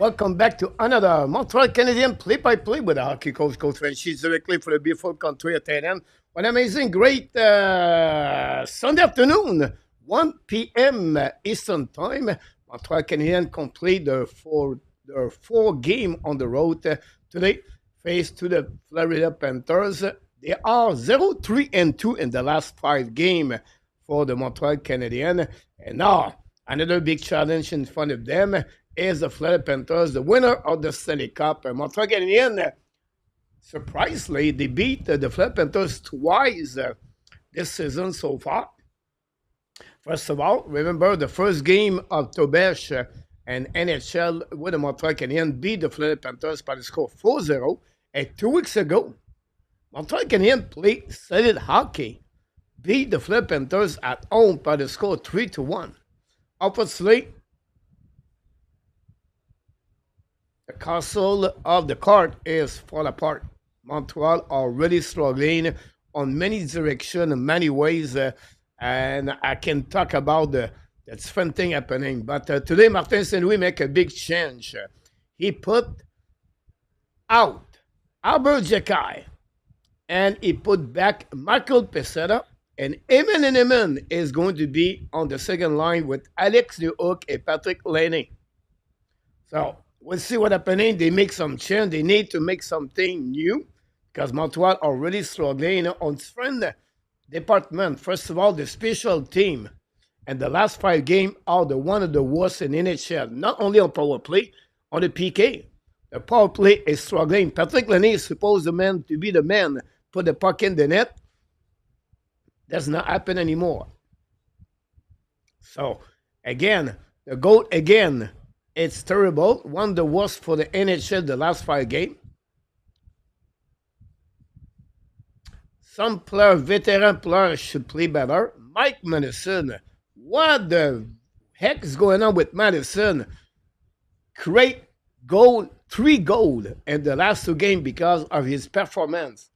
Welcome back to another Montreal Canadian play-by-play with the hockey coach, Coach Franchise, directly for the beautiful country of Thailand. An amazing, great Sunday afternoon, 1 p.m. Eastern Time. Montreal Canadiens complete their four game on the road today, face to the Florida Panthers. They are 0-3-2 in the last 5 games for the Montreal Canadiens. And now, another big challenge in front of them is the Florida Panthers, the winner of the Stanley Cup. Montreal Canadiens, surprisingly, they beat the Florida Panthers twice this season so far. First of all, remember the first game of Tobesh and NHL with the Montreal Canadiens beat the Florida Panthers by the score 4-0. And 2 weeks ago, Montreal Canadiens played solid hockey, beat the Florida Panthers at home by the score 3-1. Obviously, the castle of the cart is fall apart. Montreal are really struggling on many directions, in many ways, and I can talk about the different thing happening. But today, Martin St. Louis make a big change. He put out Albert Jekai, and he put back Michael Peseta, and Eman is going to be on the second line with Alex Newhook and Patrick Laney. So, we'll see what happening. They make some change. They need to make something new because Montreal are really struggling on different department. First of all, the special team and the last 5 games are one of the worst in NHL. Not only on power play, on the PK. The power play is struggling. Patrick Laney is supposed to be the man, put the puck in the net. Does not happen anymore. So, again, the goal again, it's terrible. One of the worst for the NHL the last 5 games. Some veteran players should play better. Mike Madison, what the heck is going on with Madison? Great goal, 3 goals in the last 2 games because of his performance.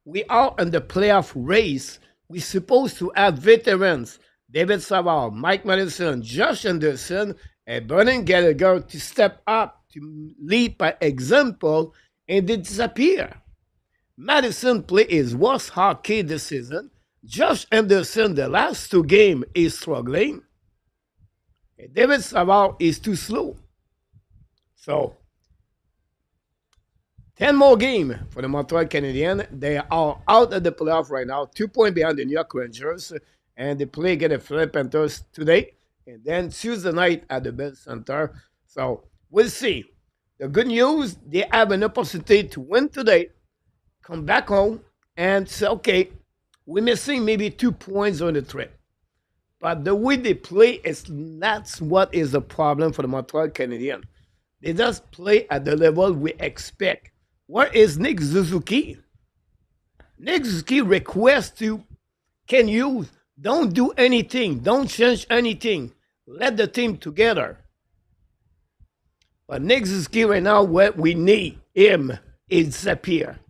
We are in the playoff race. We're supposed to have veterans. David Savard, Mike Madison, Josh Anderson, and Brendan Gallagher to step up, to lead by example, and they disappear. Madison played his worst hockey this season. Josh Anderson, the last 2 games, is struggling. And David Savard is too slow. So, 10 more games for the Montreal Canadiens. They are out of the playoff right now, 2 points behind the New York Rangers, and they play against the Florida Panthers today, and then Tuesday night at the Bell Center. So we'll see. The good news, they have an opportunity to win today, come back home, and say, okay, we're missing maybe 2 points on the trip. But the way they play, that's what is the problem for the Montreal Canadiens. They just play at the level we expect. Where is Nick Suzuki? Nick Suzuki requests can you don't do anything, don't change anything, let the team together. But Nick Suzuki right now, what we need him is disappear.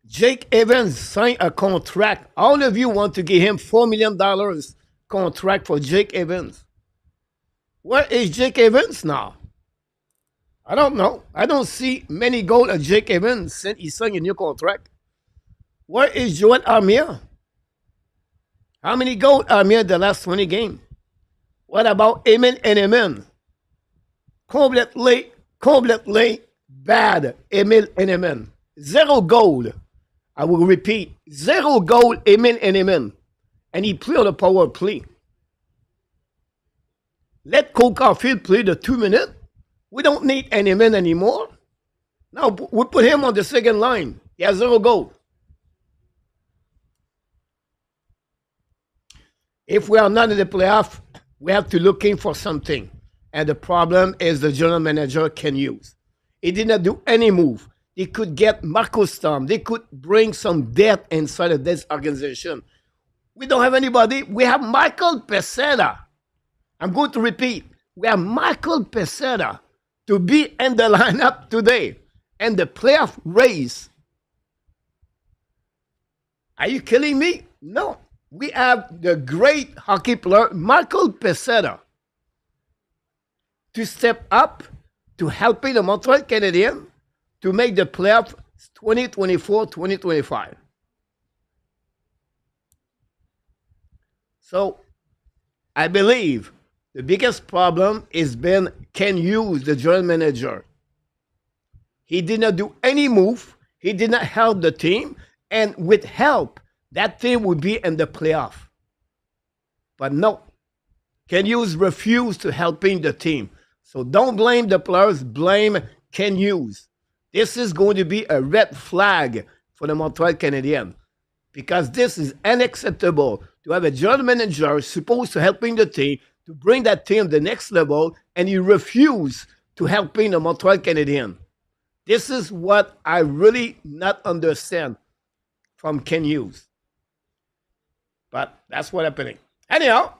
Jake Evans signed a contract. All of you want to give him $4 million contract for Jake Evans. Where is Jake Evans now? I don't know. I don't see many goals of Jake Evans since he signed a new contract. Where is Joel Armia? How many goals Armia the last 20 games? What about Eman? Completely bad Eman. 0 goal. I will repeat. 0 goal Eman. And he played on the power play. Let Cole Caulfield play the 2 minutes. We don't need any men anymore. Now we put him on the second line. He has 0 goal. If we are not in the playoff, we have to looking for something. And the problem is the general manager can use. He did not do any move. He could get Marcus Tom. They could bring some depth inside of this organization. We don't have anybody. We have Michael Peseta. I'm going to repeat. We have Michael Peseta to be in the lineup today and the playoff race. Are you kidding me? No. We have the great hockey player, Michael Peseta. to step up to helping the Montreal Canadiens to make the playoff 2024-2025. So I believe the biggest problem has been Ken Hughes, the general manager. He did not do any move. He did not help the team. And with help, that team would be in the playoff. But no, Ken Hughes refused to helping the team. So don't blame the players, blame Ken Hughes. This is going to be a red flag for the Montreal Canadiens because this is unacceptable to have a general manager supposed to helping the team to bring that team to the next level, and he refused to helping the Montreal Canadiens. This is what I really not understand from Ken Hughes. But that's what's happening. Anyhow,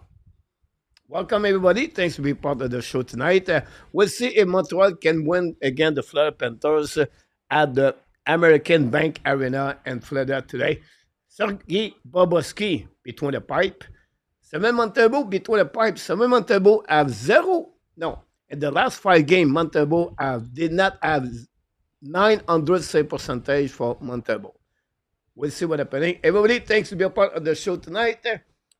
welcome everybody. Thanks for being part of the show tonight. We'll see if Montreal can win again the Florida Panthers at the American Bank Arena in Florida today. Sergei Bobrovsky between the pipe. Simon Montembeault between the pipe. Simon Montembeault have zero. No, in the last 5 games, Montembeault did not have 900 save percentage for Montembeault. We'll see what's happening. Everybody, thanks for being part of the show tonight.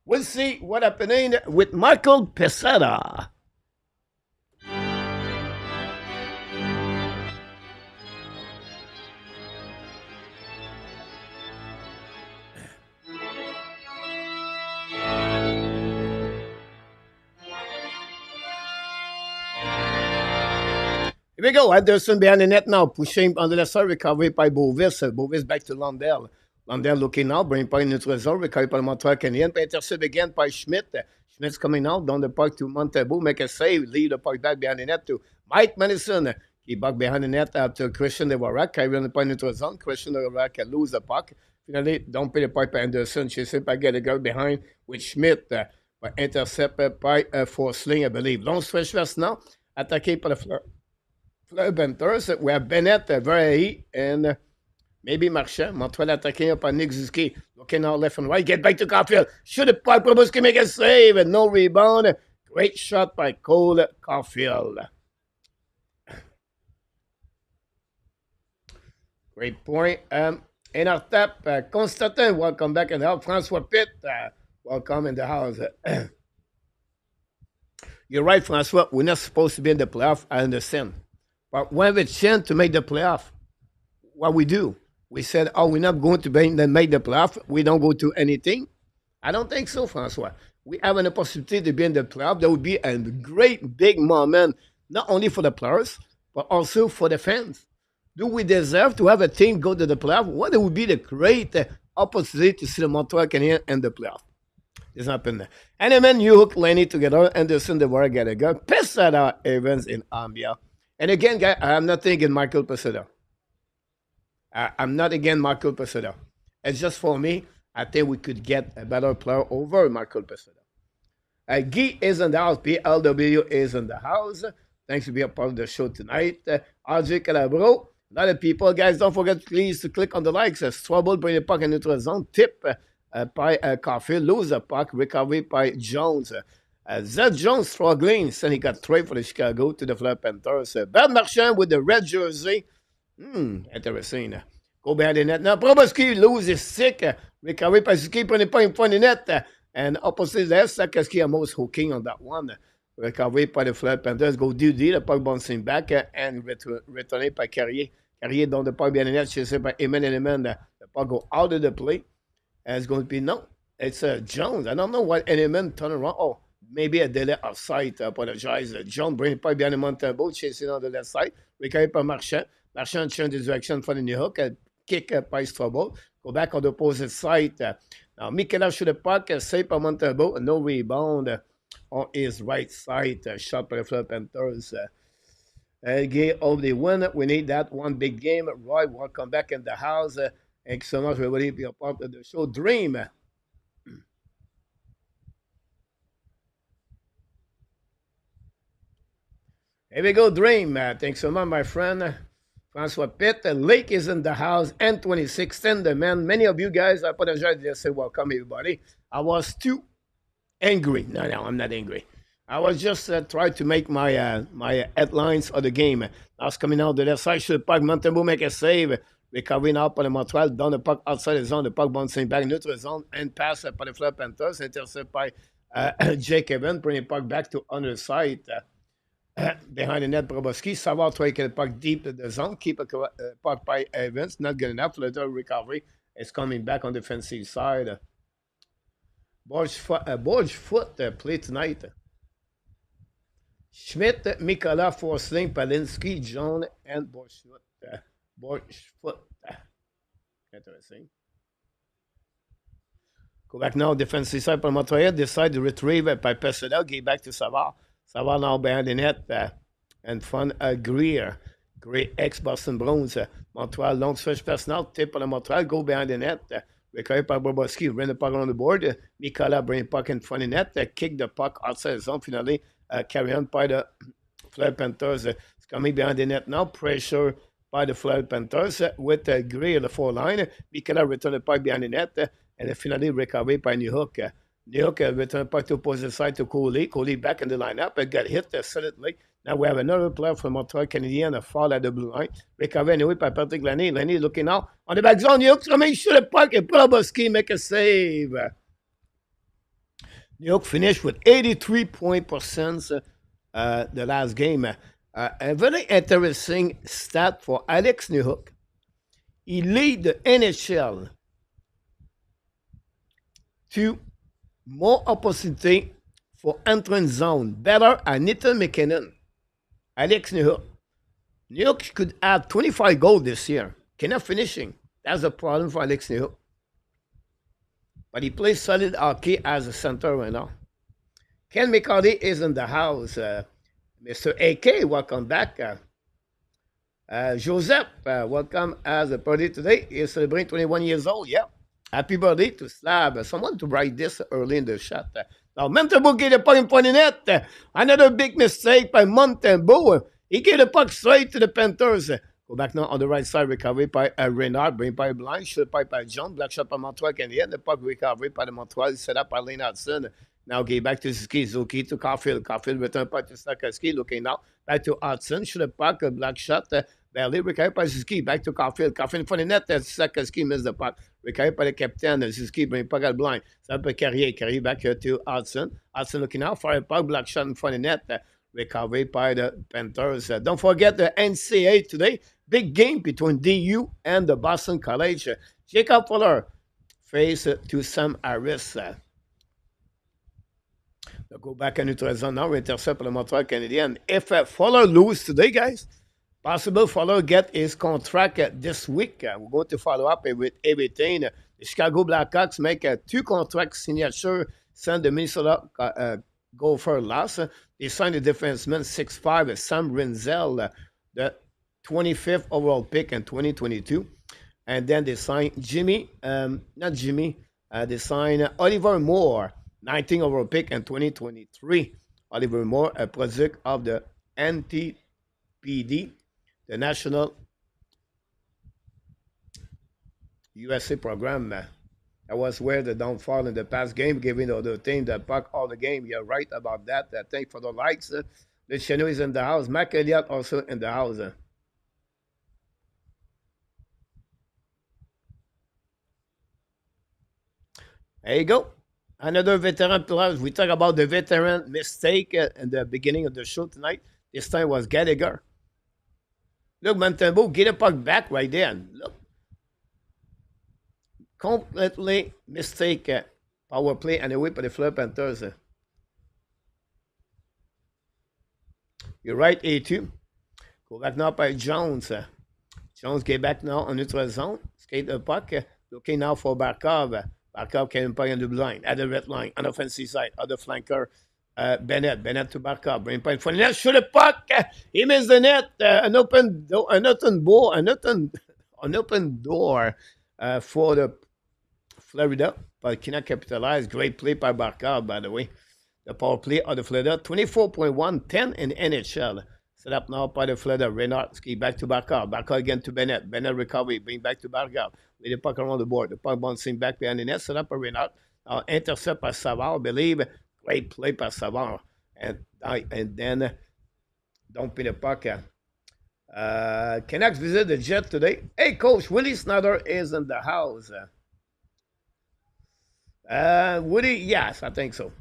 We'll see what's happening with Michael Pesada. Here we go. Anderson behind the net now. Pushing on the left side. Recovery by Bovis. Bovis back to Lundell. Lundell looking now. Bring by neutral zone. Recovery by Montreal Canadiens. Intercept again by Schmidt. Schmidt's coming out down the park to Montembeault. Make a save. Lead the park back behind the net to Mike Madison. He back behind the net after Christian Dvorak. Carry on the point neutral zone. Christian Dvorak lose the puck. Finally, don't pay the puck by Anderson. She said by get a girl behind with Schmidt. By intercept by Forsling, I believe. Long stretch rest now. Attaqué par le Fleur. Fleur Panthers, we have Bennett, Verhey, and maybe Marchand. Montreal attacking by Nick Zuski. Looking out left and right. Get back to Caulfield. Shoot it by Bobrovsky, make a save. And no rebound. Great shot by Cole Caulfield. Great point. In our tap, Constantin, welcome back in the house. Francois Pitt, welcome in the house. You're right, Francois. We're not supposed to be in the playoff. I understand. But when we have a chance to make the playoff, what we do? We said, oh, we're not going to make the playoff. We don't go to anything. I don't think so, Francois. We have an opportunity to be in the playoff. That would be a great big moment, not only for the players, but also for the fans. Do we deserve to have a team go to the playoff? What would be the great opportunity to see the Montreal Canadiens in the playoff? It's happened. And then you hook Lenny together, Anderson, the Warrior Gallagher, Pesada, Evans, and Ambia. And again, guys, I'm not thinking Michael Pesada. I'm not against Michael Pesada. It's just for me, I think we could get a better player over Michael Pesada. Guy is in the house. PLW is in the house. Thanks for being a part of the show tonight. RJ Calabro. A lot of people, guys, don't forget, please, to click on the likes. Trouble, bring the puck in neutral zone. Tip by Caulfield. Lose the puck. Recovery by Jones. Zed Jones struggling. Then he got traded for the Chicago to the Florida Panthers. Bad Marchand with the red jersey. Interesting. Go behind the net. Now, Bobrovsky loses sick. Recovery by Suzuki. Prenez pas in front of the net. And opposite there, Sakaski almost hooking on that one. Recovery by the Florida Panthers. Go DD. The puck bouncing back. And returné by Carrier. Carrier dans the puck behind the net. Chasé by Eman and Eman. The puck go out of the play. And it's going to be, no, it's Jones. I don't know what Eman turned around. Oh, maybe a delay offside. I apologize. Jones bring the puck behind the Montembeault. Chasing on the left side. Recovery by Marchand. Marchand change the direction for the new hook. Kick by Trouble. Go back on the opposite side. Now, Mikela shoot the puck. Save by Montembeault. No rebound on his right side. Shot by the Florida Panthers. Game of the win. We need that one big game. Roy, welcome back in the house. Thanks so much, everybody, for being a part of the show. Dream. Here we go, Dream. Thanks so much, my friend. Francois Pitt. Lake is in the house. N2016, the man. Many of you guys, I apologize. Just say welcome, everybody. I was too angry. No, I'm not angry. I was just trying to make my headlines of the game. I was coming out de left side, sur le puck. Montembeault make a save. Recovery now par le Montreal. Down the puck outside the zone. The puck bouncing back neutral zone. And pass par the Fleur Panthers. Intercept by Jake Evans. Bring the puck back to underside. Behind the net, Bobrovsky. Savard try to get the puck deep to the zone. Keep a puck by Evans. Not good enough. Little recovery. It's coming back on the defensive side. Borge foot play tonight. Schmidt, Mikola, Forsling, Palinski, John, and Borchfoot. Borchfoot. Interesting. Go back now, defensive side for Montreal. Decide to retrieve by Pessoa. Give back to Savard. Savard now behind the net. And fun Greer. Greer ex-Boston Bruins. Montreal, long stretch pass now. Tip on the Montreal. Go behind the net. Recovered by Bobrovsky. Ran the puck on the board. Mikola bring the puck in front of the net. Kick the puck outside the zone. Finally, carry on by the Fleur Panthers. It's coming behind the net now. Pressure by the Fleur Panthers with Gray at the 4 line. Mikola return the puck behind the net. And finally recovered by New Hook. New Hook return the puck to opposite side to Coley. Coley back in the lineup and got hit solidly. Now we have another player from Montreal Canadiens, a fall at the blue line. Recovered anyway by Patrick Laney. Laney looking out on the back zone. New Hook coming, shoot the puck, and Bobrovsky make a save. New York finished with 83% the last game. A very interesting stat for Alex Newhook. He lead the NHL to more opportunity for entering zone. Better at Nathan McKinnon. Alex Newhook. Newhook could have 25 goals this year. Cannot finishing. That's a problem for Alex Newhook. But he plays solid hockey as a center right now. Ken McCarty is in the house. Mr. AK, welcome back. Joseph, welcome as a birthday today. He's celebrating 21 years old. Yeah. Happy birthday to Slab. Someone to write this early in the shot. Now, Montembeault gave the puck in front of the net. Another big mistake by Montembeault. He gave the puck straight to the Panthers. Go back now on the right side, recovery by Renard, bring by Blind, shoot by John, black shot by Montreal Canadiens, the puck recovery by the Montreal, set up by Lennartson. Now give back to Zuki, Zuki to Caulfield, Caulfield return puck to Sakaski, looking now, back to Hudson, shoot the puck, black shot, barely recovered by Zuki, back to Caulfield, Caulfield for the net, Sakaski missed the puck, recovered by the captain, Zuki bring puck at Blind, set up by Carrier back to Hudson, Hudson looking out, fire puck, black shot in front of the net, recovered by the Panthers. Don't forget the NCAA today. Big game between DU and the Boston College. Jacob Fuller face to Sam Harris. They'll go back in neutral zone now. Intercept the Montreal Canadiens. If Fuller lose today, guys, possible Fuller get his contract this week. We're going to follow up with everything. The Chicago Blackhawks make 2 contract signature. Send the Minnesota Gopher last. They signed the defenseman 6'5", Sam Rinzel, the 25th overall pick in 2022. And then they signed they signed Oliver Moore, 19th overall pick in 2023. Oliver Moore, a product of the NTPD, the National USA program. That was where the downfall in the past game, giving the other team the puck all the game. You're right about that. Thank for the likes. The Cheno is in the house. Mac Elliott also in the house. There you go. Another veteran player. We talk about the veteran mistake in the beginning of the show tonight. This time was Gallagher. Look, Montembeault, get the puck back right there. Look. Completely mistake power play and away by the Fleur Panthers. You're right, A2. Go back now by Jones. Jones get back now on neutral zone. Skate the puck. Looking now for Barkov. Barkov can play on the line, at the red line, on the offensive side, other flanker. Bennett. Bennett to Barkov. Bring point for the net. Shoot the puck. He missed the net. An open door for the Florida, but cannot capitalize. Great play by Barkov, by the way. The power play of the Florida, 24.110 in NHL. Set up now by the Florida. Renard ski back to Barkov. Barkov again to Bennett. Bennett recovery. Bring back to Barkov. With the puck around the board. The puck bouncing back behind the net. Set up by Renard. Intercept by Savard, I believe. Great play by Savard. And then don't pin the puck. Canucks visit the Jet today. Hey, Coach, Willie Snyder is in the house. Woody, yes, I think so.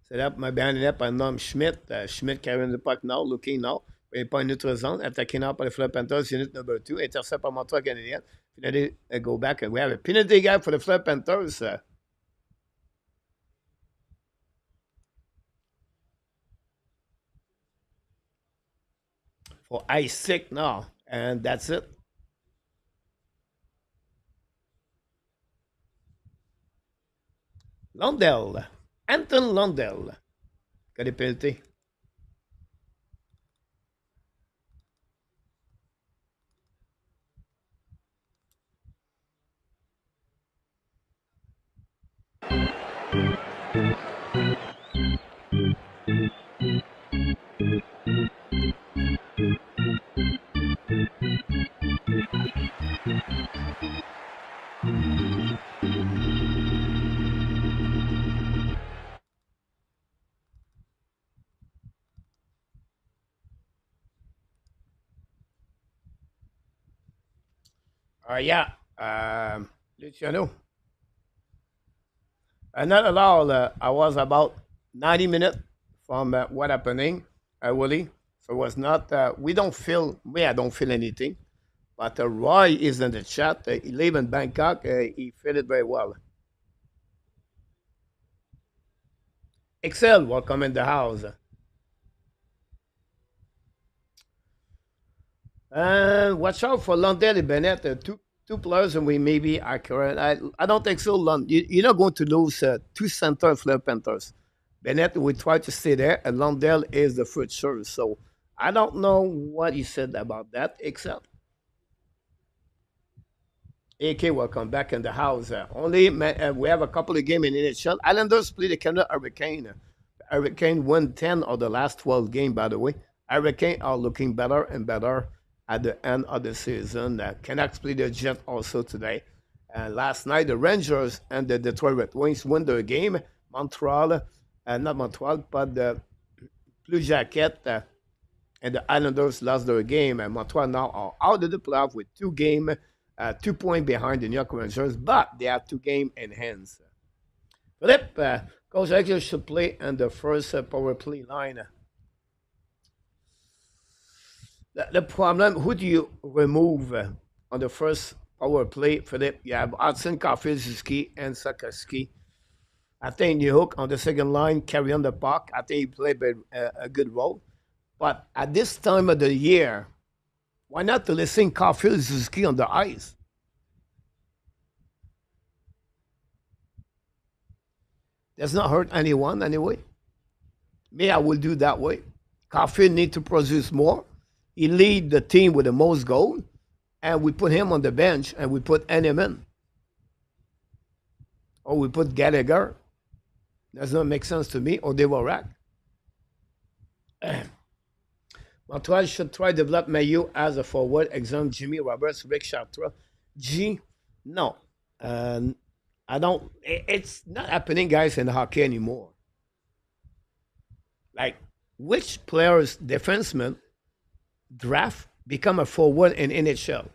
Set up my behind the net par Norm Schmidt. Schmidt carrying the puck now, looking now. Et pas une autre zone. Attaqué now par the Fleur Panthers, unit number 2. Intercept par Montreal Canadiens. Finally, go back and we have a penalty guy for the Fleur Panthers. For ice sick now. And that's it. Lundell. Anton Lundell. Got a penalty. Yeah. Luciano. Not at all. I was about 90 minutes from what happening, Willie. So it was not, we don't feel, me, I don't feel anything. But Roy is in the chat. He live in Bangkok. He feel it very well. Excel, welcome in the house. Watch out for Londell and Bennett. Two players, and we maybe are correct. I don't think so. You're not going to lose two center Fleur Panthers. Bennett will try to stay there, and Lundell is the future. So I don't know what you said about that, except AK, welcome back in the house. We have a couple of games in NHL. Islanders play the Canada Hurricane. Hurricane won 10 of the last 12 games, by the way. Hurricane are looking better and better at the end of the season. Canucks play the Jet also today. Last night, the Rangers and the Detroit Red Wings won their game. Montreal, not Montreal, but the Blue Jacket and the Islanders lost their game. And Montreal now are out of the playoff with 2 games, 2 points behind the New York Rangers, but they have 2 games in hands. Philip, Coach Hector should play in the first power play line. The problem, who do you remove on the first power play, Philip? You have Hudson, Caulfield, Suzuki, and Sakaski. I think New Hook on the second line carry on the puck. I think he played a good role. But at this time of the year, why not to listen Caulfield, Suzuki on the ice? Does not hurt anyone anyway. Me, I will do that way. Caulfield need to produce more. He lead the team with the most goal, and we put him on the bench, and we put Enem in. Or we put Gallagher. Does not make sense to me, or they will rack. Montreal should try to develop Mayu as a forward. Example, Jimmy Roberts, Rick Chartres. G, no. I don't, it's not happening, guys, in hockey anymore. Like, which players, defenseman, draft become a forward in NHL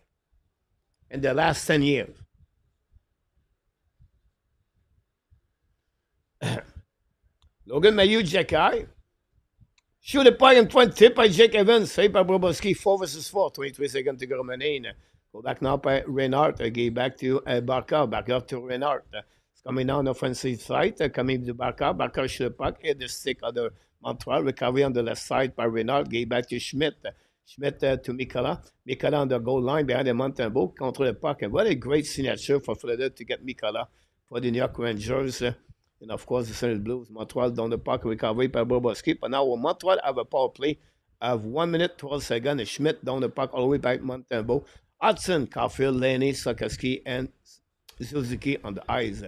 in the last 10 years? Logan Mayu, Jack I. Shoot the puck in front, tip by Jake Evans, save by Bobrovsky, 4 versus 4, 23 seconds to go remaining. Go back now by Reinhardt, get back to Barker, Barker to Reinhardt. It's coming down the offensive side, coming to Barker, Barker shoot the puck, hit the stick of the Montreal, recovery on the left side by Reinhardt, get back to Schmidt. Schmidt to Mikola. Mikola on the goal line behind the Montembeault, control the puck. And what a great signature for Philadelphia to get Mikola for the New York Rangers. And of course, the St. Louis Blues. Montreal down the puck, recovery by Bobrovsky. But now Montreal have a power play of 1 minute, 12 seconds. And Schmidt down the puck all the way by Montembeault. Hudson, Caulfield, Laney, Sakaski, and Suzuki on the ice.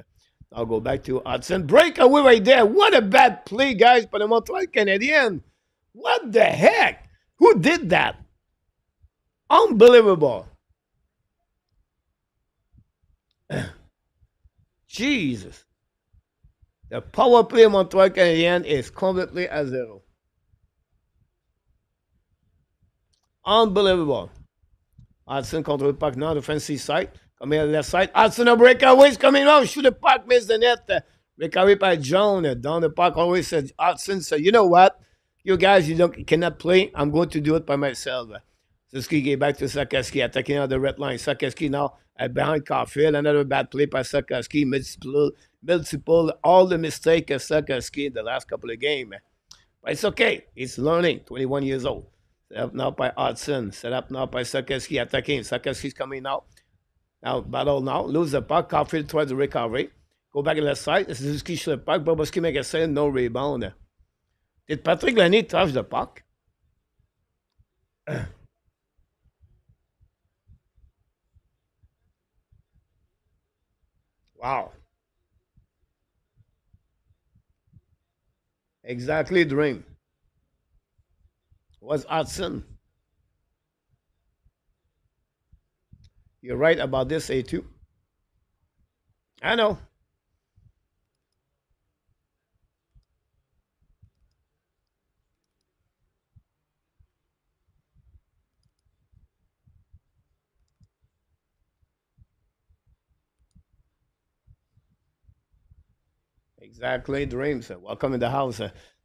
I'll go back to Hudson. Breakaway right there. What a bad play, guys, by the Montreal Canadiens. What the heck? Who did that? Unbelievable. Jesus. The power play of Montreal Canadiens is completely at zero. Unbelievable. Hudson contre le puck now, defensive side. Coming on the left side. Hudson a breakaway is coming out. Shoot the puck, miss the net. Breakaway by John. Down the puck always said Hudson said, you know what? You guys, you don't cannot play. I'm going to do it by myself. Suzuki get back to Sakaski, attacking on the red line. Sakaski now behind Caulfield. Another bad play by Sakaski. Multiple, all the mistake of Sakaski in the last couple of games. But it's okay. He's learning. 21 years old. Set up now by Hudson. Set up now by Sakaski attacking. Sakaski's coming now. Now, battle now. Lose the puck. Caulfield tries to recovery. Go back to the left side. Suzuki shoot the puck. Bobrovsky make a save. No rebound. Did Patrick Lany touch the puck? Wow. Exactly, Dream. Was Hudson. You're right about this, A2. I know. Exactly, Dreams. Welcome in the house.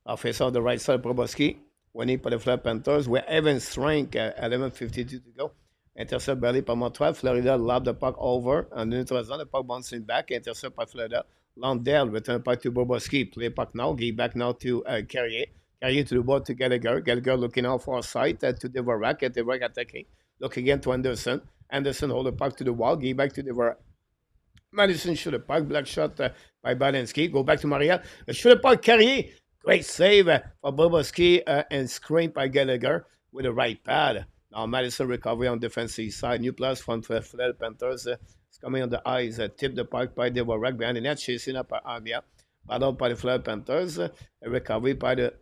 I'll face on the right side, Bobrovsky. Winning for the Florida Panthers. We're even strength at 11:52 to go. Intercept belly by Montreal. Florida lob the puck over. And the neutral zone, the puck bouncing back. Intercept by Florida. Landell return puck to Bobrovsky. Play puck now. Give back now to Carrier. Carrier to the board to Gallagher. Gallagher looking out for a sight to Devorak. Devorak attacking. Look again to Anderson. Anderson hold the puck to the wall. Give back to Devorak. Madison shoot a puck, black shot by Balinsky. Go back to Maria. Shoot a puck, Carrier. Great save for Bobrovsky and screen by Gallagher with the right pad. Now Madison recovery on defensive side. New plus from Florida Panthers. It's coming on the eyes. Tip the puck by Devorak behind the net, chasing up by Armia. Battle by the Florida Panthers. Recovery by the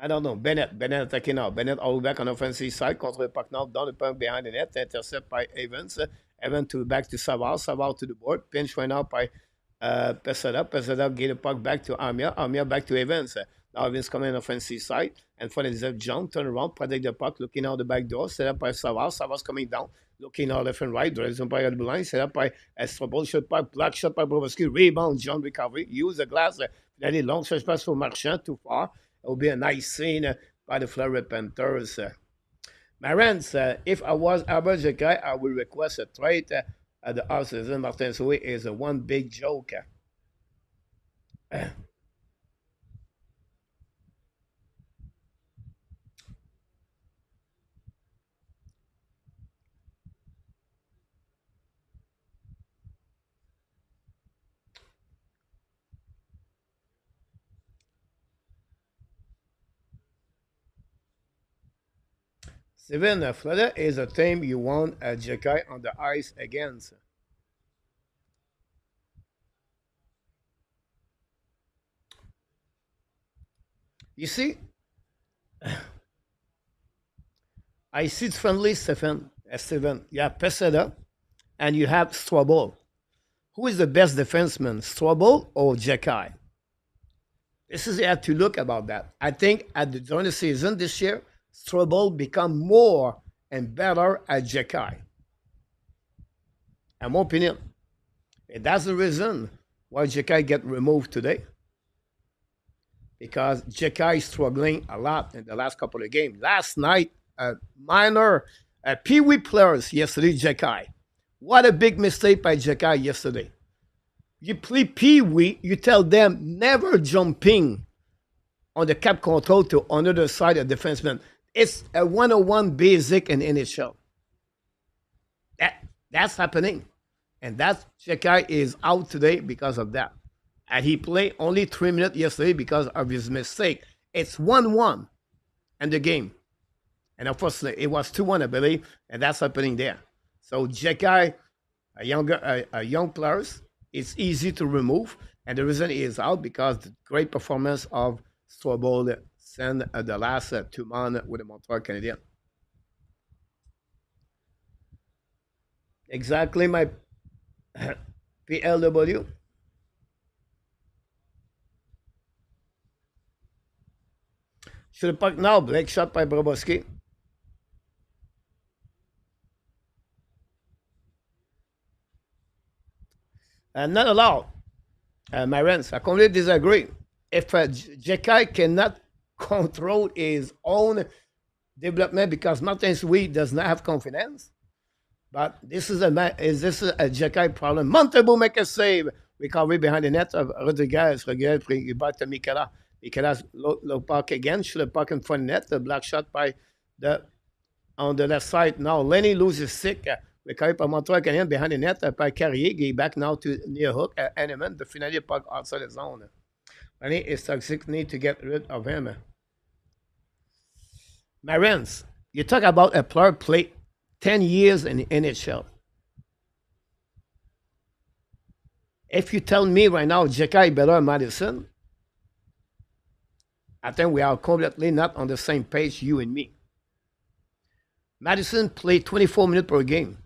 I don't know. Bennett. Bennett attacking now. Bennett all back on offensive side. Control the puck now. Down the puck behind the net. Intercept by Evans. Evans to back to Savard. Savard to the board. Pinch right now by Pesada. Pesada get the puck back to Armia. Armia back to Evans. Now Evans coming on offensive side. And for the Zeb John. Turn around. Protect the puck. Looking out the back door. Set up by Savard. Savard's coming down. Looking out left and right. Drives by the line. Set up by Estrabol. Shot puck. Black shot by Bobrovsky. Rebound. John recovery. Use the glass. Finally, long stretch pass for Marchand. Too far. It will be a nice scene by the Florida Panthers. Marantz, if I was Albert Jekai, I would request a trade at the offseason. Martin Soué is a one big joke. Steven, Florida is a team you want Jekai on the ice against. You see, I see it's friendly, Stephen. Steven, you have Peseda and you have Strobel. Who is the best defenseman, Strobel or Jekai? This is you have to look about that. I think during the season this year, Strobel become more and better at Jekai. In my opinion, and that's the reason why Jekai get removed today. Because Jekai is struggling a lot in the last couple of games. Last night, minor Pee Wee players yesterday, Jekai. What a big mistake by Jekai yesterday. You play Pee Wee, you tell them never jumping on the cap control to under the side of defenseman. It's a 101 basic in NHL. That's happening. And that Jekai is out today because of that. And he played only 3 minutes yesterday because of his mistake. It's 1-1 in the game. And unfortunately, it was 2-1, I believe, and that's happening there. So Jekai, a young players, it's easy to remove. And the reason he is out because the great performance of Strobel sent the last 2 months with the Montreal Canadiens. Exactly my PLW. Sur le puck now, Blake shot by Bobrovsky. Not allowed. Marines, I completely disagree. If Jekai cannot control his own development because Martin Sweet does not have confidence, but this is a Jekai problem. Montembeault make a save. Recovery behind the net of Rodriguez. Rodriguez bring back to Mikela. Mikela's low puck again. Shoot the puck in front of net. The black shot by the on the left side. Now Lenny loses sick. Recovery par Montreal Canadiens behind the net by Carrier. He back now to near hook. Element. The finale puck outside the zone. Lenny is toxic. Need to get rid of him. Marines, you talk about a player played 10 years in the NHL. If you tell me right now Jekai better than Madison, I think we are completely not on the same page, you and me. Madison played 24 minutes per game.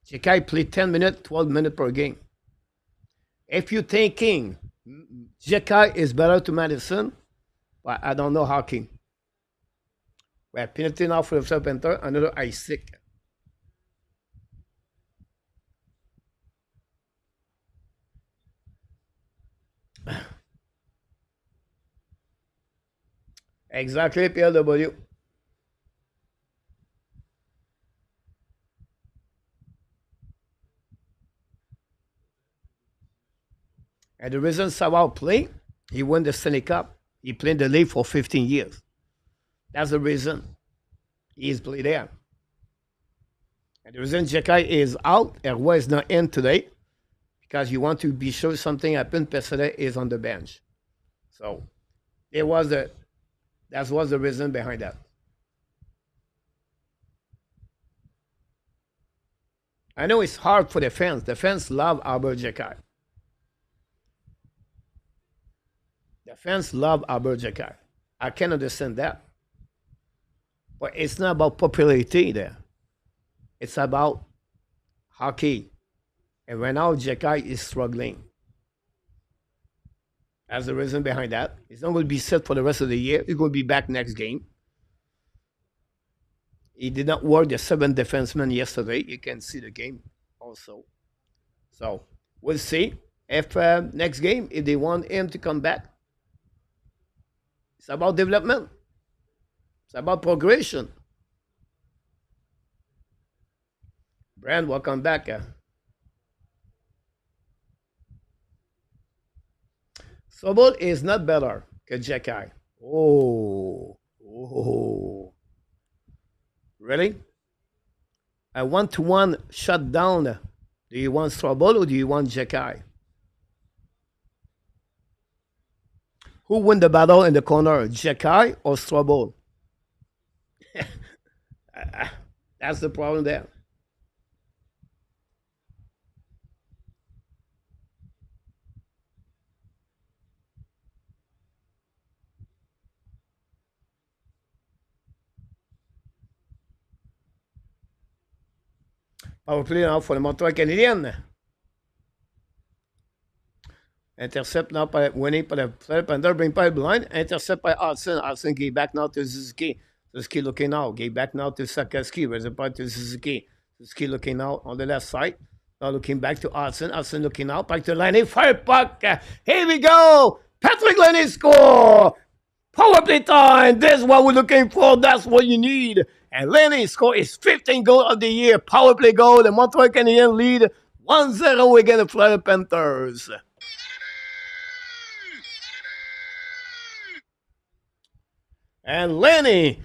Jekai played 10 minutes, 12 minutes per game. If you're thinking Jekai is better to Madison, well, I don't know hockey. We have penalty now for the Panther, another ice sick. Exactly, PLW. And the reason Savard played, he won the Stanley Cup. He played the league for 15 years. That's the reason he's played there. And the reason Jekai is out, Erwa is not in today, because you want to be sure something happened. Pesare is on the bench. So that was the reason behind that. I know it's hard for the fans. The fans love Albert Jekai. The fans love Albert Jekai. I can understand that. But it's not about popularity there. It's about hockey. And right now, Jekai is struggling. That's the reason behind that. He's not going to be set for the rest of the year. He's going to be back next game. He did not work the 7 defensemen yesterday. You can see the game also. So we'll see if next game, if they want him to come back. It's about development. It's about progression. Brand, welcome back. Sobol is not better than Jekai. Oh. Really? A 1-to-1 shutdown. Do you want Sobol or do you want Jekai? Who won the battle in the corner, Jekai or Strobel? That's the problem there. Power play now for the Montreal Canadiens. Intercept now by winning by the Panthers, bring by blind. Intercept by Hudson. Hudson gave back now to Suzuki. Suzuki looking now. Gave back now to Sakaski. Where's the point to Suzuki? Suzuki looking now on the left side. Now looking back to Hudson. Hudson looking now. Back to Lenny. Fire puck. Here we go. Patrick Lenny score. Power play time. This is what we're looking for. That's what you need. And Lenny score his 15th goal of the year. Power play goal. The Montreal Canadiens lead 1-0 against the Florida Panthers. And Lenny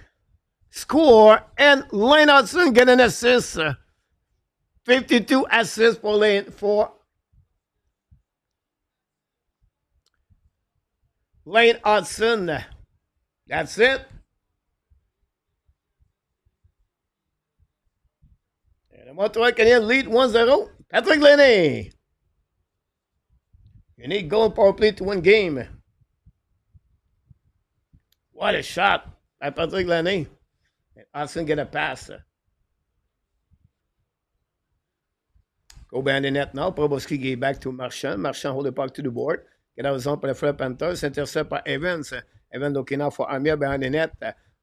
score and Lane Hudson get an assist. 52 assists for Lane Hudson. That's it. And the Montreal Canadiens lead 1-0. Patrick Lenny. You need goal power play to win game. What a shot by Patrick Lenny. And Hudson get a pass. Go behind the net now. Bobrovsky gave back to Marchand. Marchand hold the puck to the board. Get out of zone by the Florida Panthers. Intercept by Evans. Evan looking out for Amir behind the net.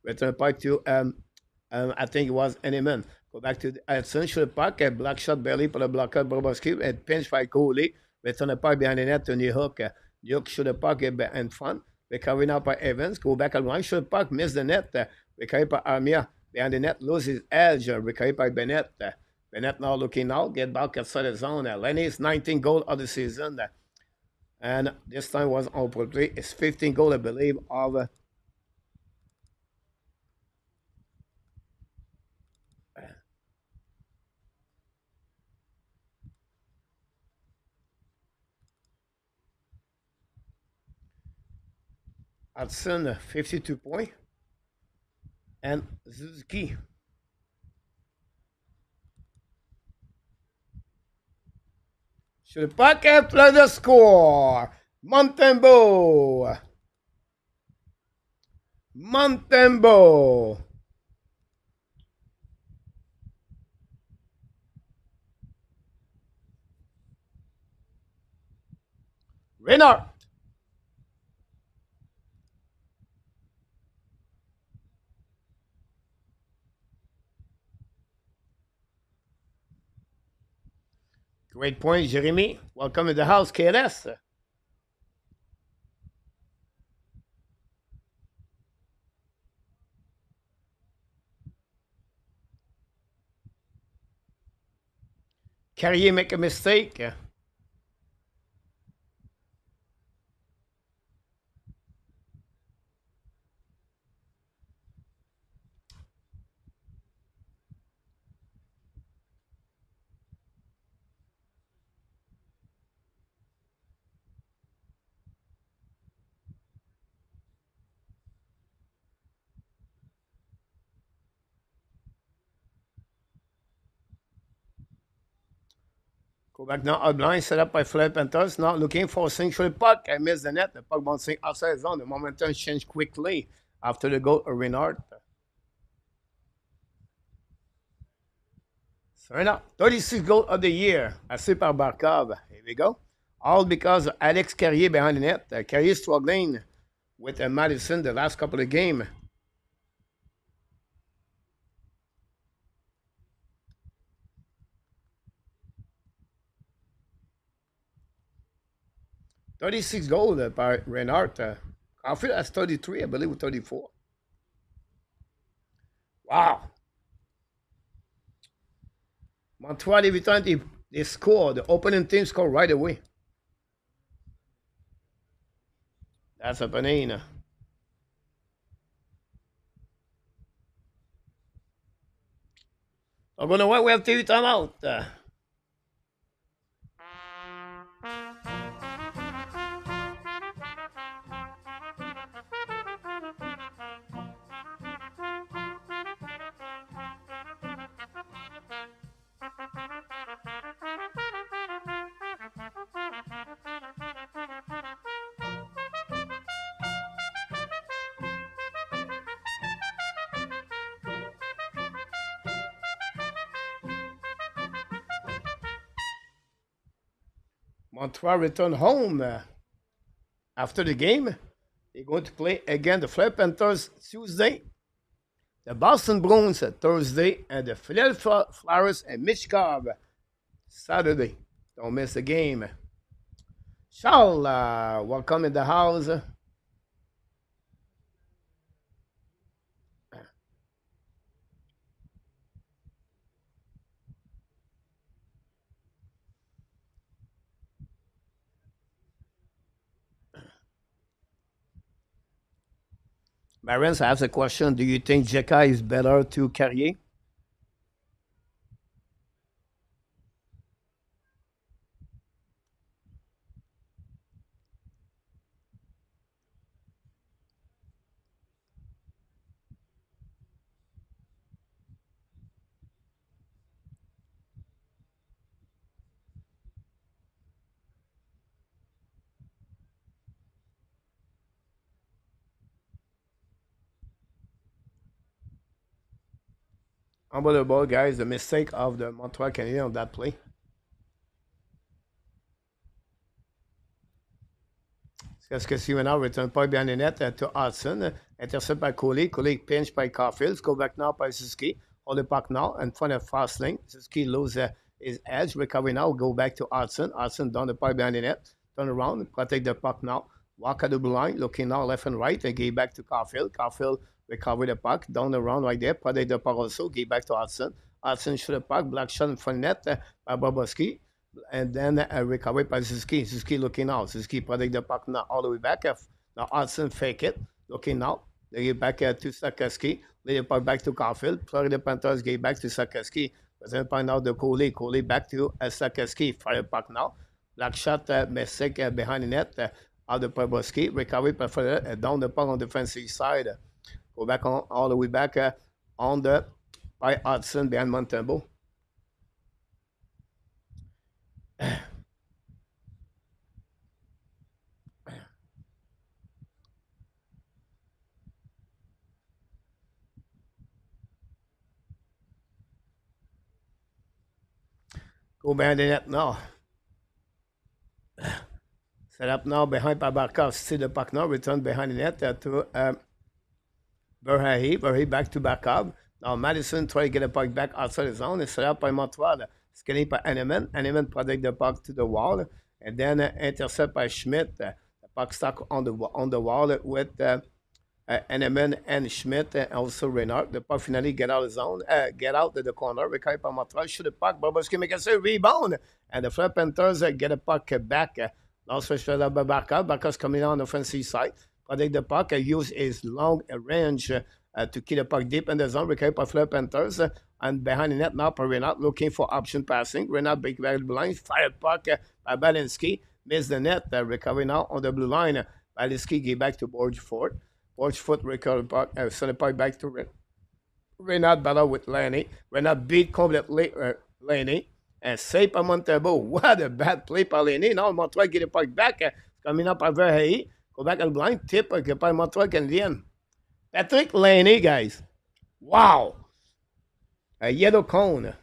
Return puck to, I think it was Eneman. Go back to central puck. A block shot belly for the blocker Bobrovsky and pinch by goalie. Return the puck behind the net to New Hook. New Hook shoot the puck in front. Recovery now by Evans. Go back at one. Shoot the puck. Miss the net. Recovery by Amir. Behind the net. Loses edge. Recovery by Bennett. Bennett now looking out. Get back outside the zone. Lenny's 19 goal of the season. And this time was on play. It's 15 goal, I believe, of Hudson, 52 points. And Suzuki. Should the puck after the score. Montembeault. Montembeault. Renard. Great point, Jeremy. Welcome to the house, KLS. Carrier make a mistake. Go back now. Outline set up by Flip Panthers. Now looking for a central puck. I missed the net. The puck bouncing outside zone. The momentum changed quickly after the goal of Renard. So right now, 36 goal of the year. Assez par Barkov. Here we go. All because of Alex Carrier behind the net. Carrier struggling with Madison the last couple of games. $36 goals by Renard. Coffee has 33, I believe, with 34. Wow. Montreal, every time they score, the opening team score right away. That's a banana. I'm going to what? We have TV timeout. Montreal return home after the game. They're going to play again the Florida Panthers Tuesday, the Boston Bruins Thursday, and the Philadelphia Flyers and Michikov Saturday. Don't miss the game. Charles, welcome in the house. Barons asks a question. Do you think Jeka is better to Carrier? Unbelievable, guys. The mistake of the Montreal Canadiens on that play. Saskatchewan now return pas behind the net to Hudson. Intercept by Cooley. Cooley pinch by Caulfield. Go back now by Suzuki. Hold it back now in front of fast lane. Suzuki lose his edge. Recovery now. Go back to Hudson. Hudson down the pipe behind the net. Turn around. Protect the puck now. Walk at the blue line. Looking now left and right. They give back to Caulfield. Caulfield recover the puck. Down the round right there. Protect the puck also. Give back to Hudson. Hudson shoot the puck. Black shot in front of net by Bobrovsky. And then recovered by Suzuki. Suzuki looking out. Suzuki protect the puck now all the way back. Now Hudson fake it. Looking out. They get back to Sakoski. Lay the puck back to Caulfield. Florida Panthers get back to Sakoski. But then find out the Cooley. Cooley back to Sakoski. Fire the puck now. Black shot mistake behind the net. Out the Bobrovsky. Recovery by Florida. Down the puck on the defensive side. Go back on all the way back on the by Hudson behind Montembeault. Go behind the net now. Set up now behind by Barkov. See the puck now. Return behind the net to Verhey. Verhey back to Barkov. Now Madison try to get the puck back outside the zone. It's set up by Montreal. Skinny by Henneman. Henneman protect the puck to the wall. And then intercept by Schmidt. The puck stuck on the wall with Henneman and Schmidt and also Renard. The puck finally get out of the zone. Get out of the corner. Recovered by Montreal. Shoot the puck. Bobrovsky make a rebound. And the Florida Panthers get a puck back. Now switch by Barkov. Barkov's coming on the offensive side. Protect the puck. Use his long range to keep the puck deep in the zone. Recovered by Florida Panthers. And behind the net now for Renard looking for option passing. Renard big blue line. Fire puck by Balinski. Miss the net. Recovery now on the blue line. Balinski get back to Borgefort. Borgefort recovered puck. Send the puck back to Renard battle with Laney. Renard beat completely Laney. And save by Montembeault. What a bad play by Laney. Now Montreal get the puck back. Coming up by Verhey. Go back at the blind. Tip by Montreal Canadiens. Patrick Laney, guys. Wow. A yellow cone.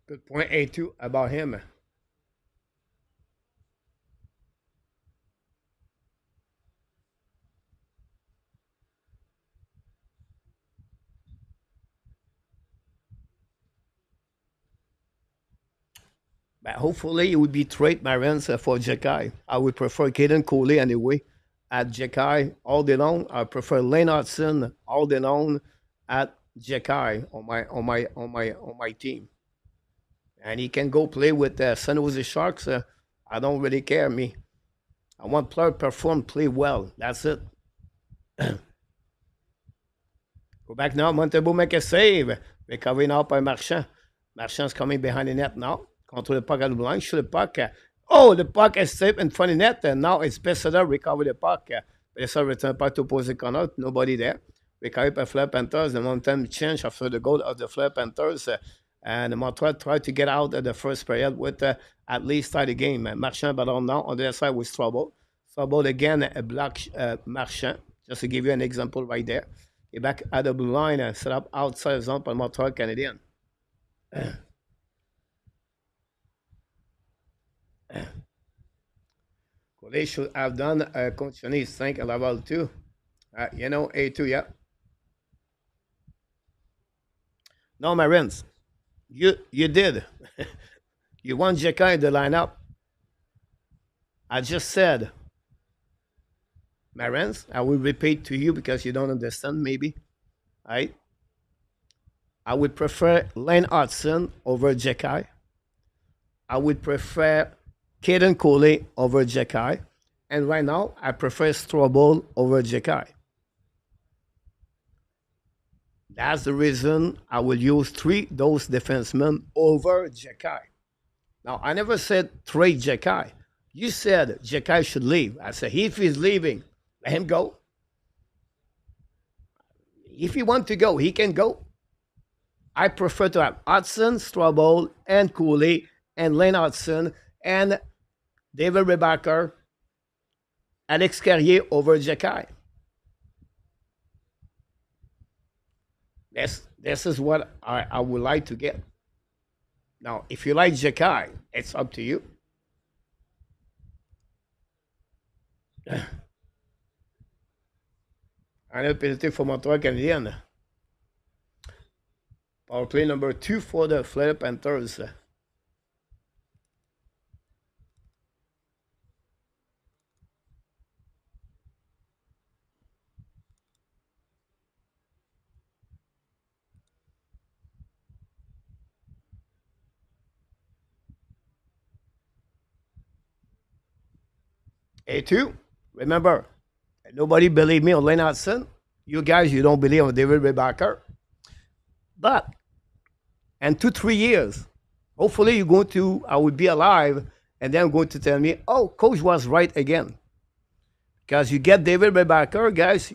Good point, A2 about him. But hopefully it would be trade Marines for Jekai. I would prefer Caden Cooley anyway at Jekai all day long. I prefer Lane Hudson all day long at Jekai on my team. And he can go play with San Jose Sharks. I don't really care me. I want player perform, play well. That's it. Go back now. Montembeault make a save. Recovery now by Marchand. Marchand's coming behind the net now. Control the puck at the blind. Shoot the puck. Oh, the puck is safe in front of the net. And now it's Besseter recover the puck. Besseter return puck to opposite corner. Nobody there. Recovered by Florida Panthers. The momentum change after the goal of the Florida Panthers. And Montreal tried to get out of the first period with at least start the game. Marchand battle now on the other side with Trouble. Trouble again, a black Marchand. Just to give you an example right there. Get back at the blue line, set up outside the zone by Montreal Canadiens. They should have done conditioning 5 à Laval 2. A2, yeah. No, Marines. You did. You want Jekai in the lineup. I just said, Marines, I will repeat to you because you don't understand maybe. Right? I would prefer Lane Hudson over Jekai. I would prefer Caden Cooley over Jekai. And right now, I prefer Strobel over Jekai. That's the reason I will use those defensemen over Jekai. Now, I never said trade Jekai. You said Jekai should leave. I said, if he's leaving, let him go. If he wants to go, he can go. I prefer to have Hudson, Strobel, and Cooley, and Lane Hudson, and David Rebacker, Alex Carrier over Jekai. This is what I would like to get. Now, if you like Jekai, it's up to you. Un penalty for Montreal Canadiens. Power play number 2 for the Florida Panthers. A2, remember, nobody believe me on Lane Hudson. You guys, you don't believe on David Rebacker. But in 2-3 years, hopefully you're going to, I will be alive, and then going to tell me, oh, coach was right again. Because you get David Rebacker, guys,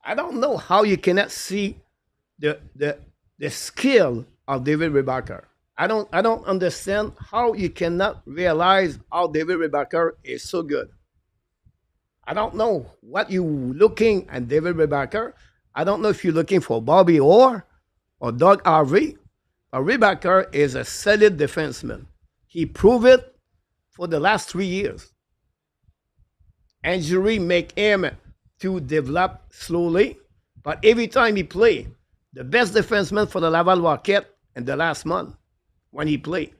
I don't know how you cannot see the skill of David Rebacker. I don't understand how you cannot realize how David Rebacker is so good. I don't know what you looking at David Rebacker. I don't know if you're looking for Bobby Orr or Doug Harvey. But Rebacker is a solid defenseman. He proved it for the last 3 years. Injury make him to develop slowly, but every time he play, the best defenseman for the Laval Rocket in the last month when he played.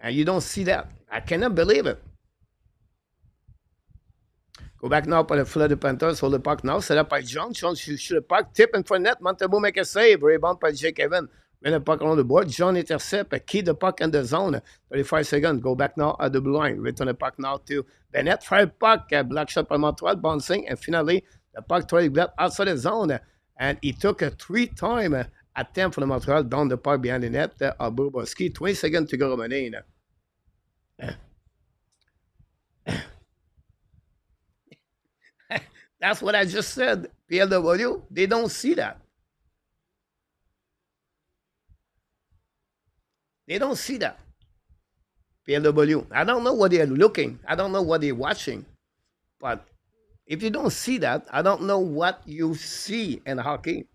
And you don't see that. I cannot believe it. Go back now for the Florida Panthers. Hold the puck now. Set up by John. John shoot the puck. Tip in front net. Montembeault make a save. Rebound by Jake Evan. Win the puck on the board. John intercept. Key the puck in the zone. 35 seconds. Go back now at the blue line. Return the puck now to Bennett. Fire puck. Black shot by Montreal. Bouncing. And finally, the puck toward outside the zone. And he took a 3-time attempt for the Montreal down the puck behind the net. Bobrovsky. 20 seconds to go remaining. That's what I just said. PLW, they don't see that. They don't see that. PLW. I don't know what they're looking. I don't know what they're watching. But if you don't see that, I don't know what you see in hockey.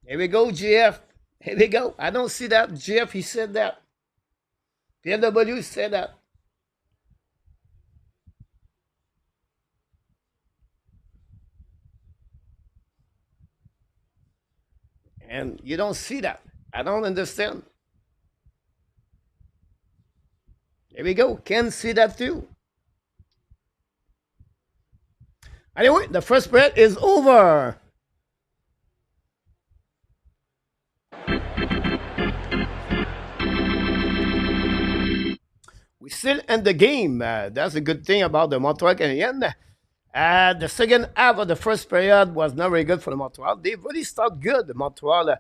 Here we go, GF. Here we go. I don't see that. GF, he said that. PLW said that. And you don't see that. I don't understand. Here we go. Ken see that too. Anyway, the first spread is over. We still in the game. That's a good thing about the Montreal Canadiens. The second half of the first period was not very good for the Montreal. They really started good, the Montreal,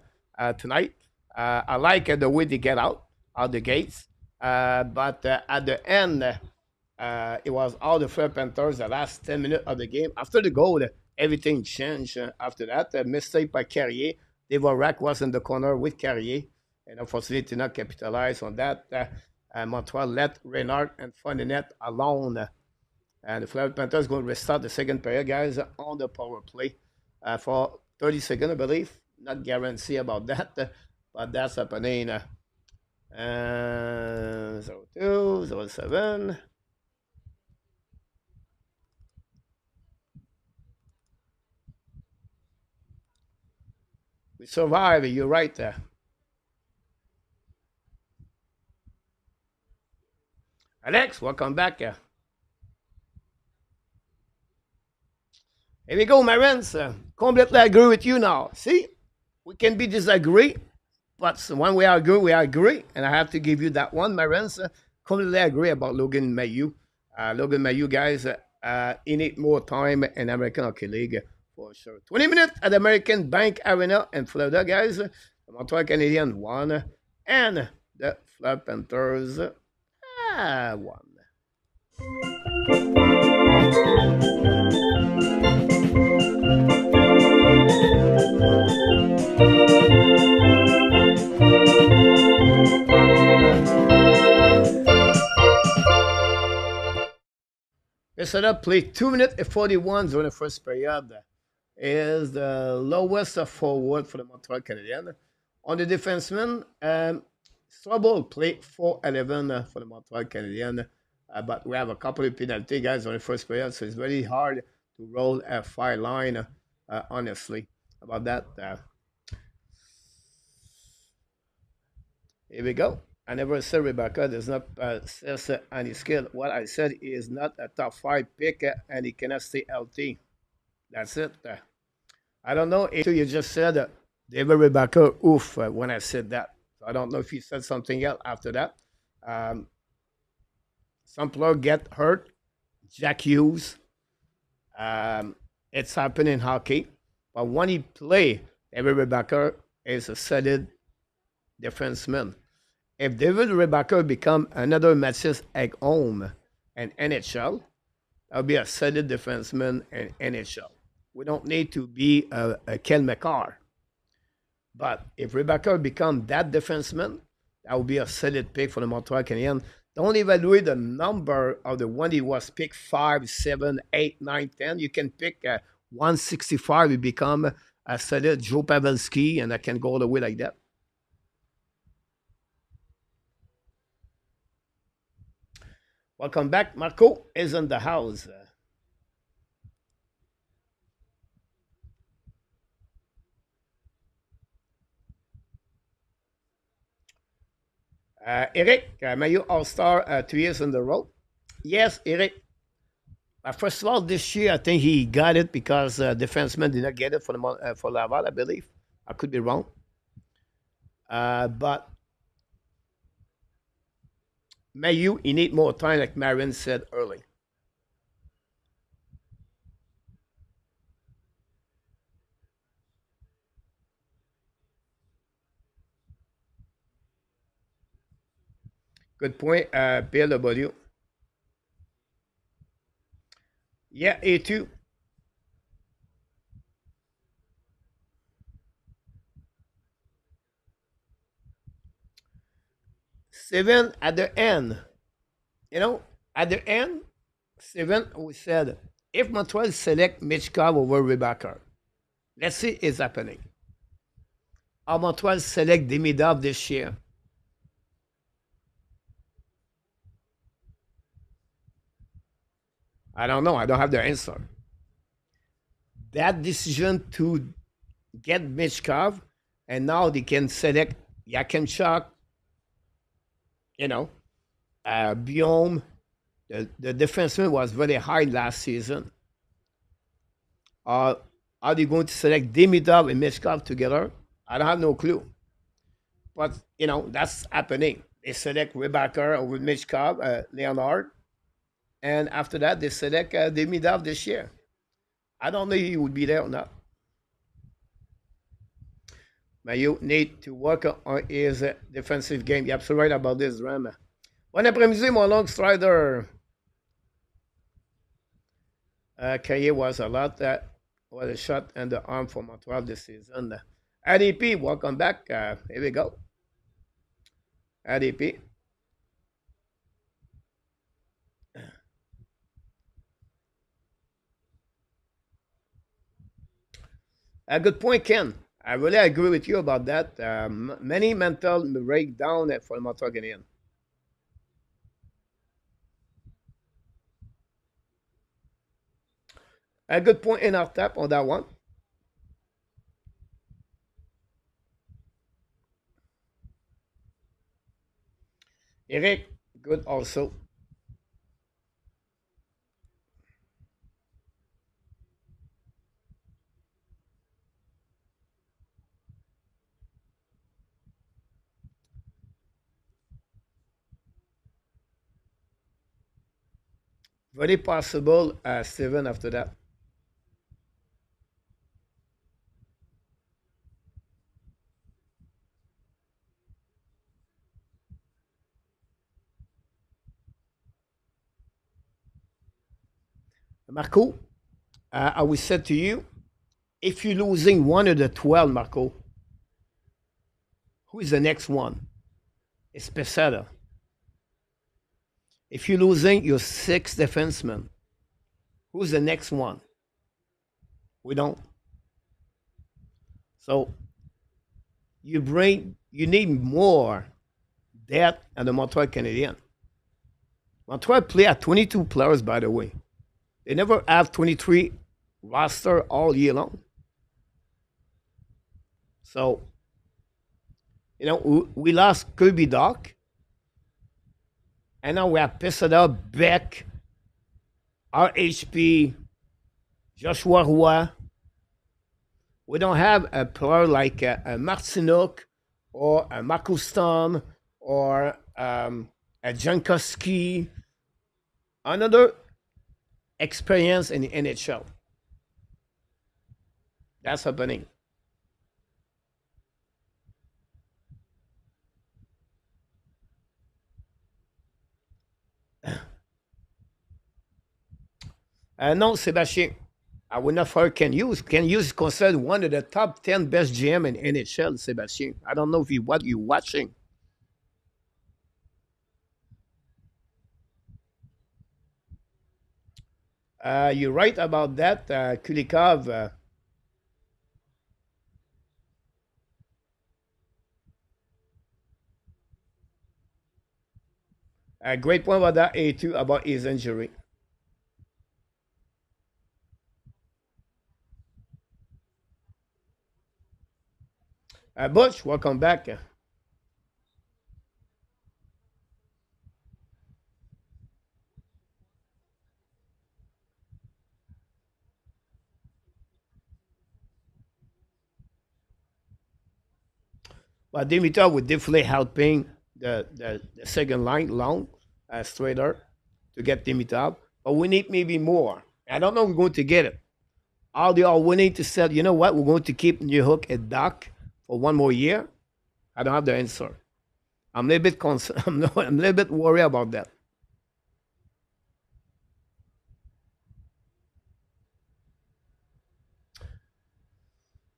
tonight. I like the way they get out the gates. But at the end, it was all the Florida Panthers, the last 10 minutes of the game. After the goal, everything changed after that. A mistake by Carrier. Devorak was in the corner with Carrier. And unfortunately, did not capitalize on that. Montreal let Reynard and Fontenet alone. And the Florida Panthers going to restart the second period, guys, on the power play for 30 seconds, I believe. Not guarantee about that, but that's happening. 02, 07. We survive, you're right there. Alex, welcome back. Here we go, my friends. Completely agree with you now. See, we can be disagree, but when we agree, we agree. And I have to give you that one, my friends. Completely agree about Logan Mailloux. Logan Mailloux, guys, he need more time in American Hockey League for sure. 20 minutes at American Bank Arena in Florida, guys. The Montreal Canadiens won, and the Florida Panthers won. Minnesota played 2 minutes and 41 during the first period. Is the lowest forward for the Montreal Canadiens. On the defenseman, Strobel played 4-11 for the Montreal Canadiens. But we have a couple of penalty guys on the first period, so it's very hard to roll a fire line, honestly, about that. Here we go. I never said Rebecca does not possess any skill. What I said is not a top five pick and he cannot stay healthy. That's it. I don't know if you just said David Rebecca, oof, when I said that. So I don't know if you said something else after that. Um, some player get hurt. Jack Hughes. It's happened in hockey. But when he play, David Rebecca is a solid defenseman. If David Rebecca become another Mathias Ekholm in NHL, that would be a solid defenseman in NHL. We don't need to be a Kel McCarr. But if Rebecca become that defenseman, that would be a solid pick for the Montreal Canadiens. Don't evaluate the number of the one he was picked 5, 7, 8, 9, 10. You can pick 165, you become a solid Joe Pavelski, and I can go all the way like that. Welcome back. Marco is in the house. Eric, Mayo All-Star 2 years in the row. Yes, Eric. First of all, this year, I think he got it because defenseman did not get it for Laval, I believe. I could be wrong. But Mayu, he need more time, like Marion said early. Good point, Bill W. Yeah, A2. 7 at the end. You know, at the end, 7, we said, if Montreal select Michkov over Rebecca, let's see it's happening. Or Montreal select Demidov this year. I don't know. I don't have the answer. That decision to get Michkov, and now they can select Yakimchuk, you know, Biome. The defenseman was very high last season. Are they going to select Demidov and Michkov together? I don't have no clue. But, you know, that's happening. They select Rebecca over Michkov, Leonard. And after that, they select Demidov this year. I don't know if he would be there or not. Mayo need to work on his defensive game. You're absolutely right about this, Ram. Bon après-midi, mon long strider. Kaye was a lot. Was a shot in the arm for Montreal this season. ADP, welcome back. Here we go. ADP. A good point, Ken. I really agree with you about that. Many mental breakdown for Montreal Canadiens. A good point in our tap on that one. Eric, good also. Very possible, Steven, after that. Marco, I will say to you, if you're losing one of the 12, Marco, who is the next one? It's Pesada. If you're losing your six defensemen, who's the next one? We don't. So you need more depth at the Montreal Canadiens. Montreal play at 22 players, by the way. They never have 23 roster all year long. So, we lost Kirby Doc, and now we have Pesada, Beck, RHP, Joshua Roy. We don't have a player like a Martinook or a Marco Stom or a Jankowski, another experience in the NHL. That's happening. No, Sébastien, I would not for Ken Hughes. Ken Hughes is considered one of the top 10 best GM in NHL, Sébastien. I don't know if what you're watching. You're right about that, Kulikov. A great point about that, A2, about his injury. Butch, welcome back. But Dimitrov would definitely helping the second line long straighter to get Dimitrov. But we need maybe more. I don't know if we're going to get it. All they are willing to say, you know what, we're going to keep New Hook at Doc for one more year. I don't have the answer. I'm a little bit concerned. I'm a little bit worried about that.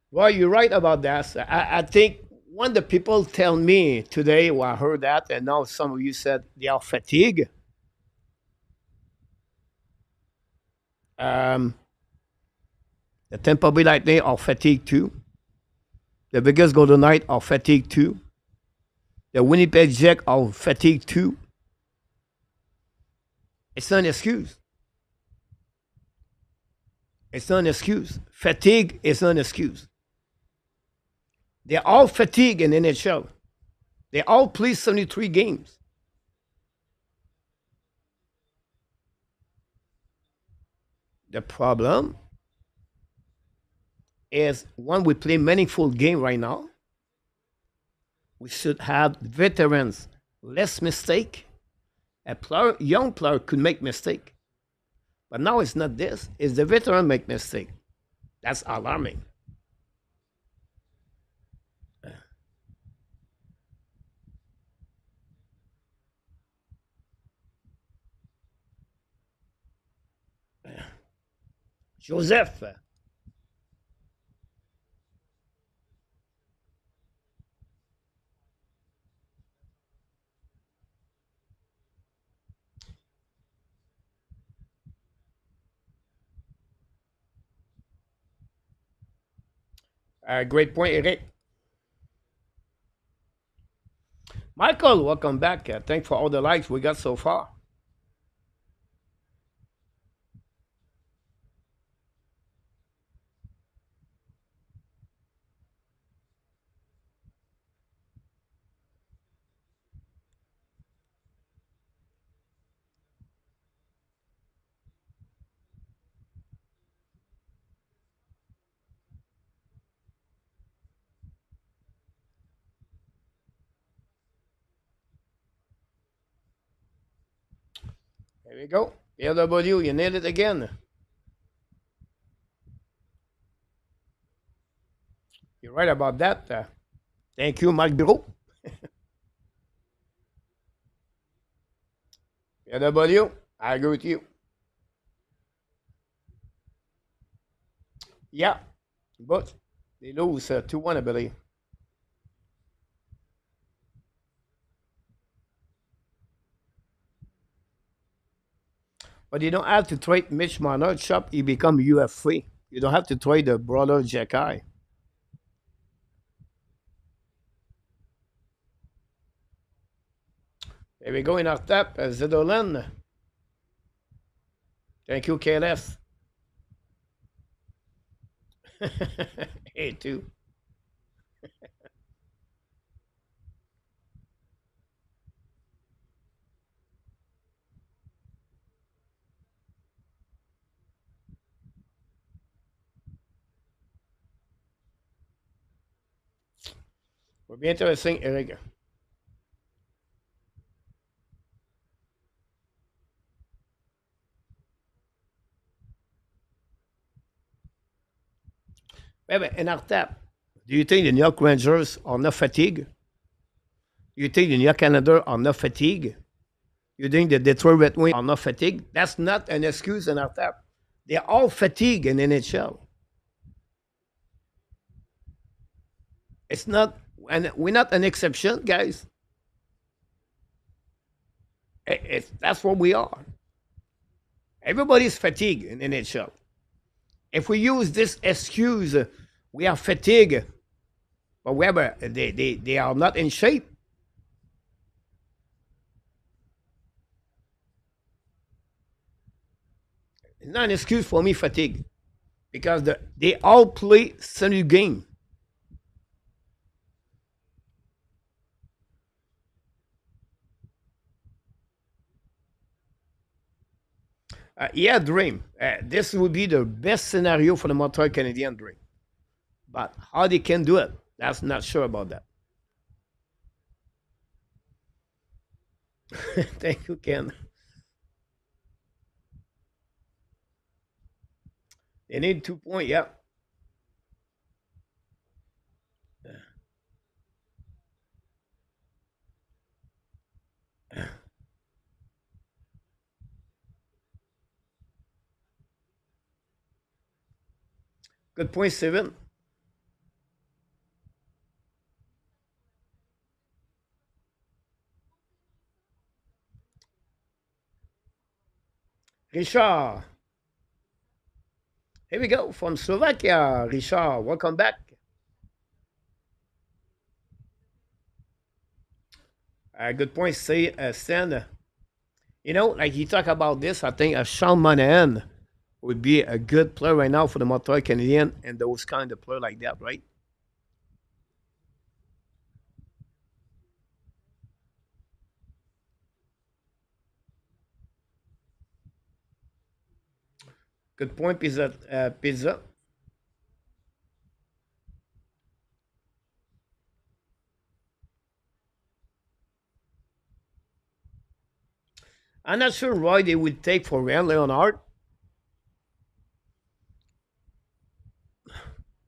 Well, you're right about that. I think when the people tell me today, well, I heard that, and now some of you said they are fatigued. Um, the Tampa Bay Lightning are fatigued too. The Vegas Golden Knights are fatigued too. The Winnipeg Jets are fatigued too. It's not an excuse. It's not an excuse. Fatigue is not an excuse. They're all fatigued in NHL. They all play 73 games. The problem is when we play meaningful game right now, we should have veterans less mistake. A player, young player could make mistake. But now it's not this. It's the veteran make mistake. That's alarming. Joseph, great point, Eric. Michael, welcome back. Thanks for all the likes we got so far. There we go. LW, you nailed it again. You're right about that. Thank you, Marc Bureau. LW, I agree with you. Yeah, but they lose 2-1, I believe. But you don't have to trade Mitch Marner shop. He become UF free. You don't have to trade the brother Jekai. There we go in our tap. Zedolan. Thank you, KLF. Hey, too. Va bien intéressant, Eric. Eh ben, in our tap. Do you think the New York Rangers are not fatigue? You think the New York Canada are not fatigue? You think the Detroit Red Wings are not fatigue? That's not an excuse in our tap. They're all fatigue in NHL. It's not, and we're not an exception, guys. That's what we are. Everybody's fatigued in NHL. If we use this excuse, we are fatigued, but whether they are not in shape. It's not an excuse for me fatigue because they all play sunny game. Yeah, dream. This would be the best scenario for the Montreal Canadiens dream. But how they can do it, that's not sure about that. Thank you, Ken. They need 2 points. Yeah. Good point, Steven. Richard. Here we go from Slovakia. Richard, welcome back. Good point, say, Stan. You know, like you talk about this, I think Sean Monahan would be a good player right now for the Montreal Canadiens and those kind of player like that, right? Good point, Pizza. Pizza. I'm not sure why they would take for Ryan Leonard.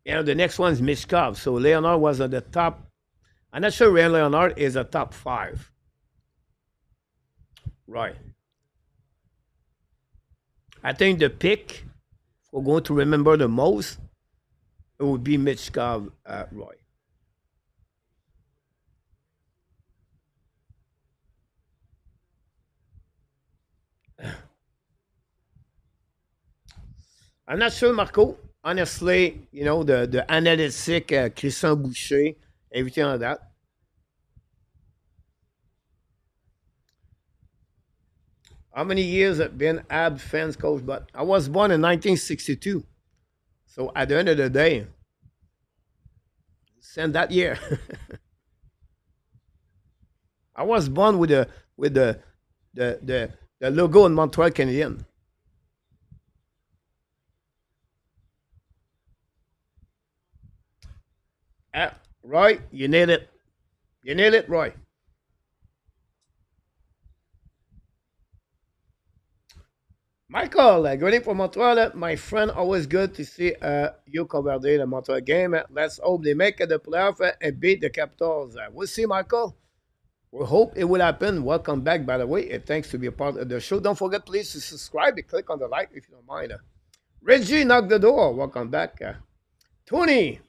You know, the next one is Mishkov. So Leonard was at the top. I'm not sure Ryan Leonard is a top five. Right. I think the pick we're going to remember the most, it would be Mishkov, Roy. I'm not sure, Marco. Honestly, you know, the analytic Christian Boucher, everything like that. How many years have been Habs fans coach? But I was born in 1962. So at the end of the day, send that year. I was born with the the, the logo in Montreal Canadiens. Roy, you nailed it. You nailed it, Roy. Michael, greeting from Montreal. My friend, always good to see you cover the Montreal game. Let's hope they make it the playoff and beat the Capitals. We'll see, Michael. We hope it will happen. Welcome back, by the way, and thanks to be a part of the show. Don't forget, please, to subscribe and click on the like if you don't mind. Reggie knocked the door. Welcome back. Tony,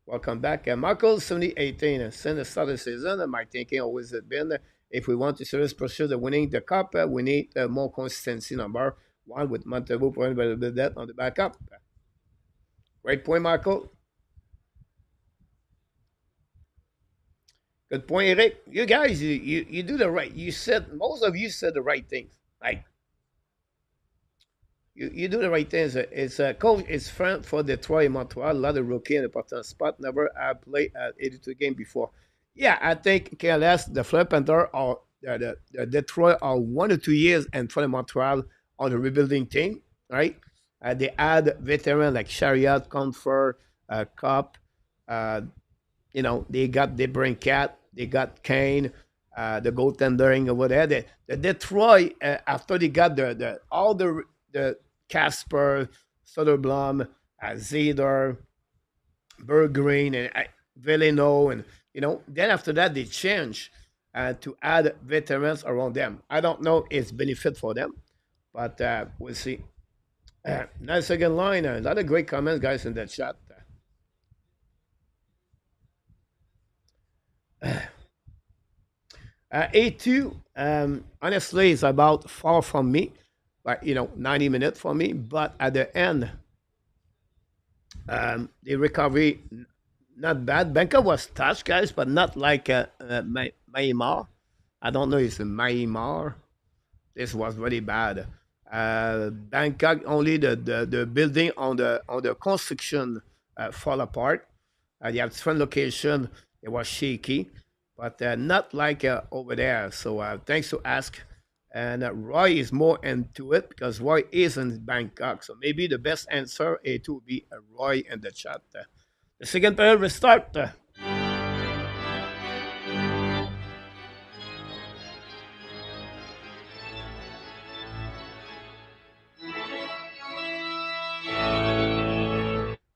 welcome back. Michael, 7018. Since the start of the season, my thinking always has been if we want to serious pursue the winning the cup, we need more consistency. Number one with Montembeault Bobrovsky that on the backup. Great point, Michael. Good point, Eric. You guys, you do the right. You said most of you said the right things. Like you do the right things. It's a coach. It's friend for Detroit, Montreal. A lot of rookie in the important spot. Never played 82 game before. Yeah, I think KLS, the Florida Panther, or the Detroit are 1 or 2 years in front of Montreal on the rebuilding team. Right? They add veteran like Chariot, Comfort, Cup. Uh, they got they bring Cat, they got Kane, the goaltendering over there. The Detroit after they got the all the Casper, Soderblom, Zeder, Berggren, and Vellino, and then after that they change to add veterans around them. I don't know it's benefit for them, but we'll see. Nice second line. A lot of great comments, guys, in that chat. A2, honestly, is about far from me, like 90 minutes for me. But at the end, the recovery not bad. Benka was touched, guys, but not like Maimar. I don't know if it's Maimar. This was really bad. Bangkok only the building on the construction fall apart. You have different location. It was shaky, but not like over there. So thanks to ask. And Roy is more into it because Roy is in Bangkok. So maybe the best answer A2 would be Roy in the chat. The second period will start.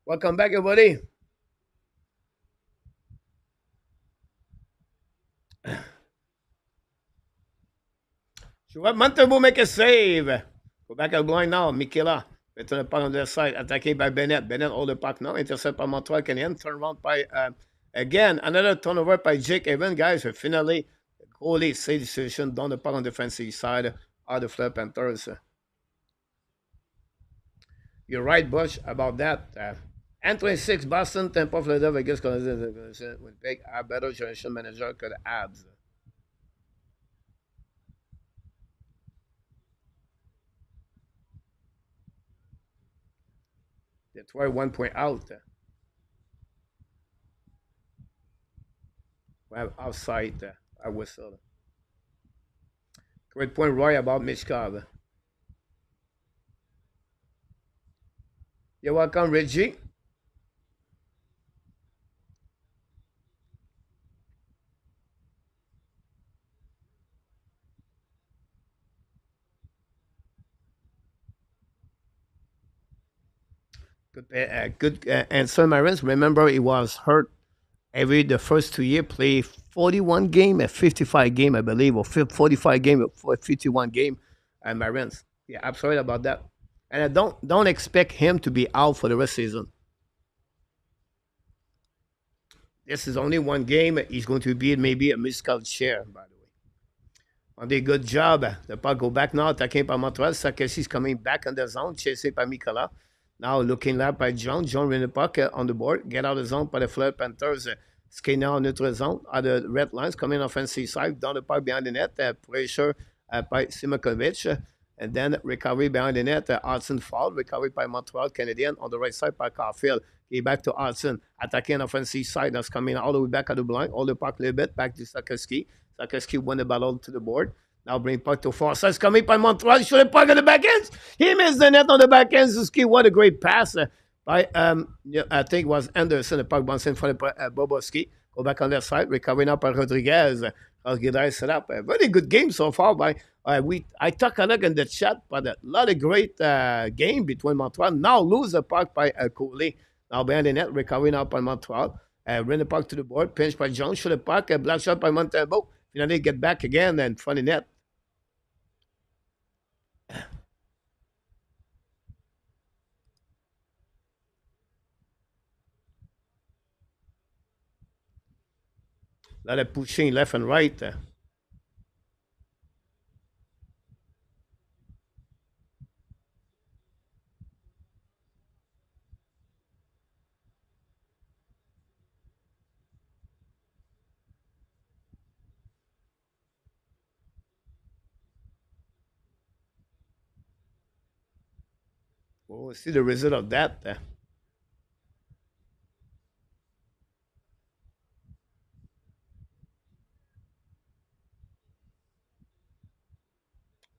Welcome back, everybody. Montembeault make a save. Go back at the blind now. Mikela. Return the puck on their side. Attaqué by Bennett. Bennett hold the puck now. Intercept by Montreal Canadiens. Turn around by, again, another turnover by Jake Evans. Guys, finally, goalie save decision down the puck on the defensive side of the Florida Panthers. You're right, Bush, about that. N26, Boston, Tampa, Florida, Vegas, Winnipeg are better generation manager que the Habs. Detroit 1 point out. We have outside a whistle. Great point, Roy, about Mishkov. You're welcome, Reggie. Good answer, Marins. Remember, he was hurt every the first 2 years. Play 41 game at 55 game, I believe, or 45 game at 51 game. And Marins. Yeah, I'm sorry about that. And I don't expect him to be out for the rest of the season. This is only one game. He's going to be maybe a musical chair, by the way. On the good job. The puck go back now. Attaqué par Montreal. Sakessi coming back on the zone. Chasé par Mikola. Now looking left by John. John with the puck on the board. Get out of the zone by the Florida Panthers. Skating now in neutral zone. At the red lines. Coming offensive side. Down the puck behind the net. Pressure by Simakovic. And then recovery behind the net. Hudson fall. Recovery by Montreal Canadiens on the right side by Caulfield. He back to Hudson. Attacking offensive side. That's coming all the way back at the blind. All the puck a little bit. Back to Sakessi. Sakessi won the battle to the board. Now bring puck to Forsyth. Coming by Montreal. Should have puck on the back ends. He missed the net on the back end. Suzuki, what a great pass by, I think it was Anderson. The puck bouncing in front of Bobrovsky. Go back on their side. Recovering up by Rodriguez. Rodriguez set up. A very good game so far. I took a look in the chat, but a lot of great game between Montreal. Now lose the puck by Coley. Now behind the net. Recovering up by Montreal. Bring the puck to the board. Pinch by Jones. Shoot the puck. Black shot by Montembeault. Finally get back again and front of net. A lot of pushing left and right. We'll see the result of that.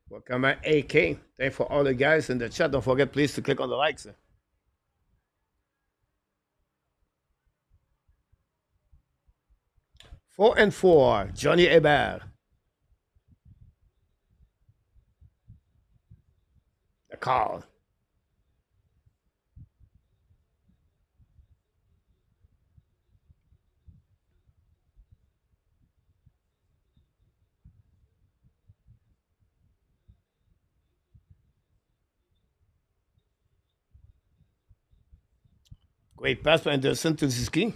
Welcome at AK. Thanks for all the guys in the chat. Don't forget, please, to click on the likes. 4-4. Johnny Hebert. The call. Great pass by Anderson to Ziski.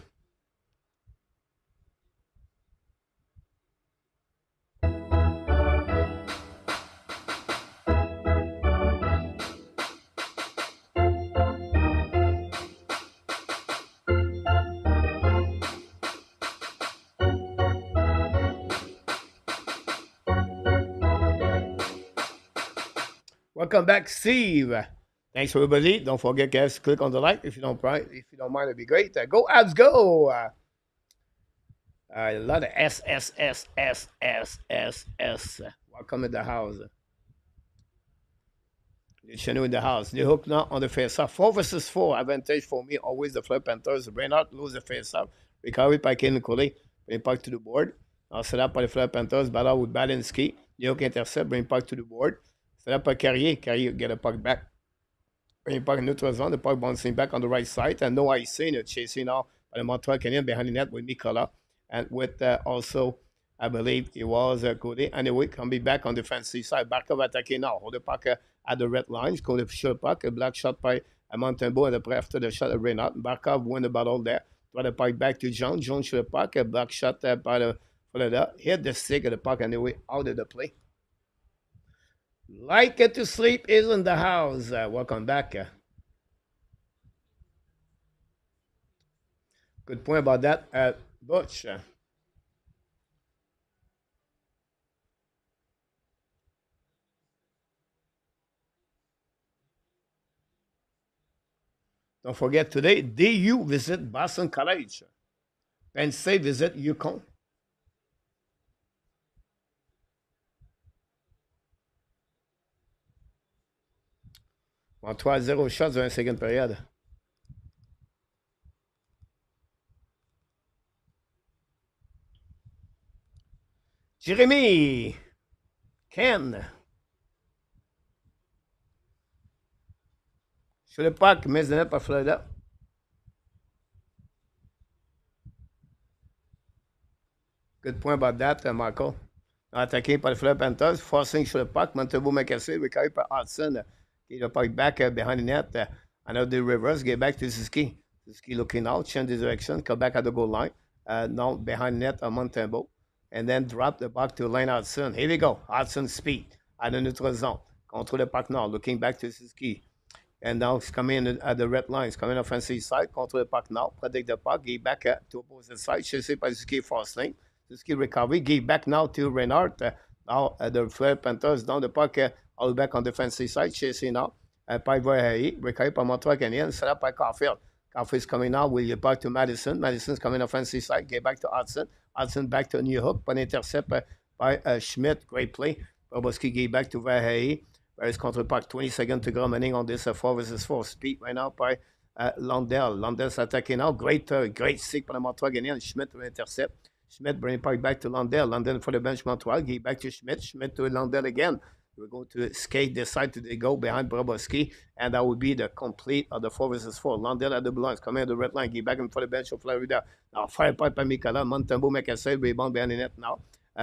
Welcome back, Steve. Thanks, everybody. Don't forget, guys, to click on the like if you don't mind. If you don't mind, it'd be great. Go Abs, go! A lot of S S S S S S S. Welcome in the house. Chenu in the house. The hook now on the face-off. 4 versus 4. Advantage for me. Always the Fleur Panthers. Brainard lose the face-off. Recovery by Ken Coley. Bring puck to the board. Now set up by the Fleur Panthers. Battle with Balinski. The hook intercept. Bring puck to the board. Set up by Carrier. Carrier get a puck back. Bring puck in neutral zone. The puck bouncing back on the right side. And no icing. Chasing now by the Montreal Canadiens behind the net with Nicola. And with also, I believe it was Cody. Anyway, can be back on the defensive side. Barkov attacking now. Hold the puck at the red lines. Go to the puck. A black shot by Montembeault. And after the shot of Reynard. Barkov win the battle there. Throw the puck back to John. John shoot the puck. A black shot by the Florida. Hit the stick of the puck anyway. Out of the play. Like it to sleep is in the house. Welcome back. Good point about that, Butch. Don't forget today, DU visit Boston College. Penn State visit Yukon. En 3-0 shots dans la seconde période. Jérémy. Ken. Sur le puck, mise de net par Florida. Good point about that, Michael. Attaqué par le Florida Panthers, forcing sur le puck. Montembeault Bobrovsky, recovery by Hudson. The puck back behind the net. Another reverse, get back to Suzuki. Suzuki looking out, change the direction, come back at the goal line. Now behind net, Montembeault. And then drop the puck to Lane Hudson. Here we go. Hudson speed at the neutral zone. Control the puck now, looking back to Suzuki. And now it's coming in at the red lines, coming offensive side, control the puck now, protect the puck, give back to opposite side, chasé by Suzuki force lane. Suzuki recovery, give back now to Reynard. Now the Fleur Panthers down the puck, all back on defensive side, chasing now. By Verhey, recovery by Montreal Canadiens, set up by Caulfield. Caulfield's coming now, will get back to Madison. Madison's coming offensive side, get back to Hudson. Hudson back to New Hook, but intercept by Schmidt, great play. Bobrovsky gave back to Verhey. Whereas contre puck, 20 seconds to go remaining on this 4 versus 4 speed right now by Lundell. Lundell's attacking now. Great stick by the Montreal Canadiens. Schmidt will intercept. Schmidt bring puck back to Lundell. Lundell for the bench Montreal. Give back to Schmidt. Schmidt to Lundell again. We're going to skate this side to the go behind Bobrovsky, and that would be the complete of the 4 versus 4. Lundell at the blue lines, coming at the red line. Give back for the bench of Florida. Now fire pipe by Nicolas. Montembeault make a save. Rebound behind the net now.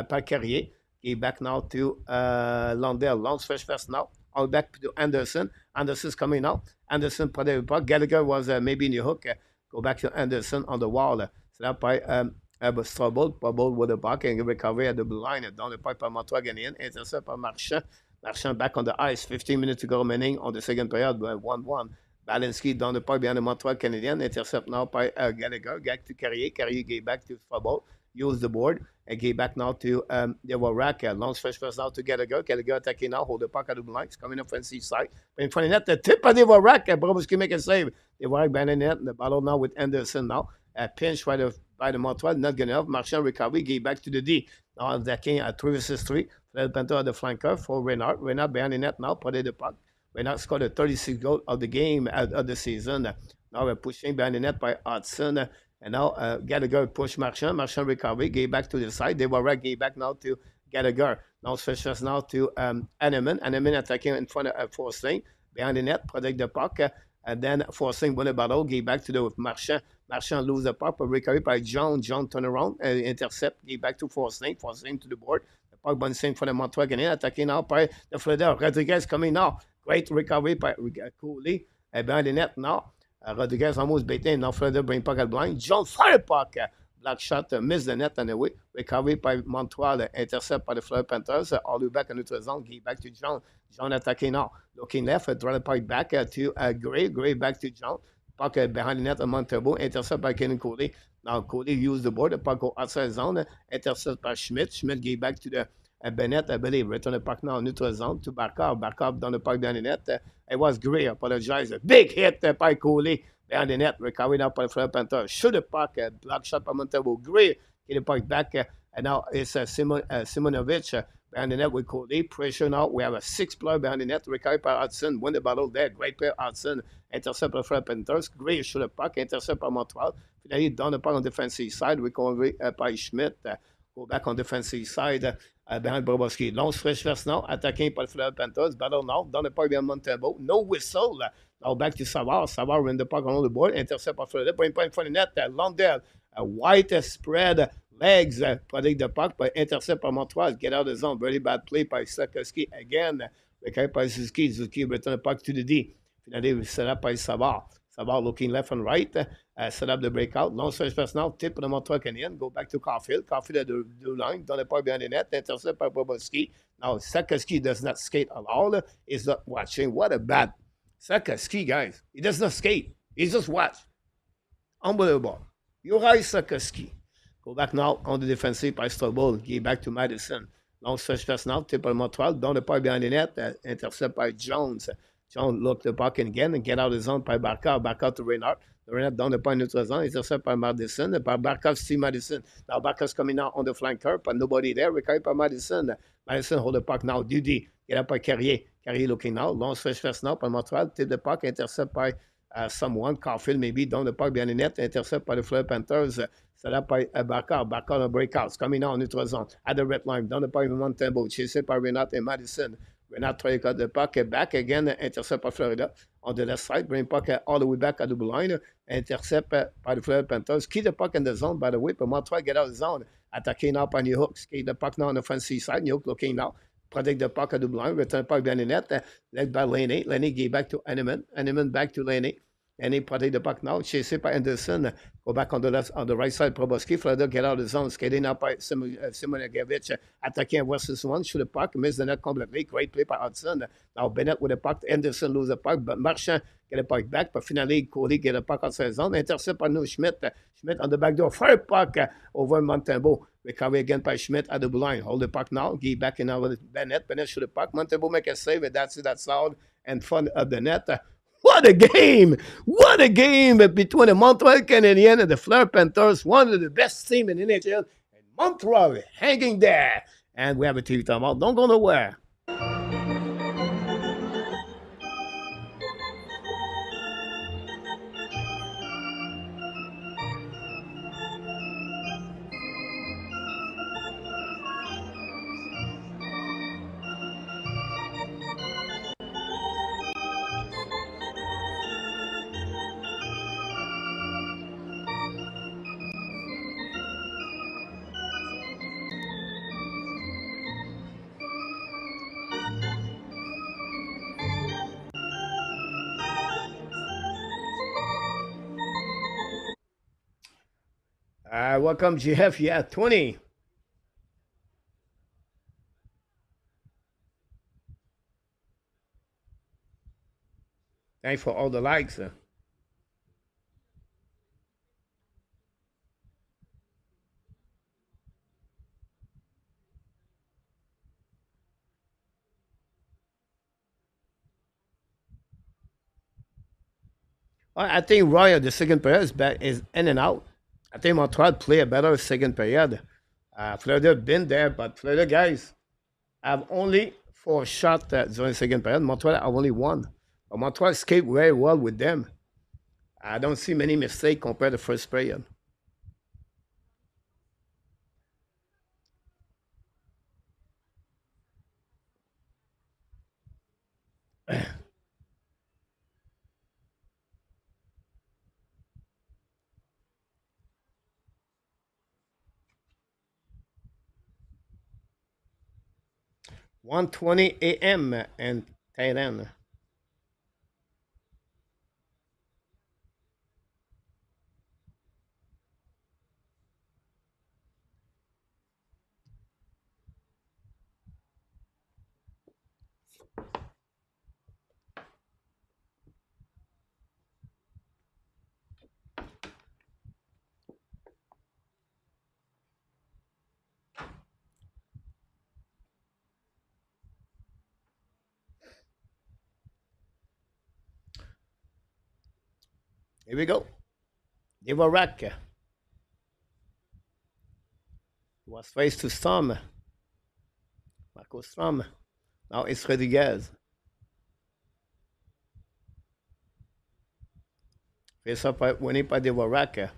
By Carrier. Give back now to Lundell. Launch first now. All back to Anderson. Anderson's coming now. Anderson put the puck. Gallagher was maybe in the hook. Go back to Anderson on the wall. Set up by But Strobel with the puck and recovery at the blue line. Dans le puck par Montreal Canadiens, intercept par Marchand. Marchand back on the ice. 15 minutes to go remaining on the second period. 1-1. Balinski dans le puck behind the Montreal Canadiens. Intercept now by Gallagher. Back to Carrier. Carrier gave back to Strobel. Use the board. And gave back now to Warak. Long stretch pass now to Gallagher. Gallagher attacking now. Hold the puck at the blue line. It's coming up offensive side. But in front of net, the tip of the Warak. Bobrovsky make a save. The Warak behind the net. The battle now with Anderson now. Pinch by the Montreal, not good enough. Marchand recovery, gave back to the D. Now attacking at 3 versus 3. Fred Panther at the flanker for Renard. Renard behind the net now, put the puck. Renard scored the 36th goal of the game of the season. Now we're pushing behind the net by Hudson. And now Gallagher push Marchand. Marchand recovery, gave back to the side. They were right, gave back now to Gallagher. Now switch us now to Hanneman. Hanneman attacking in front of Forsling. Behind the net, protect the puck. And then Forsling won the battle, gave back to the Marchand. Marchand lose the puck, but recovered by John. John turn around, intercept, gave back to Forsling. Forsling to the board. The puck bouncing for the Montreal Canadiens, attacking now by the Florida. Rodriguez coming now. Great recovery by Cooley. Behind the net now. Rodriguez almost beaten. Now Florida bring puck at blind. John fire puck. Black shot, miss the net anyway. Recovery by Montreal, intercept by the Florida Panthers. All the way back in neutral zone, give back to John. John attacking now. Looking left, draw the puck back to Gray. Gray back to John. Puck behind the net of Montembeault, intercept by Kenny Cody. Now Cody used the board. The puck go outside zone, intercept by Schmidt. Schmidt gave back to the Bennett, I believe. Return the puck now in neutral zone to Barkov. Barkov down the puck behind the net. It was Gray, I apologize. A big hit by Cody. Behind the net, recovered now by the Florida Panthers. Shoot the puck, block shot by Montembeault. Gray, get the puck back, and now it's Simonovic behind the net with Cody. Pressure now. We have a 6-player behind the net. Recovered by Hudson. Win the battle there. Great player, Hudson. Intercept by the Florida Panthers. Gray shoot the puck. Intercept by Montreal. Finally, down the puck on the defensive side. Recovery by Schmidt. Go back on the defensive side behind Bobrovsky. Long stretch first now. Attacking by the Florida Panthers. Battle now. Down the puck behind Montembeault. No whistle. Now back to Savard. Savard win the puck on the board. Intercept by Florida. Point for the net. Lundell. A white spread. Legs. Protect the puck. But intercept by Montreal. Get out of the zone. Very bad play by Sakowski. Again. Recovered by Zuski. Zuski return the puck to the D. Finally, set up by Savard. Savard looking left and right. Set up the breakout. Long stretch pass now. Tip of the Montreal Canadiens. Go back to Caulfield. Caulfield at the blue line. Down the puck behind the net. Intercept by Bobrovsky. Now, Sakowski does not skate at all. He's not watching. What a bad Sakowski, guys. He does not skate. He just watch. Unbelievable. Uri Sakowski. Go back now on the defensive by Strobel. Give back to Madison. Long stretch pass now. Tip of Montreal. Down the puck behind the net. Intercept by Jones. Jones look the puck again and get out of the zone by Barkov. Barkov to Renard. Renard down the point neutral zone. Intercept by Madison. By Barkov, see Madison. Now Barkov's coming out on the flanker, but nobody there. Recovered by Madison. Madison hold the puck now. Dudy. Get up by Carrier. Carrier looking now. Long stretch first now by Montreal. Tip the puck. Intercept by someone. Caulfield maybe down the puck behind the net. Intercept by the Florida Panthers. Set up by Barkov. Barkov on breakouts. Coming now on neutral zone. At the red line. Down the puck by Montembeault. Chased by Renard and Madison. Renard trying to cut the puck back again. Intercept by Florida on the left side. Bring puck all the way back at the blue line. Intercept by the Florida Panthers. Keep the puck in the zone, by the way. But Montreal get out of the zone. Attacking now by New Hook. Keep the puck now on the front side. New Hook looking now. Protect the puck at the blue line. Return the puck behind the net. Led by Laney. Laney gave back to Hanneman. Hanneman back to Laney. And he protect the puck now. Chased by Anderson. Go back on the left, on the right side. Bobrovsky. Florida get out of the zone. Skating up by Simonovic. Attacking versus one. Shoot the puck. Miss the net completely. Great play by Hudson. Now Bennett with the puck. Anderson lose the puck. But Marchand get the puck back. But finally, Cody get the puck outside the zone. Intercept by Schmidt. Schmidt on the back door. Fire puck over Montembeault. Recovery again by Schmidt at the blue line. Hold the puck now. Give back in now with Bennett. Bennett shoot the puck. Montembeault make a save. And that's it. That's loud and fun of the net. What a game! What a game between the Montreal Canadiens and the Florida Panthers. One of the best teams in the NHL. And Montreal hanging there. And we have a TV timeout. Don't go nowhere. Welcome, GF. Yeah, 20. Thanks for all the likes. I think Roy, the second period is back, is in and out. I think Montreal play a better second period. Florida been there, but Florida guys have only 4 shots during the second period. Montreal have only one. But Montreal escaped very well with them. I don't see many mistakes compared to first period. 1:20 a.m. and Thailand. Here we go. Dvorak was faced to Storm. Marco Strom. Now it's Rodriguez. Face up winning par Dvorak.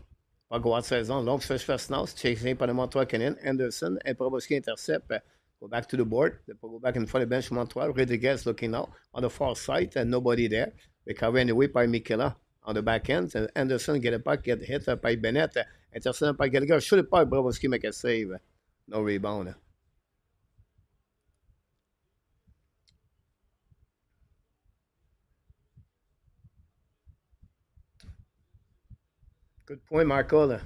Pas grosse saison. Donc, ce Schwarznaus, chasing par le Montreal Canadiens. Anderson and Bobrovsky intercept. Go back to the board. They go back in front of the bench Montreal. Rodriguez looking now on the far side and nobody there. Recovery anyway by Mikela on the back end. And Anderson get a puck, get hit by Bennett. Intercept by Gallagher. Should have Bobrovsky make a save. No rebound. Good point, Marco.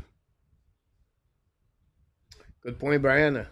Good point, Brian.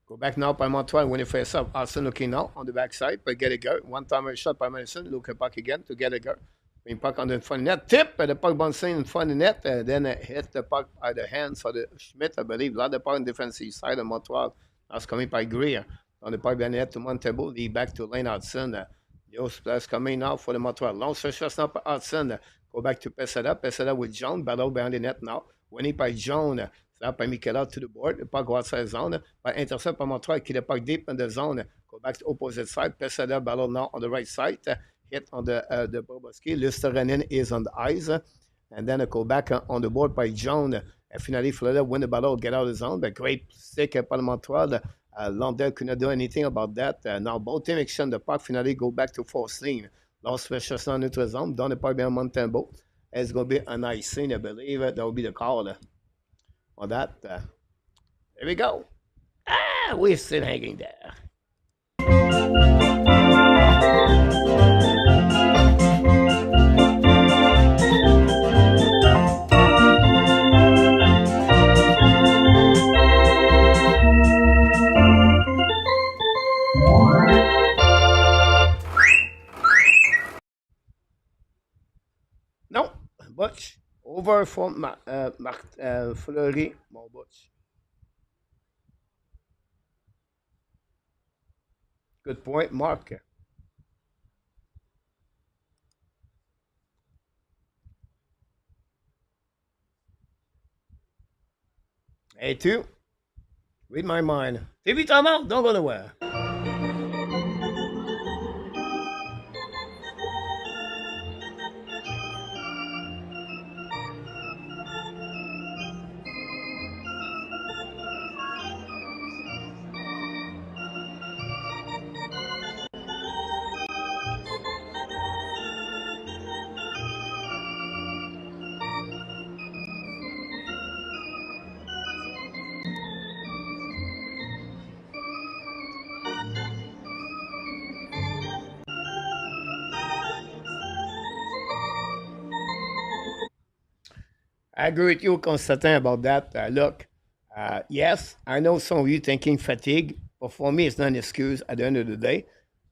Go back now by Montoya when he face up. Austin looking now on the backside, but get a go. One timer shot by Madison. Look at puck again to get a go. Being puck on the front net. Tip, the puck bouncing in front of the net. Then hit the puck by the hands of the Schmidt, I believe. Lot the puck on the defensive side of Montreal. That's coming by Greer. On the puck by net to Montembeault. Lead back to Lane Hudson. Yost plus coming now for the Montreal. Long stretch now by Hudson. Go back to Pesada. Pesada with John. Battle behind the net now. Winning by John. Là, by Michaela to the board. The puck go outside zone. By intercept by Montreal. Keep the puck deep in the zone. Go back to opposite side. Pesada battle now on the right side. Hit on the Bobrovsky. Lusterenin is on the ice. And then go back on the board by John. And finally, Florida win the battle, get out of the zone. But great stick by Montreal. London could not do anything about that. Now both teams exchange the puck. Finally, go back to 14. Last special on neutral zone. Down the puck behind Montembeault. It's going to be a nice scene, I believe. That will be the call on that. There we go. We're still hanging there. No, Butch. Over from Fleury, more Butch. Good point, Mark. Hey, two. Read my mind. TV timeout. Don't go nowhere. I agree with you, Constantin, about that. Look, yes, I know some of you thinking fatigue, but for me, it's not an excuse at the end of the day.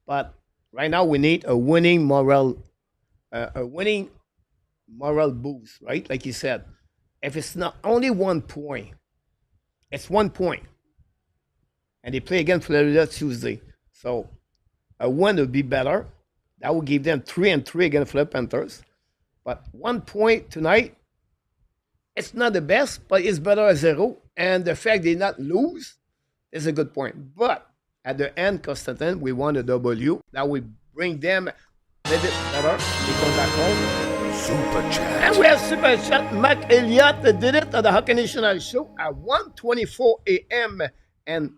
But right now, we need a winning moral boost, right? Like you said, if it's not only 1 point, it's 1 point, and they play again Florida Tuesday. So a win would be better. That would give them 3-3 against the Panthers. But 1 point tonight, it's not the best, but it's better as zero. And the fact they not lose is a good point. But at the end, Constantin, we won a W. That will bring them a little bit better. They come back home. Super chat. And we have super chat. Mac Elliott did it at the Hockey National Show at 1:24 a.m. and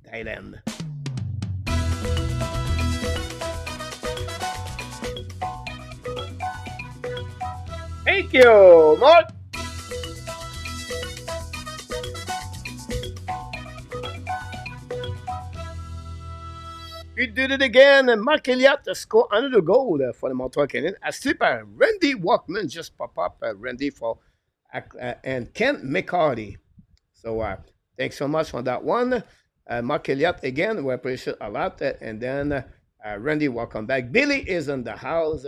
Thailand. Thank you, Mark. He did it again, and Mark Elliott scored another goal for the Montreal Canadiens. A slipper, Randy Walkman just pop up, Randy for and Ken McCarty. So thanks so much for that one. Mark Elliott again, we appreciate a lot. And then Randy, welcome back. Billy is in the house,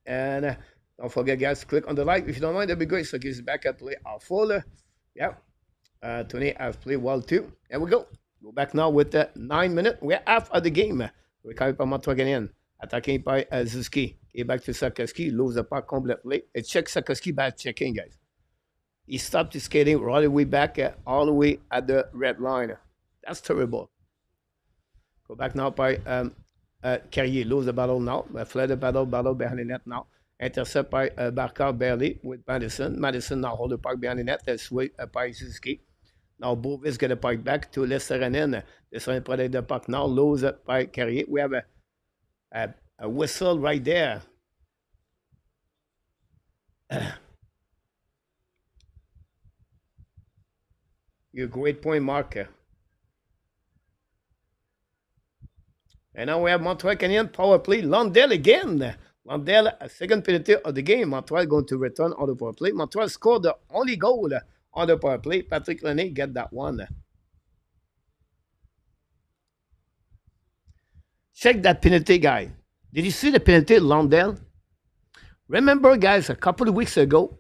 and don't forget, guys, click on the like if you don't mind. That'd be great. So he's back at play our full. Yeah, Tony has played well too. There we go. Go back now with 9 minutes. We're half of the game. Recalé par Montreal Canadiens. Attaqué par Zuski. He back to Sakoski. Lose the puck completely. And check Sakoski back checking, guys. He stopped his skating all the way back, all the way at the red line. That's terrible. Go back now by Carrier. Lose the battle now. Fled the battle behind the net now. Intercept by Barker barely with Madison. Madison now hold the puck behind the net. Sway by Zuski. Now, Bovis get a puck back to Lesteranen. Lesteranen protect the puck now, lose it by Carrier. We have a whistle right there. You're a great point, Mark. And now we have Montreal Canadiens power play. Lundell again. Lundell, a second penalty of the game. Montreal going to return on the power play. Montreal scored the only goal on the power play. Patrick Launay get that one. Check that penalty, guy. Did you see the penalty, Lundell? Remember, guys, a couple of weeks ago,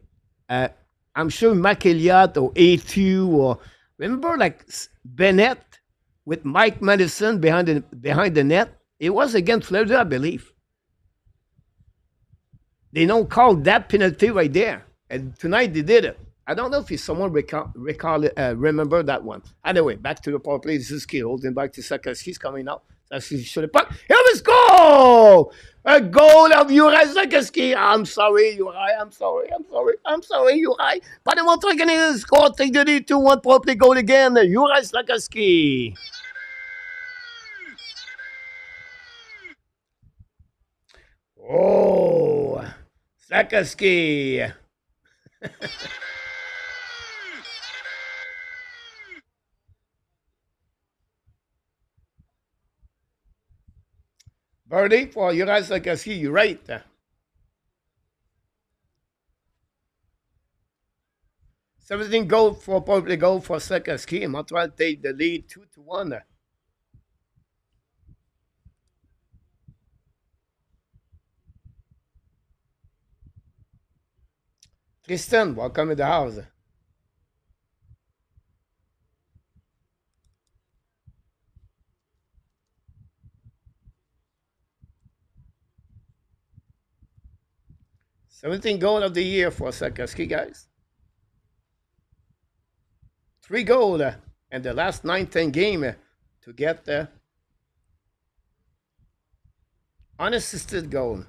I'm sure Mac Elliott or A2 or remember like Bennett with Mike Madison behind the net? It was against Florida, I believe. They don't call that penalty right there. And tonight they did it. I don't know if someone remember that one. Anyway, back to the power play. Zuski holding back to Sakas. He's coming out. Sakas should have puck. Here we go! A goal of Uri Sakaski. I'm sorry, Uri. I'm sorry, Uri. But the Montreal Canadiens score. Take the lead 2-1 power play goal again. Uri Sakaski. Oh, Sakaski. Birdie for you guys like I see you right. 17 goal for probably goal for Sakaski. And Montreal take the lead 2-1. Tristan, welcome to the house. Seventeen goal of the year for Sakaski, guys. 3 goals in the last 9-10 game to get the unassisted goal.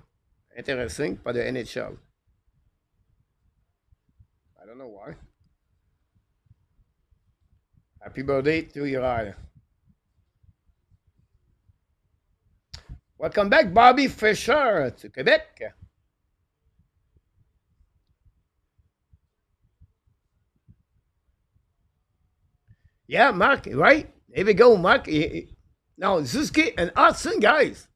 Interesting for the NHL. I don't know why. Happy birthday to Uri. Welcome back, Bobby Fischer to Quebec. Yeah, Mark, right? Here we go, Mark. Now, Suzuki and Hudson, guys.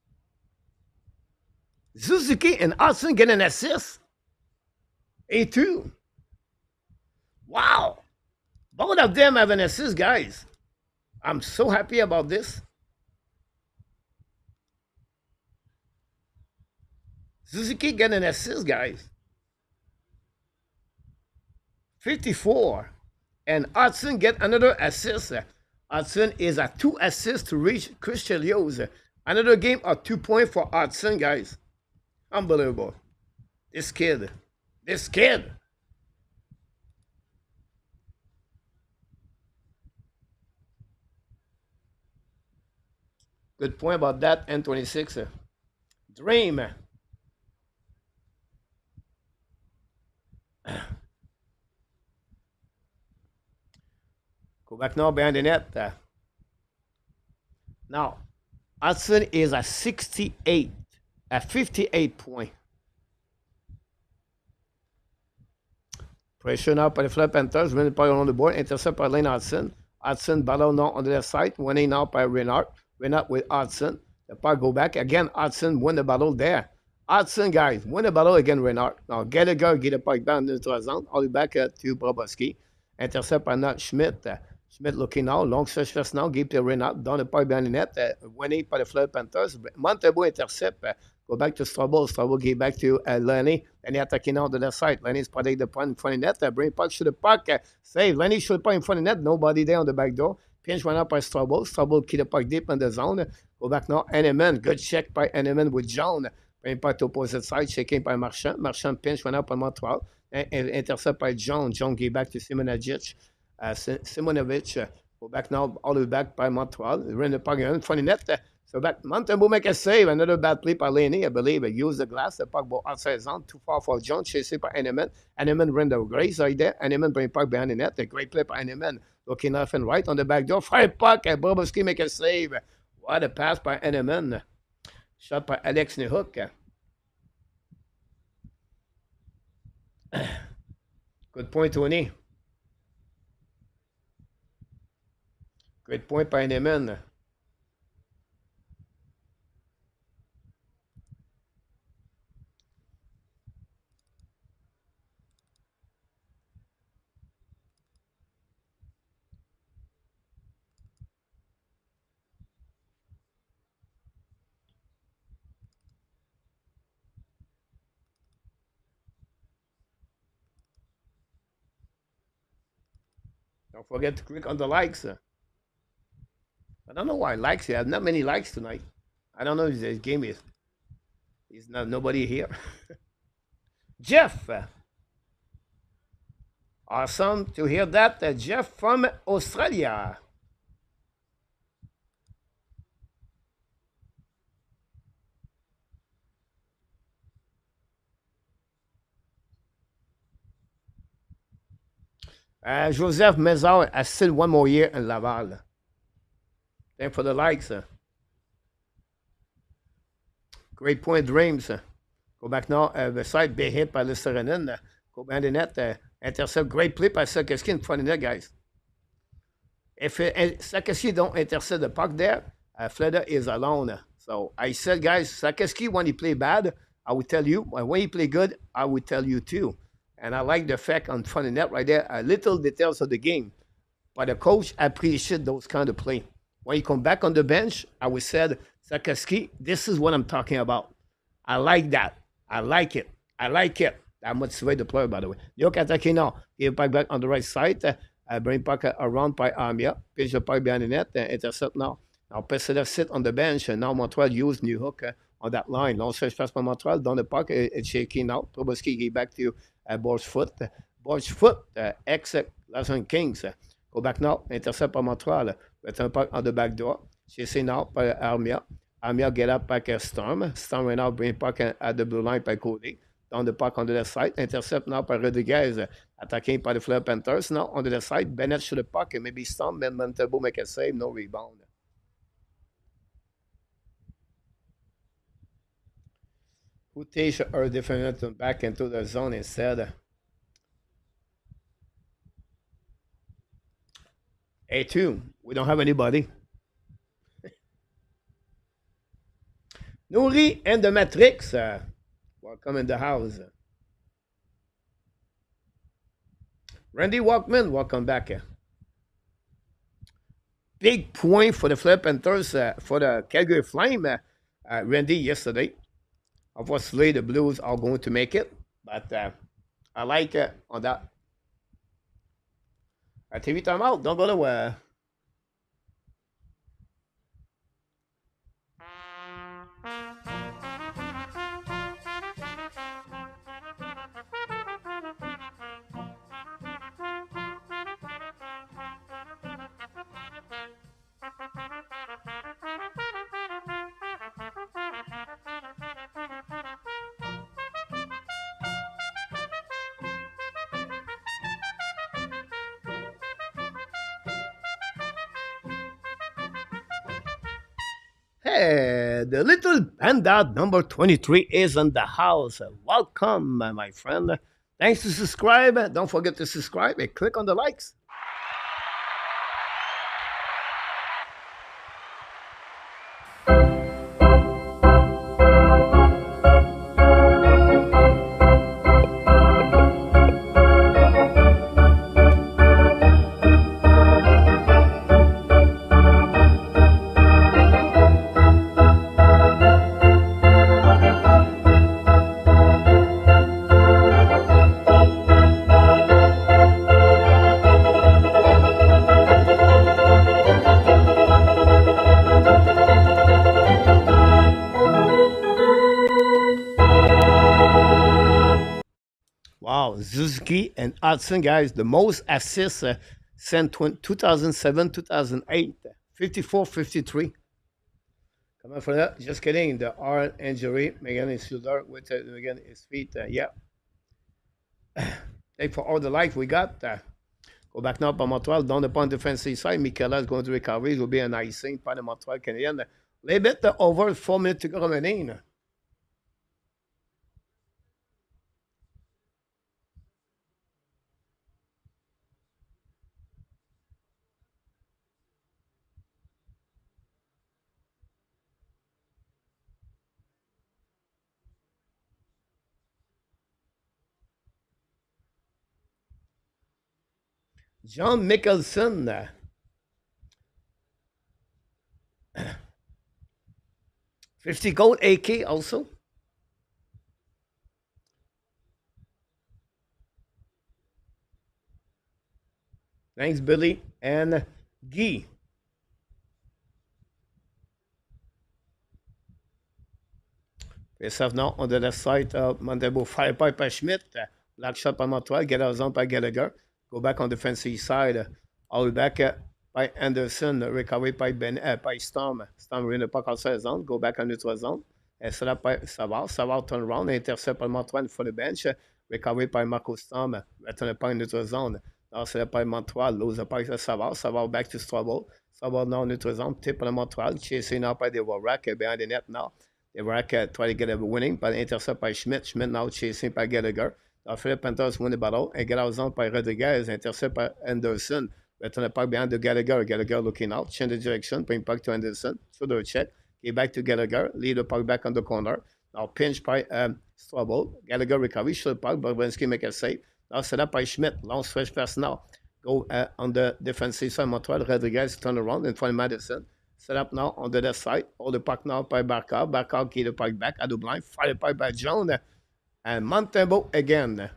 Suzuki and Hudson get an assist. A2. Wow. Both of them have an assist, guys. I'm so happy about this. Suzuki get an assist, guys. 54. And Hudson get another assist. Hudson is at 2 assists to reach Chris Chelios. Another game of 2 points for Hudson, guys. Unbelievable. This kid. This kid. Good point about that, N26. Dream. Go back now behind the net. Now, Hudson is at 68, at 58 point. Pressure now by the Florida Panthers, winning by on the board, intercept by Lane Hudson. Hudson battle now on the left side, winning now by Renard. Renard with Hudson. The puck go back again. Hudson win the battle there. Hudson, guys, win the battle again, Renard. Now, Gallagher get the puck down in the zone. All the back to Bobrovsky. Intercept by Nat Schmidt. Schmidt looking now, long surface now, give to Renard, down the puck behind the net, winning by the Florida Panthers. Montembeault intercept, go back to Strabo. Strabo give back to Lenny. Lenny attacking now on the left side. Lenny's protect the puck in front of the net, bring puck to the puck, save. Lenny shoot the puck in front of the net, nobody there on the back door. Pinch went up by Strabo. Strabo keep the puck deep in the zone. Go back now, Henneman, good check by Henneman with John. Bring puck to opposite side, shaking by Marchand. Marchand pinch went up on Montreal. Intercept by John. John gave back to Simonagic. Simonovic, go back now, all the way back by Montreal. Ran the puck in front of the net. So back, Montembeault make a save. Another bad play by Laney, I believe. Use the glass. The puck go outside zone. Too far for John. Chased by Henneman. Henneman ran the gray side there. Henneman bring puck behind the net. A great play by Henneman. Looking left and right on the back door. Fire puck. Bobrovsky make a save. What a pass by Henneman. Shot by Alex Nehuk. Good point, Tony. Great point by Neyman. Don't forget to click on the likes. I don't know why likes. You have not many likes tonight. I don't know if this game is not nobody here. Jeff. Awesome to hear that. Jeff from Australia. Joseph Mézard has still 1 more year in Laval. Thanks for the likes. Great point, Dreams. Go back now. The side be hit by Listerinen. Go behind the net. Intercept. Great play by Sakeski in front of the net, guys. If Sakeski don't intercept the puck there, Fleda is alone. So I said, guys, Sakeski, when he play bad, I will tell you. When he play good, I will tell you too. And I like the fact on front of the net right there, little details of the game. But the coach appreciates those kind of play. When you come back on the bench, I would say, Sakeski, this is what I'm talking about. I like that. I like it. I like it. I motivate the player, by the way. Look at now. Give puck back on the right side. Bring puck around by Armia. Pitch the puck behind the net. Intercept now. Now Peseda sit on the bench. And now Montreal use New Hook on that line. Long stretch pass by Montreal. Down the puck. It's shaking now. Trubisky give back to Borchfoot. Borchfoot, ex-Lassen Kings. Go back now. Intercept by Montreal. Return puck on the back door. Chasing now by Armia. Armia get up back Storm. Storm right now bring puck at the blue line by Cody. Down the puck on the left side. Intercept now by Rodriguez. Attacking by the Florida Panthers. Now on the left side. Bennett shoot the puck. And maybe Storm. Then Montembeault make a save. No rebound. Who takes our defender back into the zone instead? A2. We don't have anybody. Nouri and the Matrix. Welcome in the house. Randy Walkman, welcome back. Big point for the Flip Panthers for the Calgary Flame. Randy, yesterday. Obviously, the Blues are going to make it, but I like on that. TV timeout. Don't go nowhere. Hey, the little panda number 23 is in the house. Welcome, my friend. Thanks to subscribe. Don't forget to subscribe and click on the likes. Wow, Suzuki and Hudson, guys, the most assists since 2007, 2008, 54, 53. Come on for that. Just kidding. The arm injury. Megan is shoulder with again his feet. Yeah. Thank for all the life we got. Go back now by Montreal. Down upon defensive side. Michaela is going to recover. It will be an icing by the Montreal Canadiens. A little bit over 4 minutes to go remaining. John Mickelson. 50 gold AK also. Thanks, Billy and Guy. Face off now on the left side of Montembeault. Fire pipe by Schmidt. Black shot by Montreal. Get out zone by Gallagher. Go back on defensive side. All back by Anderson. Recovery by by Storm. Storm win the puck outside zone. Go back on neutral zone. Set up by Savard. Savard turn around. Intercept by Montreal for the bench. Recovery by Marco Storm. Return the puck in neutral zone. Now set up by Montreal. Lose the puck to Savard. Savard back to Strabo. Savard now neutral zone. Tip on Montreal. Chasing now by the Warrack behind the net now. They were try to get a winning, but intercept by Schmidt. Schmidt now chasing by Gallagher. Now Philippe Panthers win the battle and get out zone by Rodriguez. Intercept by Anderson. Return the puck behind the Gallagher. Gallagher looking out. Change the direction. Bring puck to Anderson. Shoulder check. Get back to Gallagher. Lead the puck back on the corner. Now pinch by Strabo. Gallagher recovery. Shoulder puck. Bobrovsky make a save. Now set up by Schmidt. Long stretch pass now. Go on the defensive side. Montreal. Rodriguez turn around in front of Madison. Set up now on the left side. Hold the puck now by Barkov. Barkov get the puck back at the blind. Fire the puck by John. And Montembeault again.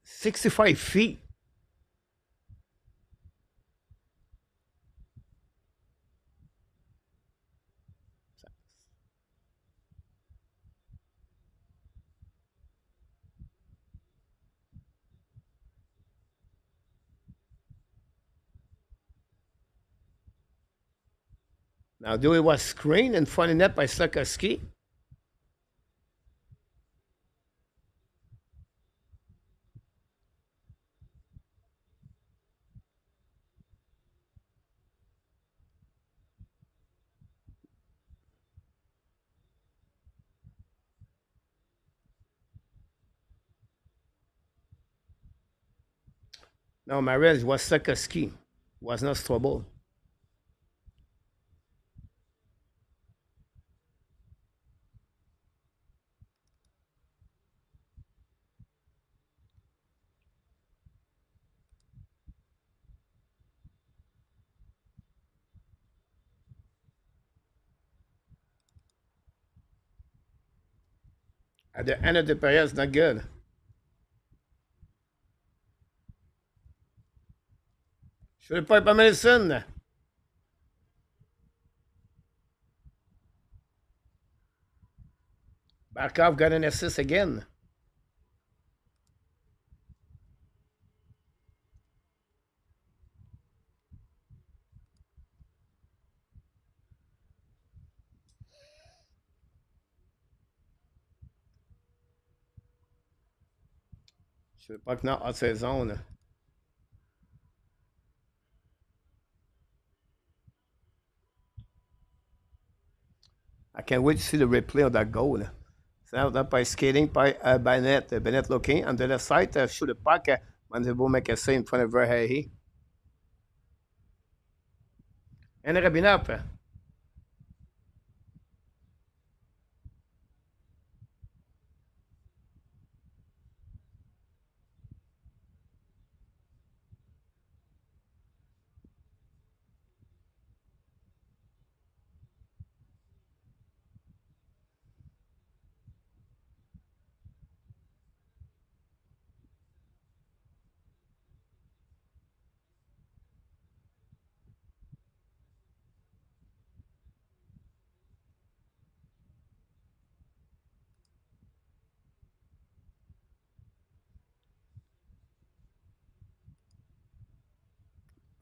$65. Now, do it was screen in front of net by Slakowski. No, Marez was Slakowski. Was not Strobel. At the end of the period, it's not good. Should have played by Madison. Barkov got an assist again. Should have puck now outside his zone. I can't wait to see the replay of that goal. So now that by skating by Bennett. Bennett looking on the left side. Shoot the puck. Montembeault make a save in front of Verhey. And Rabinap.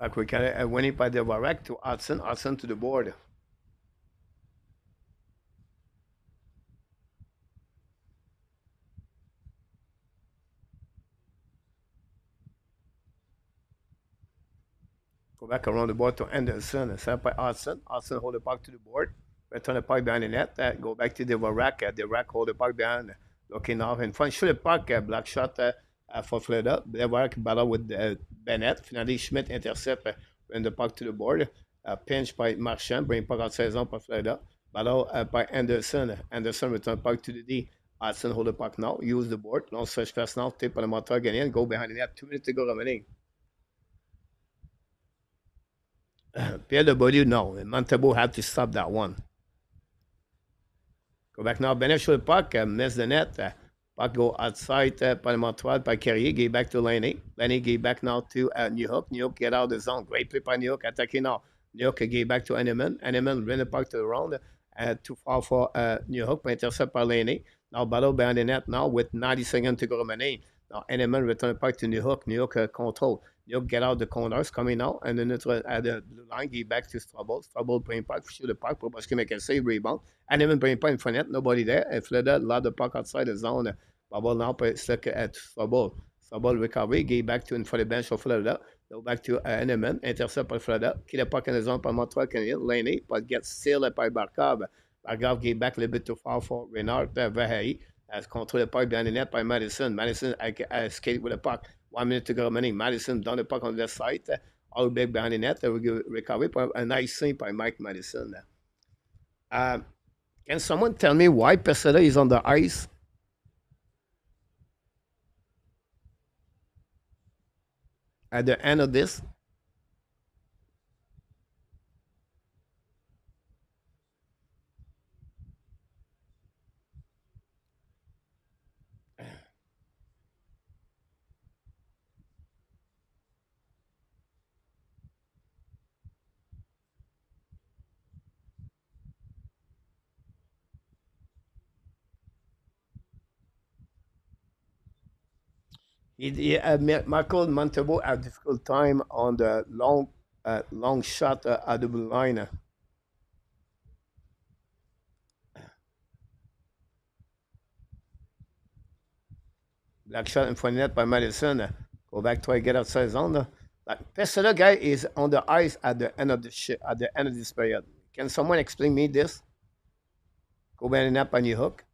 Like we can winning by the Varek to Hudson. Hudson to the board. Go back around the board to Anderson. Set up by Hudson. Hudson hold the puck to the board. Return the puck behind the net. Go back to the Varek. The Varek hold the puck behind. Looking off in front. Shoot the puck. Black shot for Florida. The Varek battle with Bennett. Finally, Schmidt intercept bring the puck to the board. Pinch by Marchand. Bring puck out saison for Florida. Battle by Anderson. Anderson return puck to the D. Hudson hold the puck now. Use the board. Long stretch pass now. Tip on the Montreal Canadiens. Go behind the net. 2 minutes to go remaining. Pierre de Beaulieu, no. Montembeault had to stop that one. Go back now. Bennett shoot the puck. Miss the net. Puck go outside by Montreal by Carrier. Give back to Laney. Laney give back now to New Hook. New Hook get out of the zone. Great play by New Hook. Attacking now. New Hook give back to Henneman. Henneman bring the puck to the round. Too far for New Hook. Intercept by Laney. Now battle behind the net now with 90 seconds to go remaining. Now Henneman return the puck to New Hook. New Hook control. New Hook get out the corners coming out. And then it's at the blue line. Give back to Strubble. Strubble bring puck. Shoot the puck. Bobrovsky make a save rebound. Henneman bring puck in front net. Nobody there. And Florida loud the puck outside the zone. Bubble now stuck at Strubble. Strubble recovery. Give back to in front of the bench for Florida. Go back to Henneman. Intercept by Florida. Kill the puck in the zone by Montreal Canadiens. Laney. But gets sealed by Barkov. Barkov gave back a little bit too far for Renard Verhey. As control the puck behind the net by Madison. Madison skate with the puck. 1 minute to go remaining. Madison down the puck on the left side. All big behind the net. Recovery. A nice save by Mike Madison. Can someone tell me why Pesada is on the ice? At the end of this? Michael Montembeault had a difficult time on the long shot at the blue line. Black shot in front of net by Madison. Go back, try to get outside zone. Like Pesada guy is on the ice at the end of the at the end of this period. Can someone explain me this? Go back in net by New Hook.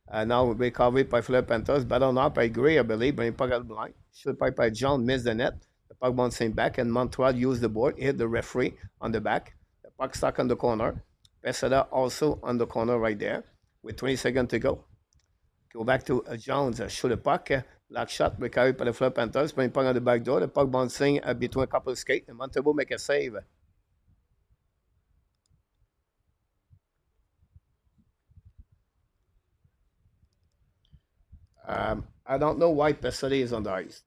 Now recovery by Fleur Panthers. Battle now by Gray, I believe. Bring puck out the line. Shoot by John. Miss the net. The puck bouncing back. And Montreal used the board. Hit the referee on the back. The puck stuck on the corner. Pesada also on the corner right there. With 20 seconds to go. Go back to Jones. Shoot the puck. Black shot. Recovery by the Fleur Panthers. Bring puck on the back door. The puck bouncing between a couple of skates. And Montembeault make a save. I don't know why Pesare is on the ice.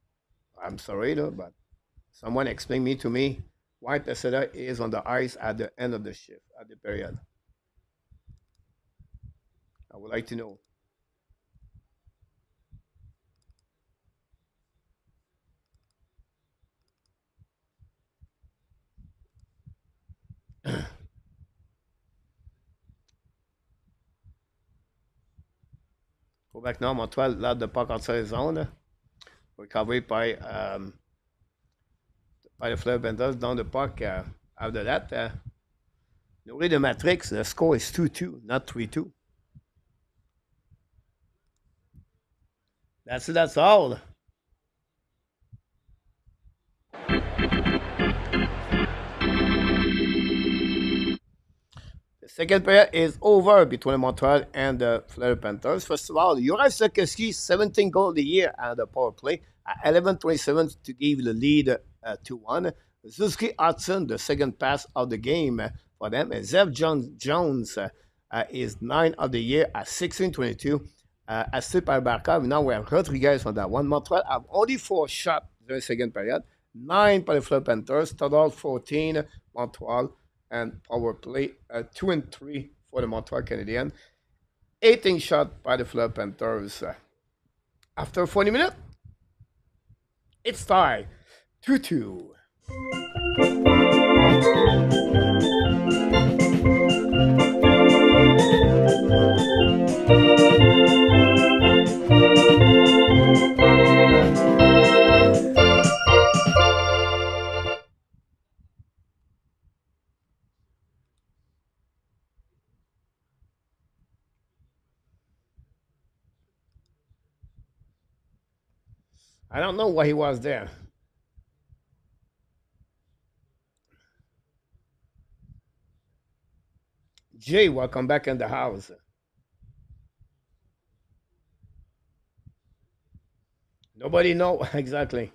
I'm sorry, though, but someone explain me to me why Pesare is on the ice at the end of the shift, at the period. I would like to know. Go back now, Montreal, là, de puck outside his zone. Recovery by the Fleur Panthers down the puck. After that, the way the matrix, the score is 2-2, not 3-2. That's all. The second pair is over between Montreal and the Fleur Panthers. First of all, Juraj Slavkovsky, 17 goals a year on the power play at 11:27 to give the lead 2-1. Zuski Hudson, the second pass of the game for them. And Jones is 9 of the year at 16:22. Assisted by Barkov. Now we have Rodriguez on that one. Montreal have only 4 shots during the second period. 9 for the Fleur Panthers. Total 14 Montreal and power play 2 and 3 for the Montreal Canadiens. 18 shot by the Fleur Panthers. After 40 minutes, it's tied 2-2. I don't know why he was there. Jay, welcome back in the house. Nobody know exactly.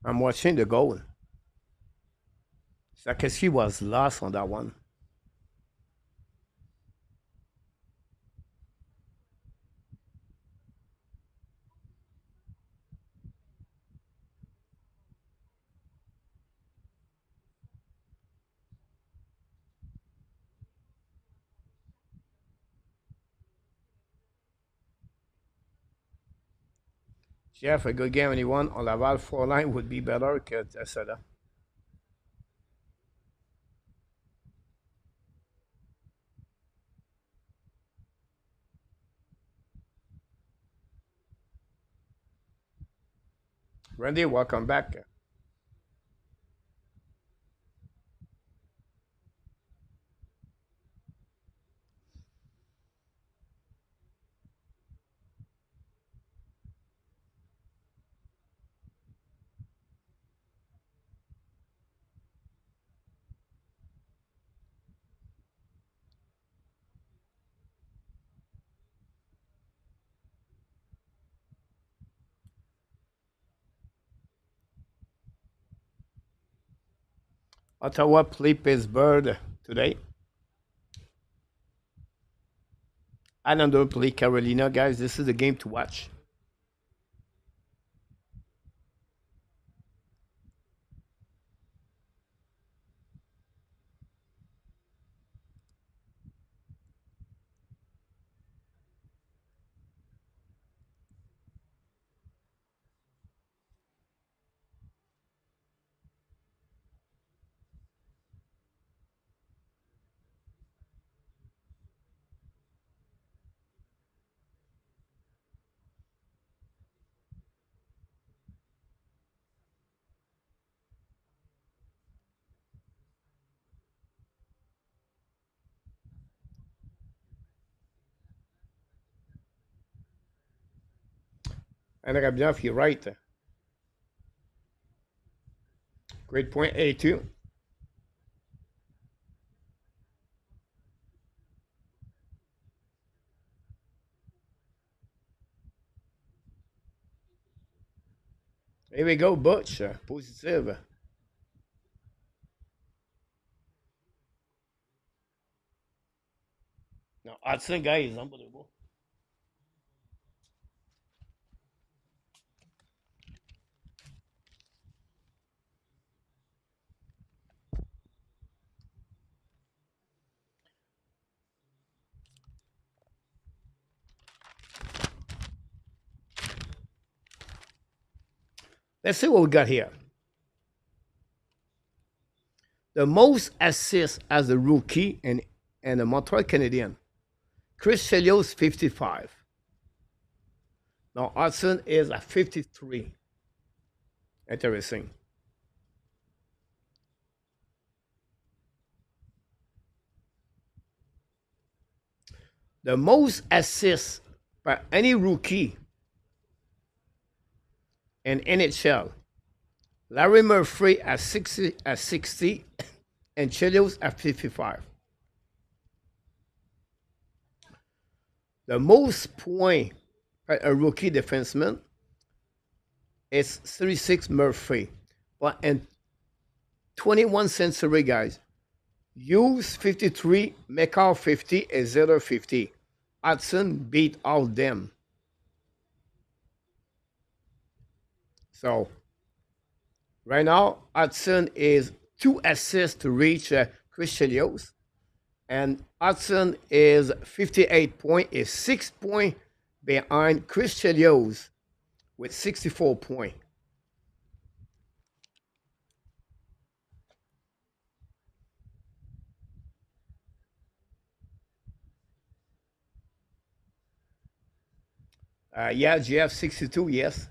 I'm watching the goal. Sakaski was lost on that one. Jeff, a good game anyone on Laval 4 line would be better que Tessada. Randy, welcome back. Ottawa play Pittsburgh today. Islander play Carolina, guys. This is the game to watch. And Rabinov, you're right. Great point, A2. Here we go, Butch. Positive. Now, Hudson guy is unbelievable. Let's see what we got here. The most assists as a rookie and the Montreal Canadiens. Chris Chelios, 55. Now, Hudson is at 53. Interesting. The most assists by any rookie in NHL. Larry Murphy at 60 and Chelios at 55. The most point by a rookie defenseman is 36 Murphy. But in 21st century, guys, Hughes 53, McCall 50, and Zeller 50. Hudson beat all them. So, right now, Hudson is 2 assists to reach Chris Chelios. And Hudson is 58 points, is 6 points behind Chris Chelios with 64 points. Yeah, GF 62, yes.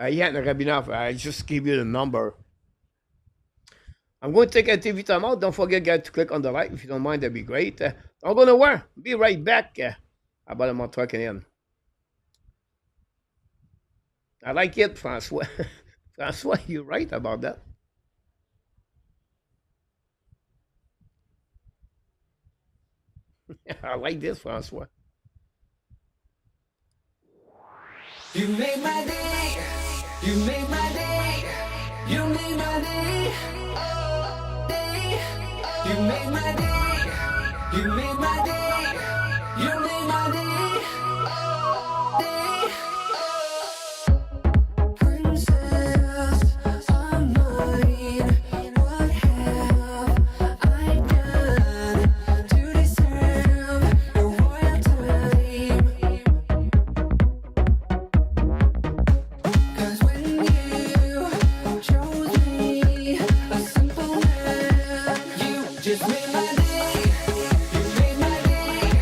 Yeah, Rabinov, I just give you the number. I'm going to take a TV timeout. Don't forget, guys, to click on the like if you don't mind. That'd be great. Don't go nowhere. Be right back. About the Montreal Canadiens. I like it, Francois. Francois, you're right about that. I like this, Francois. You made my day. You made my day. You made my day. Oh, day. You made my day. You made my day. You made my day. Oh, day. Oh. Princess of mine, what have I done to deserve your royalty? 'Cause when you chose me, a simple man, you just made my day. You made my day.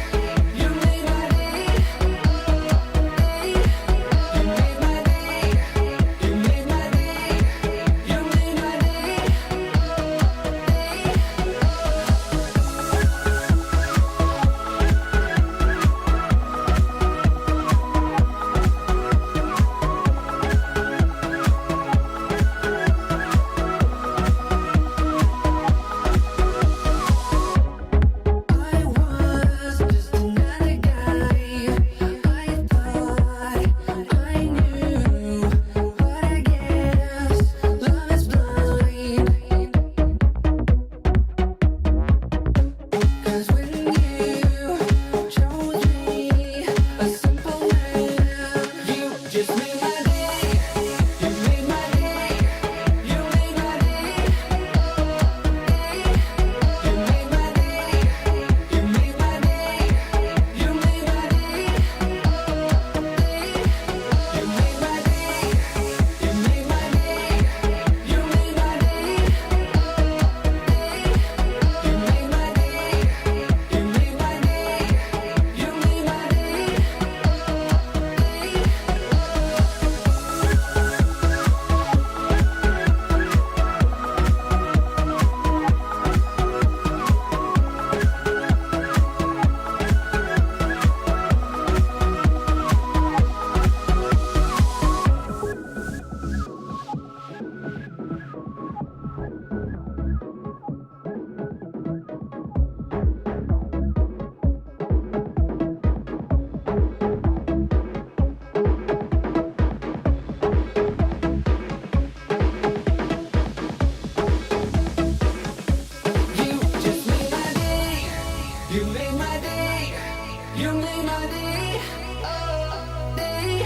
You made my day. Oh, day.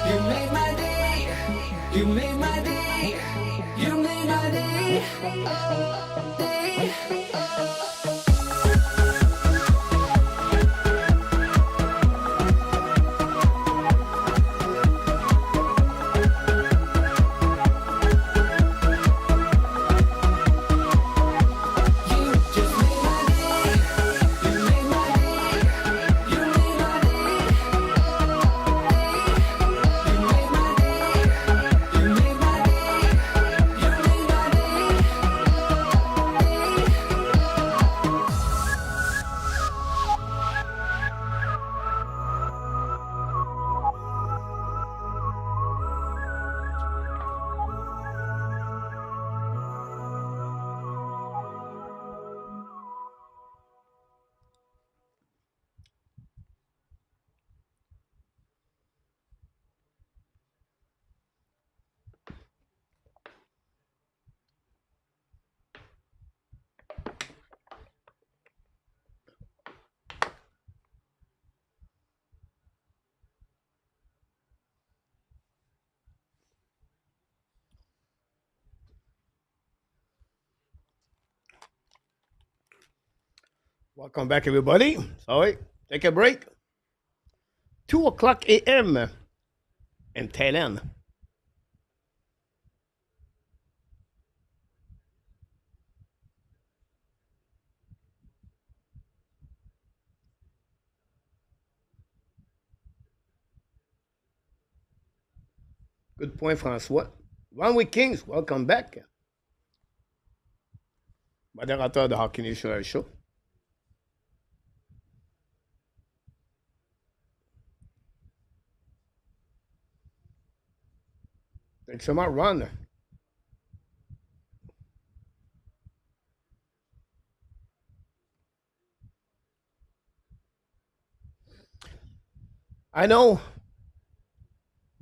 You made my day. You made my day. You made my day. Oh, day. You just made my day. You made my day. You made my day. You made my day. You made my day. You made my Welcome back, everybody. Sorry, take a break. 2 o'clock a.m. in Thailand. Good point, François. One Week Kings, welcome back. Modérateur de Hockey Nation Show. Thanks so much, Ron. I know,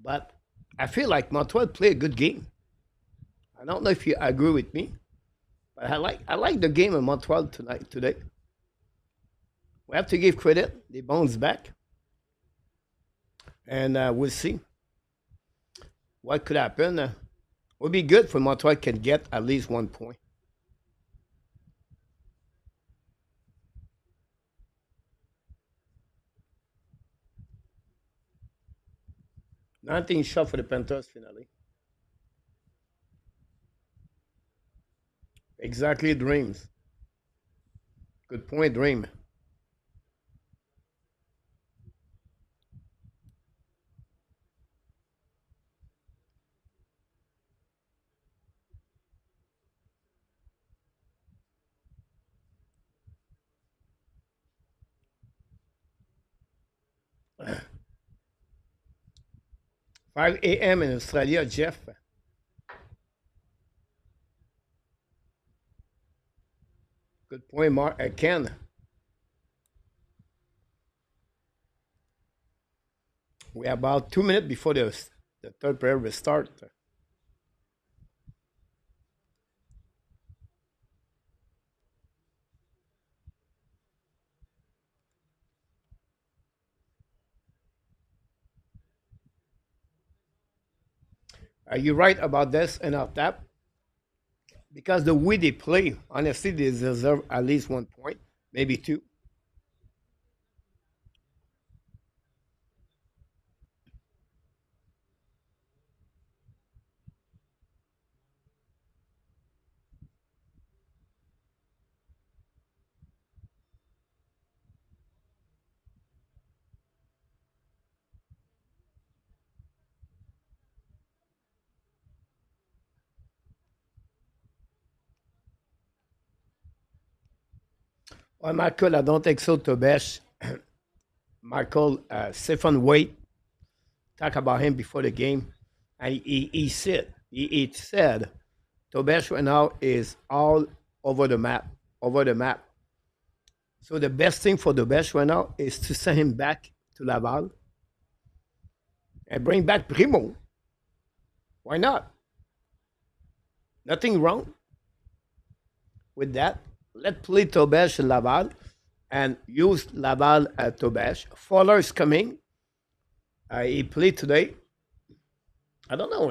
but I feel like Montreal played a good game. I don't know if you agree with me, but I like the game of Montreal today. We have to give credit. They bounced back, and we'll see what could happen. Would be good for Montreal can get at least 1 point. Nothing shot for the Panthers finally. Exactly, dreams. Good point, dream. 5 a.m. in Australia, Jeff. Good point, Mark. Ken. We are about 2 minutes before the third period will start. Are you right about this and of that? Because the way they play, honestly, they deserve at least 1 point, maybe two. Well, Michael, I don't think so, Tobesh. Michael, Stephen Waite, talk about him before the game. And he said, Tobesh right now is all over the map, over the map. So the best thing for Tobesh right now is to send him back to Laval and bring back Primo. Why not? Nothing wrong with that. Let's play Tobesh in Laval and used Laval at Tobash. Fowler is coming. He played today. I don't know.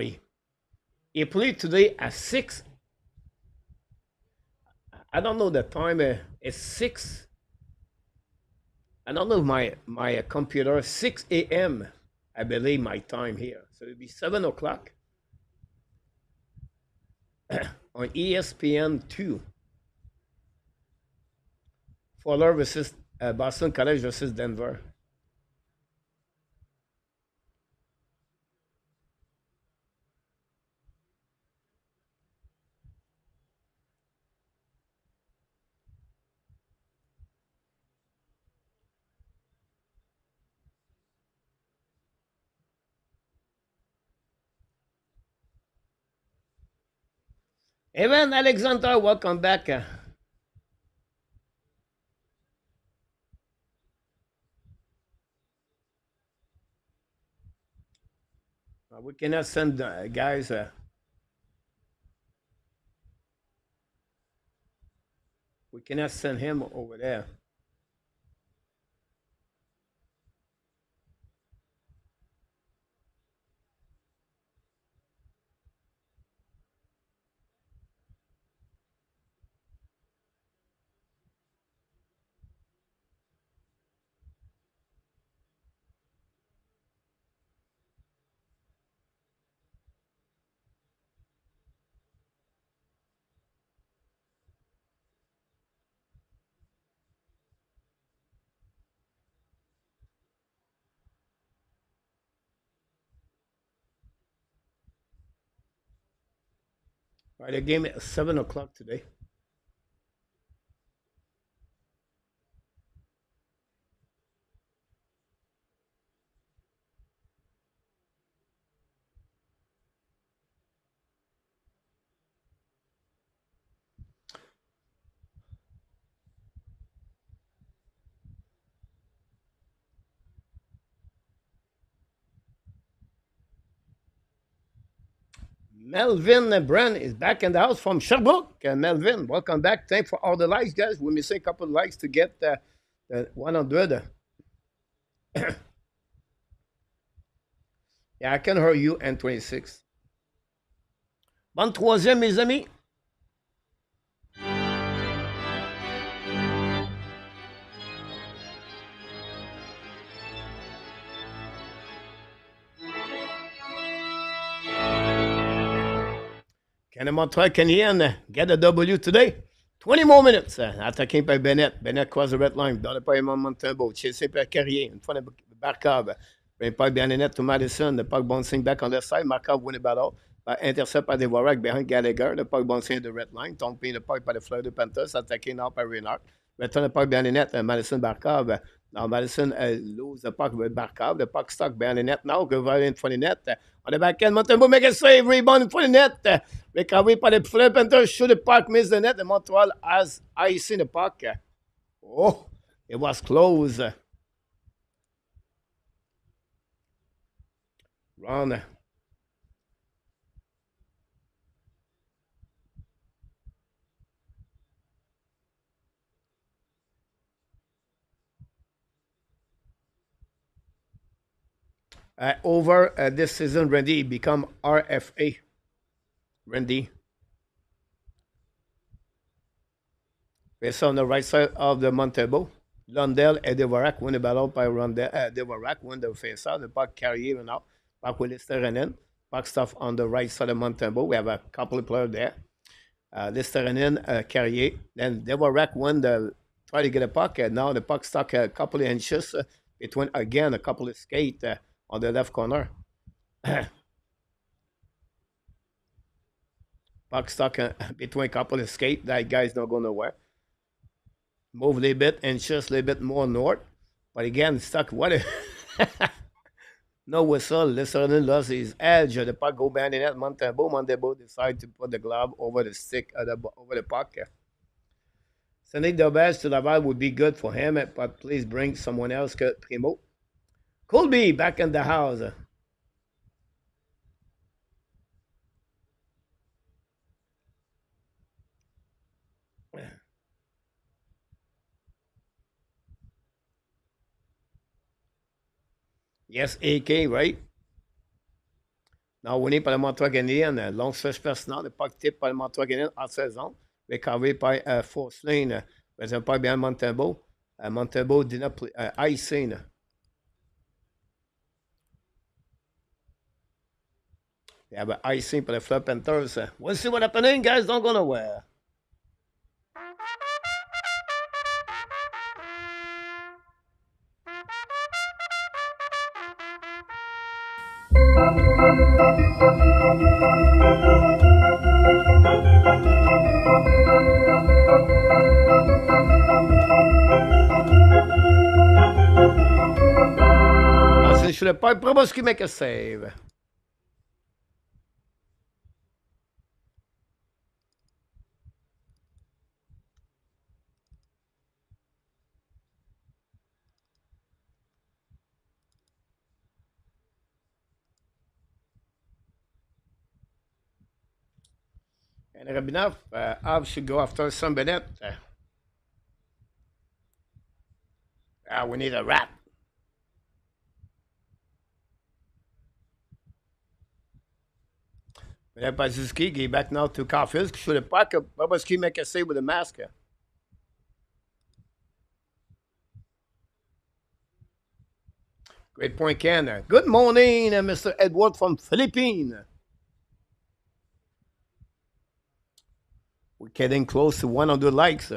He played today at 6. I don't know the time. It's 6. I don't know my computer. 6 a.m. I believe my time here. So it'll be 7 o'clock on ESPN 2. Fowler versus Boston College versus Denver. Evan Alexander, welcome back. We cannot send guys. We cannot send him over there. Right, the game at 7 o'clock today. Melvin Brand is back in the house from Sherbrooke. Melvin, welcome back. Thanks for all the likes, guys. We're missing a couple of likes to get 100. Yeah, I can hear you, N26. Bonne troisième, mes amis. Can the Montreal Canadiens get a W today? 20 more minutes. Attaqué par Bennett. Bennett croise the red line. Dans le paiement Montembeault. Chasé par Carrier. Une fois de Barkov. Ben pas bien net to Madison. The puck bouncing back on the side. Markov win the battle. Intercept par Dvorak behind Gallagher. The puck bouncing the red line. Tombé le puck par the Florida Panthers. Attaqué now par Renard. Return the puck behind the net. Madison Barkov. Now Madison lose the puck with Barkov. The puck stuck behind the net now. Go right in front of the net. On the back end, Montembeault make a save. Rebound in front of the net. Recovery by the Florida Panthers. Shoot the puck. Miss the net. And Montreal has ice in the puck. Oh, it was close. Run. Over this season, Randy become RFA. Randy. It's on the right side of the Montembeault. Lundell and Dvorak win the battle by Rondell. Dvorak win the face-off. The puck carry even out. Puck with Listerinen. Puck stuff on the right side of Montembeault. We have a couple of players there. Listerinen, Carrier. Then Dvorak won the try to get a puck. Now the puck stuck a couple of inches between again a couple of skate on the left corner. Puck stuck between a couple of skate. That guy's not going nowhere. Move a little bit, inches a little bit more north. But again, stuck. What a no whistle. Listerinen lost his edge. The puck go behind the net. Montembeault decide to put the glove over the stick, over the puck. Sending the best to Laval would be good for him, but please bring someone else, Primo. Colby back in the house. Yes, AK, right? Now, winné par le Montreal Canadiens, long stretch personnel, le puck tip par le Montreal Canadiens en saison, recovery by Force Lane, un pas bien Montembeault. Montembeault did not play, icing. Yeah, but icing for the Fleur Panthers. We'll see what happening, guys. Don't go nowhere. Since the puck, Bobrovsky make a save. And Rabinov, Habs should go after some Bennett. We need a wrap. Bennett by Suzuki, get back now to Caulfield. Should the puck, Bobrovsky make a save with a mask. Great point, Ken. Good morning, Mr. Edward from Philippines. We're getting close to 100 likes.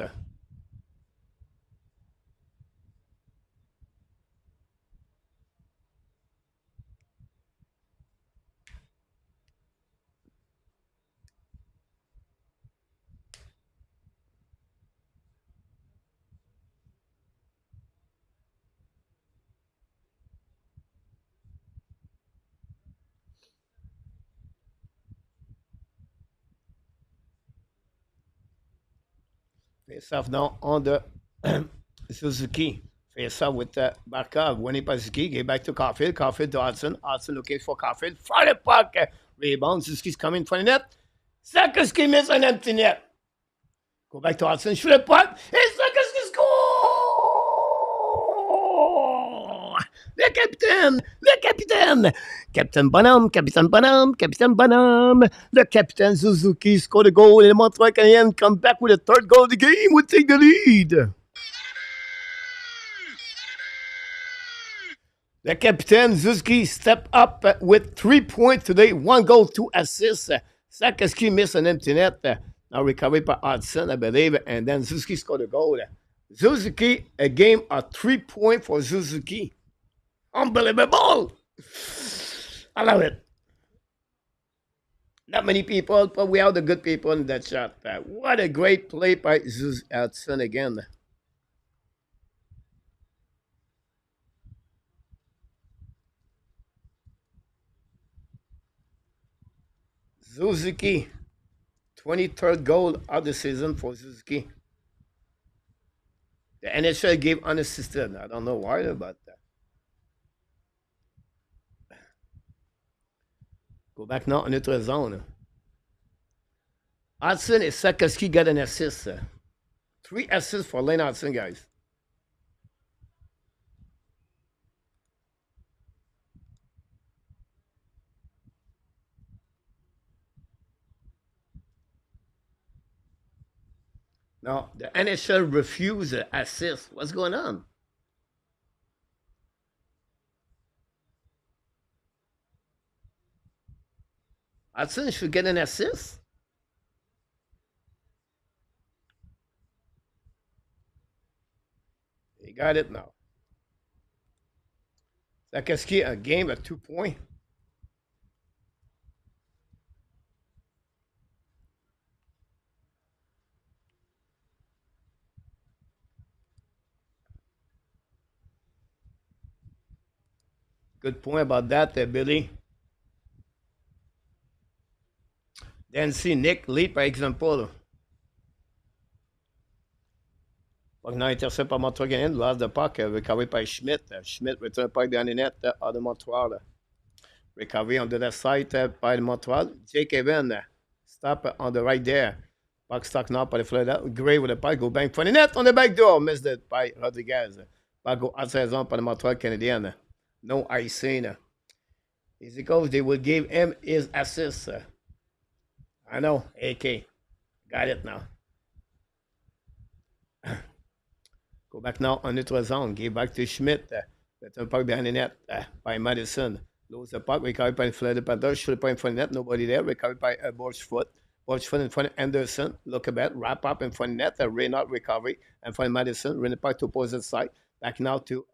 Face off now on the Suzuki. Face off with Barkov. Winning by Suzuki. Get back to Caulfield. Caulfield to Hudson. Hudson looking for Caulfield. Fire the puck. Rebound. Suzuki's coming for the net. Sakoski miss an empty net. Go back to Hudson. Shoot the puck. And Sakoski score! Le capitaine! Le capitaine! Captain Bonhomme, Captain Bonhomme, Captain Bonhomme. The Captain Suzuki scored a goal and the Montreal Canadiens come back with a third goal of the game. We take the lead. The Captain Suzuki stepped up with 3 points today. 1 goal, 2 assists. Sakoski missed an empty net. Now recovered by Hudson, I believe, and then Suzuki scored a goal. Suzuki, a game of 3 points for Suzuki. Unbelievable! I love it. Not many people, but we are the good people in that shot. What a great play by Hudson again. Suzuki, 23rd goal of the season for Suzuki. The NHL gave unassisted. I don't know why, but go back now in notre zone. Hudson and Sakoski got an assist. 3 assists for Lane Hudson, guys. Now, the NHL refused the assist. What's going on? Hudson should get an assist. He got it now. Sakoski, a game at 2 points. Good point about that, Billy. Then see Nick lead, par exemple. Puck now intercepté par Montreal Canadiens. Last the puck, recovery by Schmidt. Schmidt return puck behind the net of the Montreal. Recovery on the left side by the Montreal. Jake Evan stop on the right there. Puck stuck now by the Florida. Gray with the puck, go bang for the net on the back door. Missed it by Rodriguez. Puck go outside zone by the Montreal Canadiens. No icing. Is because they will give him his assist. I know, AK. Got it now. Go back now on neutral zone. Give back to Schmidt. That's un puck behind the net by Madison. Lose the puck. Recovered by the Panthers. Shoot the point in front of the net. Nobody there. Recovered by Borchfoot. Borchfoot in front of Anderson. Look a bit. Wrap up in front of the net. Reynard recovery. In front of Madison. Run the puck to opposite side. Back now to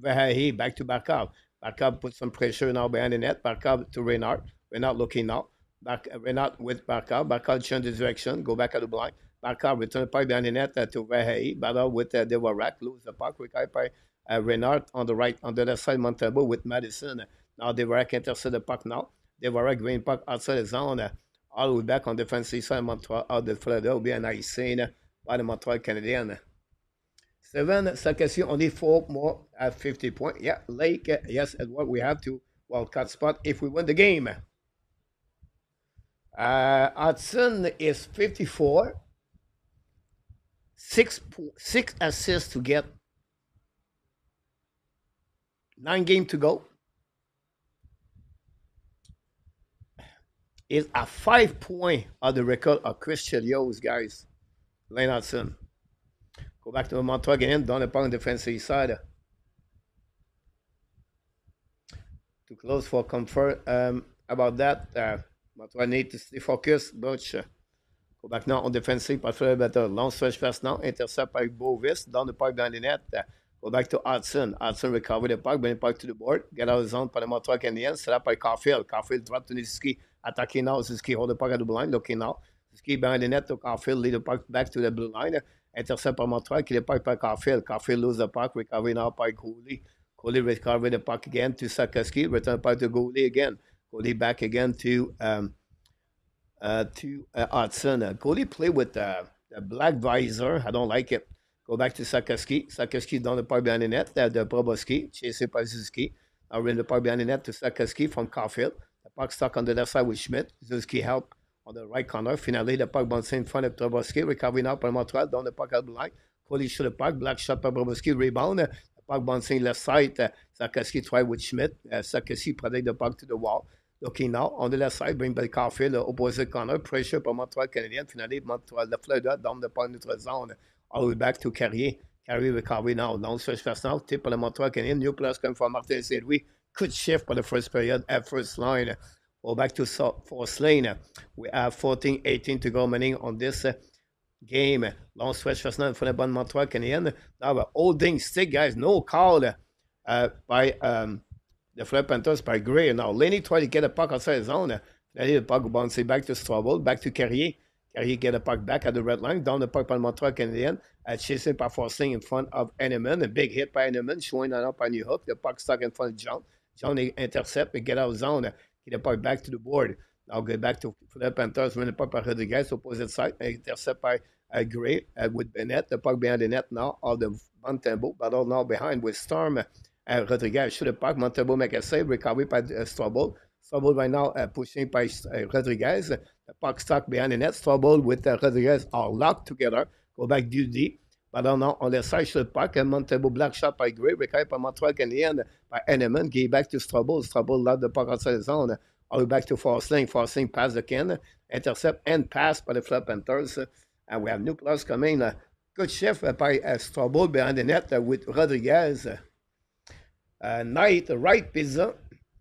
Verhaeghe. Back to Barkov. Barkov put some pressure now behind the net. Barkov to Reynard. Reynard looking now. Back, Reynard with Barkov. Barkov change the direction. Go back at the blind. Barkov return the puck behind the net to Verhaeghe. Battle with Devorak. Lose the puck. Recovered by Renard on the right, on the left side, Montembeault with Madison. Now Devorak intercept the puck now. Devorak green puck outside the zone. All the way back on defensive side, Montreal out the Florida will be a nice scene by the Montreal Canadiens. 7 only 4 more at 50 points. Yeah, Lake, yes, Edward, we have to wildcard spot if we win the game. Hudson is 54. Six assists to get 9 games to go. Is a 5 point of the record of Chris Chelios, guys. Lane Hudson. Go back to the Montreal again, down the puck on the defensive side. Too close for comfort. About that, Montreal need to stay focused. Butch. Go back now on defensive, but for a better long stretch pass now. Intercept by Bovis, down the puck down the net. Go back to Hudson. Hudson recover the puck, bring the puck to the board. Get out of the zone by the Montreal Canadiens. Set up by Caulfield. Caulfield drop to Niski. Attacking now. Niski hold the puck at the blue line. Looking now. Niski behind the net to Caulfield. Lead the puck back to the blue line. Intercept by Montreal. Kill the puck by Caulfield. Caulfield lose the puck. Recovery now by Goalie. Goalie recover the puck again to Sakaski. Return the puck to Goalie again. Goalie back again to Hudson. Goalie play with the black visor. I don't like it. Go back to Sakaski. Sakaski down the puck behind the net. The Bobrovsky. Chased by Zuski. Now ran the puck behind the net to Sakaski from Caulfield. The puck stuck on the left side with Schmidt. Zuski help on the right corner. Finally, the puck bouncing in front of Bobrovsky. Recovery now by Montreal. Down the puck out the line. Goalie shoot the puck. Black shot by Bobrovsky. Rebound. The puck bouncing left side. Sakaski try with Schmidt. Sakaski protect the puck to the wall. Looking now on the left side, bring by Caulfield, the opposite corner, pressure by Montreal Canadiens. Finally, Montreal, the Florida, down the point neutral zone. All the way back to Carrier. Carrier recovery now. Long stretch pass now. Tip by the Montreal Canadiens. New players coming from Martin St. Louis. Good shift for the first period at first line. Go back to fourth lane. We have 14-18 to go remaining on this game. Long stretch pass now in front of Montreal Canadiens. Now we're holding stick, guys. No call by the Florida Panthers by Gray. Now, Laney tried to get a puck outside the zone. Finally, the puck bouncing back to Strobel, back to Carrier. Carrier get a puck back at the red line, down the puck by Montreal Canadiens, chasing by Forsling in front of Henneman. A big hit by Henneman, showing up by New Hook. The puck stuck in front of John. John intercept and get out of zone. Get the puck back to the board. Now get back to Florida Panthers, run the puck by Rodriguez, opposite side, intercept by Gray with Bennett. The puck behind the net now of the Montembeault, but all now behind with Storm. Rodriguez shoot the puck. Montembeault make a save. Recovery by Strobel. Strobel right now pushing by Rodriguez. The puck stuck behind the net. Strobel with Rodriguez are locked together. Go back deep. But now on the side, shoot the puck. And Montembeault black shot by Gray. Recovery by Montreal Canadiens by Henneman. Give back to Strobel. Strobel locked the puck outside the zone. All the way back to Forsling. Forsling pass the can. Intercept and pass by the Florida Panthers. And we have new players coming. Good shift by Strobel behind the net with Rodriguez. Night, right pizza.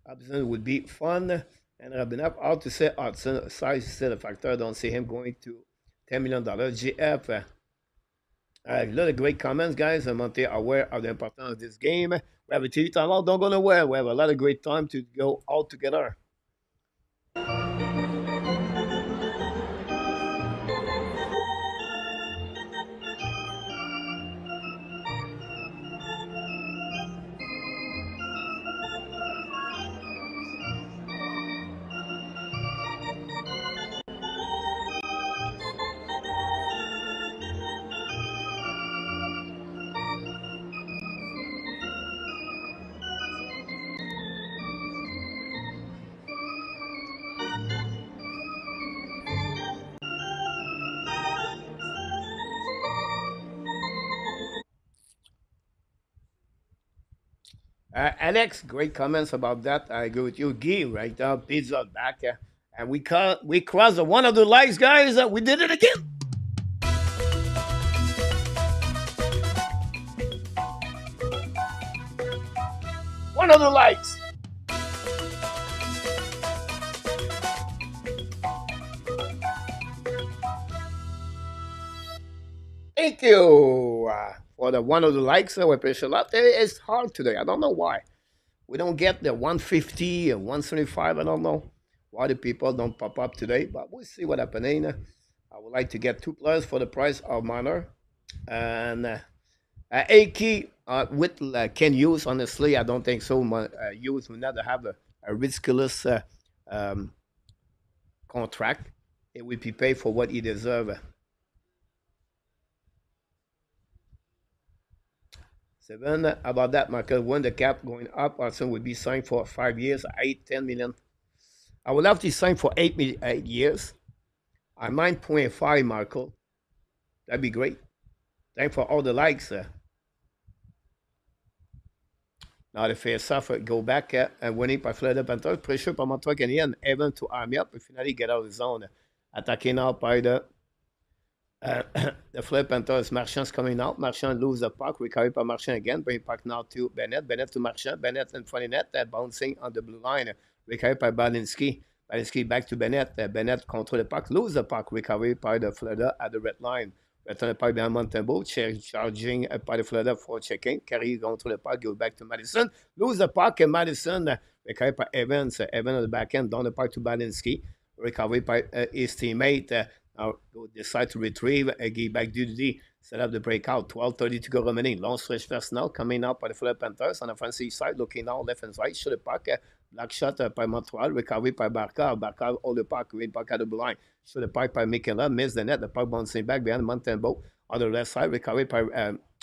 Hudson would be fun. And Rabinov, how to say Hudson, size is still a factor. I don't see him going to $10 million. GF. A lot of great comments, guys. I'm not aware of the importance of this game. We have a TV timeout. Don't go nowhere. We have a lot of great time to go all together. Alex, great comments about that. I agree with you. Guy, right now, pizza back. And we crossed the one of the lights, guys. We did it again. One of the lights. Thank you for the one of the likes. We appreciate a lot. It's hard today. I don't know why. We don't get the 150 and 175. I don't know why the people don't pop up today, but we'll see what happening. I would like to get two players for the price of minor. And Aki with Ken Hughes, honestly, I don't think so. Hughes will not have a ridiculous um, contract. It will be paid for what he deserves. Seven, about that, Michael. When the cap going up, Arsenal would be signed for 5 years, 8, 10 million. I would love to sign for 8 years. I mind 0.5, Michael. That'd be great. Thanks for all the likes. Now the face off, go back winning par Florida Panthers. Pressure par Montreal Canadiens. Evan to arm up. Puis finally get out of the zone. Attaqué now par the Florida Panthers. Marchand's coming out. Marchand lose the puck. Recovered by Marchand again. Bring puck now to Bennett. Bennett to Marchand. Bennett in front of net. Bouncing on the blue line. Recovered by Balinski. Balinski back to Bennett. Bennett control the puck. Lose the puck. Recovered by the Florida at the red line. Return the puck behind Montembeault. Charging by the Florida for checking. Carry control the puck. Go back to Madison. Lose the puck. And Madison. Recovered by Evans. Evans on the back end. Down the puck to Balinski. Recovered by his teammate. Now decide to retrieve, get back duty, set up the breakout. 12:30 to go remaining. Long stretch first now coming out by the Florida Panthers on the offensive side, looking now left and right. Shoot the puck, black shot by Montreal, recovery by Barca. Barca hold the puck, read puck at the blind. Shoot the puck by Mikela, miss the net. The puck bouncing back behind Montembeault on the left side, recovery by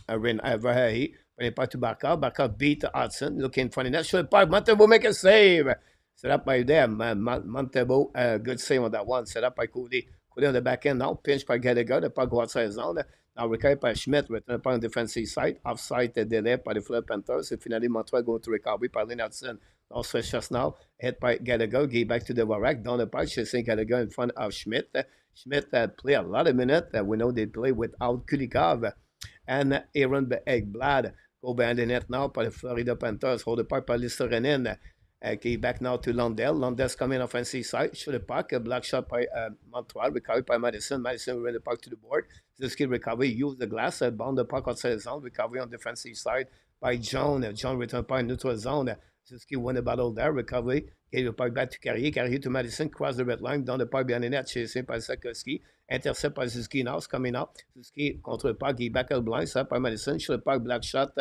Verhey. Bring the puck to Barca. Barca beat Hudson, looking for the net. Shoot the puck. Montembeault make a save. Set up by them. Montembeault, good save on that one. Set up by Cody. Cody on the back end now, pinch by Gallagher, the puck go outside zone. Now recovered by Schmidt, return upon the defensive side, offside delay by the Florida Panthers. And finally, Montreal going to recovery by Lennartson. Now switch just now, hit by Gallagher, get back to the Varak, down the puck, chasing Gallagher in front of Schmidt. Schmidt play a lot of minutes. We know they play without Kulikov and Aaron Ekblad. Go behind the net now by the Florida Panthers. Hold the puck by Listerinen. Back now to Lundell. Lundell's coming offensive side. Shoot the puck. A black shot by Montreal. Recovered by Madison. Madison ran the puck to the board. Suzuki recovery. Use the glass. Bound the puck outside the zone. Recovery on defensive side by John. John returned by neutral zone. Suzuki won the battle there. Recovery. Gave the puck back to Carrier. Carrier to Madison. Cross the red line. Down the puck behind the net. Chasing by Sakowski. Intercept by Suzuki now. Coming up. Suzuki contre the puck. Give back out blind. Set by Madison. Shoot the puck. Black shot.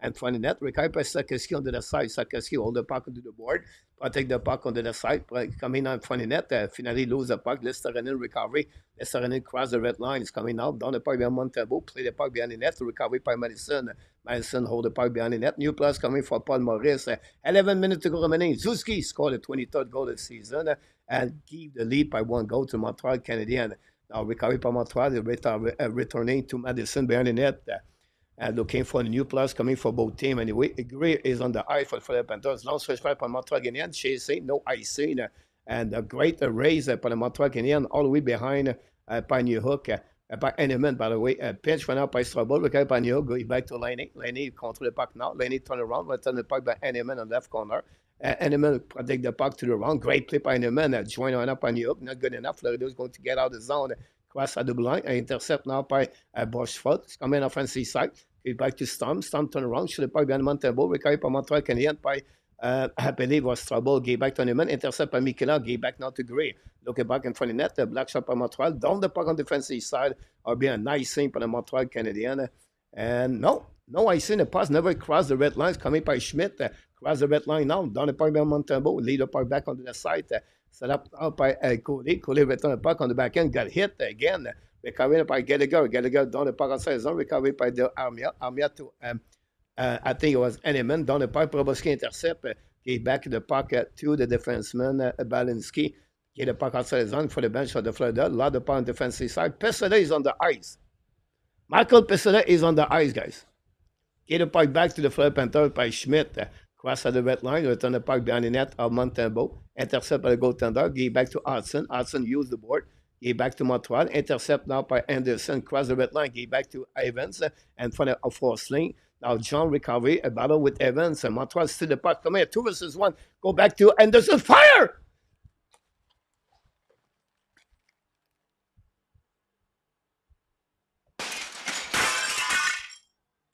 And front of net. Recovered by Sakowski on the side. Sakowski hold the puck onto the board. Protect the puck on the side. Coming out in front of net. Finally lose the puck. Listerinen recovery. Listerinen cross the red line. Is coming out. Down the puck behind Montembeault. Play the puck behind the net. Recovery by Madison. Madison hold the puck behind the net. New plus coming for Paul Maurice. 11 minutes to go remaining. Zuski scored the 23rd goal of the season and give the lead by 1 goal to Montreal Canadiens. Now recovery by Montreal. Returning to Madison behind the net. Looking for a new plus coming for both teams. Anyway, Gray is on the ice for the Panthers. Long stretch by Montreal Canadiens. Chasing, no icing. And a great raise for the Montreal Canadiens all the way behind by New Hook. By Henneman, by the way. Pinch went out by Strobel. Recovered by New Hook. Going back to Laney. Laney control the puck now. Laney turn around. Return the puck by Henneman on the left corner. Henneman protect the puck to the round. Great play by Henneman. Join on up by New Hook. Not good enough. Florida is going to get out of the zone. Cross at the line. Intercept now by Boschford. It's coming offensive side. Get back to Storm. Storm turn around. Shoot the puck behind Montembeault. Recovered by Montreal Canadiens by, I believe, was Trouble. Get back to Newman. Intercept by Mikela. Get back now to Gray. Looking back in front of the net. Black shot by Montreal. Down the puck on the defensive side. Or be a nice thing for the Montreal Canadiens. And no icing. The pass never crossed the red lines. Coming by Schmidt. Cross the red line now. Down the puck behind Montembeault. Lead the puck back onto the side. Set up by Cody. Cody returned the puck on the back end. Got hit again. Recovery by Gallagher. Gallagher down the puck outside zone. Recovery by the Armia. Armia to, I think it was Henneman. Down the puck. Bobrovsky intercept. Gave back the puck to the defenseman, Balinski. Get the puck outside zone for the bench of the Florida. Lot the puck on the defensive side. Pessoa is on the ice. Michael Pessoa is on the ice, guys. Get the puck back to the Florida Panthers by Schmidt. cross at the red line, return the puck behind the net of Montembeault, intercept by the goaltender, give back to Hudson. Hudson use the board, give back to Montreal, intercept now by Anderson, cross the red line, give back to Evans, and front of Forsling. Now John recovery, a battle with Evans, and Montreal still the puck. Come here, 2 versus 1. Go back to Anderson, fire!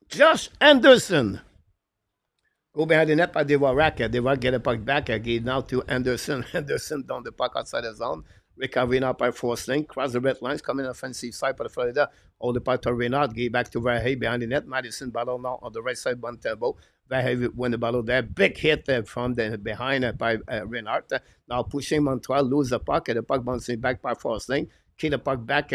Josh Anderson. Go behind the net by Devorak. Devorak get the puck back. Give now to Anderson. Anderson down the puck outside the zone. Recovery now by Forsling. Cross the red lines. Coming offensive side for the Florida. Hold the puck to Reynard. Give back to Verhey behind the net. Madison battle now on the right side. Montembeault. Verhey win the battle there. Big hit from the behind by Reynard. Now pushing Montreal. Lose the puck. The puck bouncing back by Forsling. Keep the puck back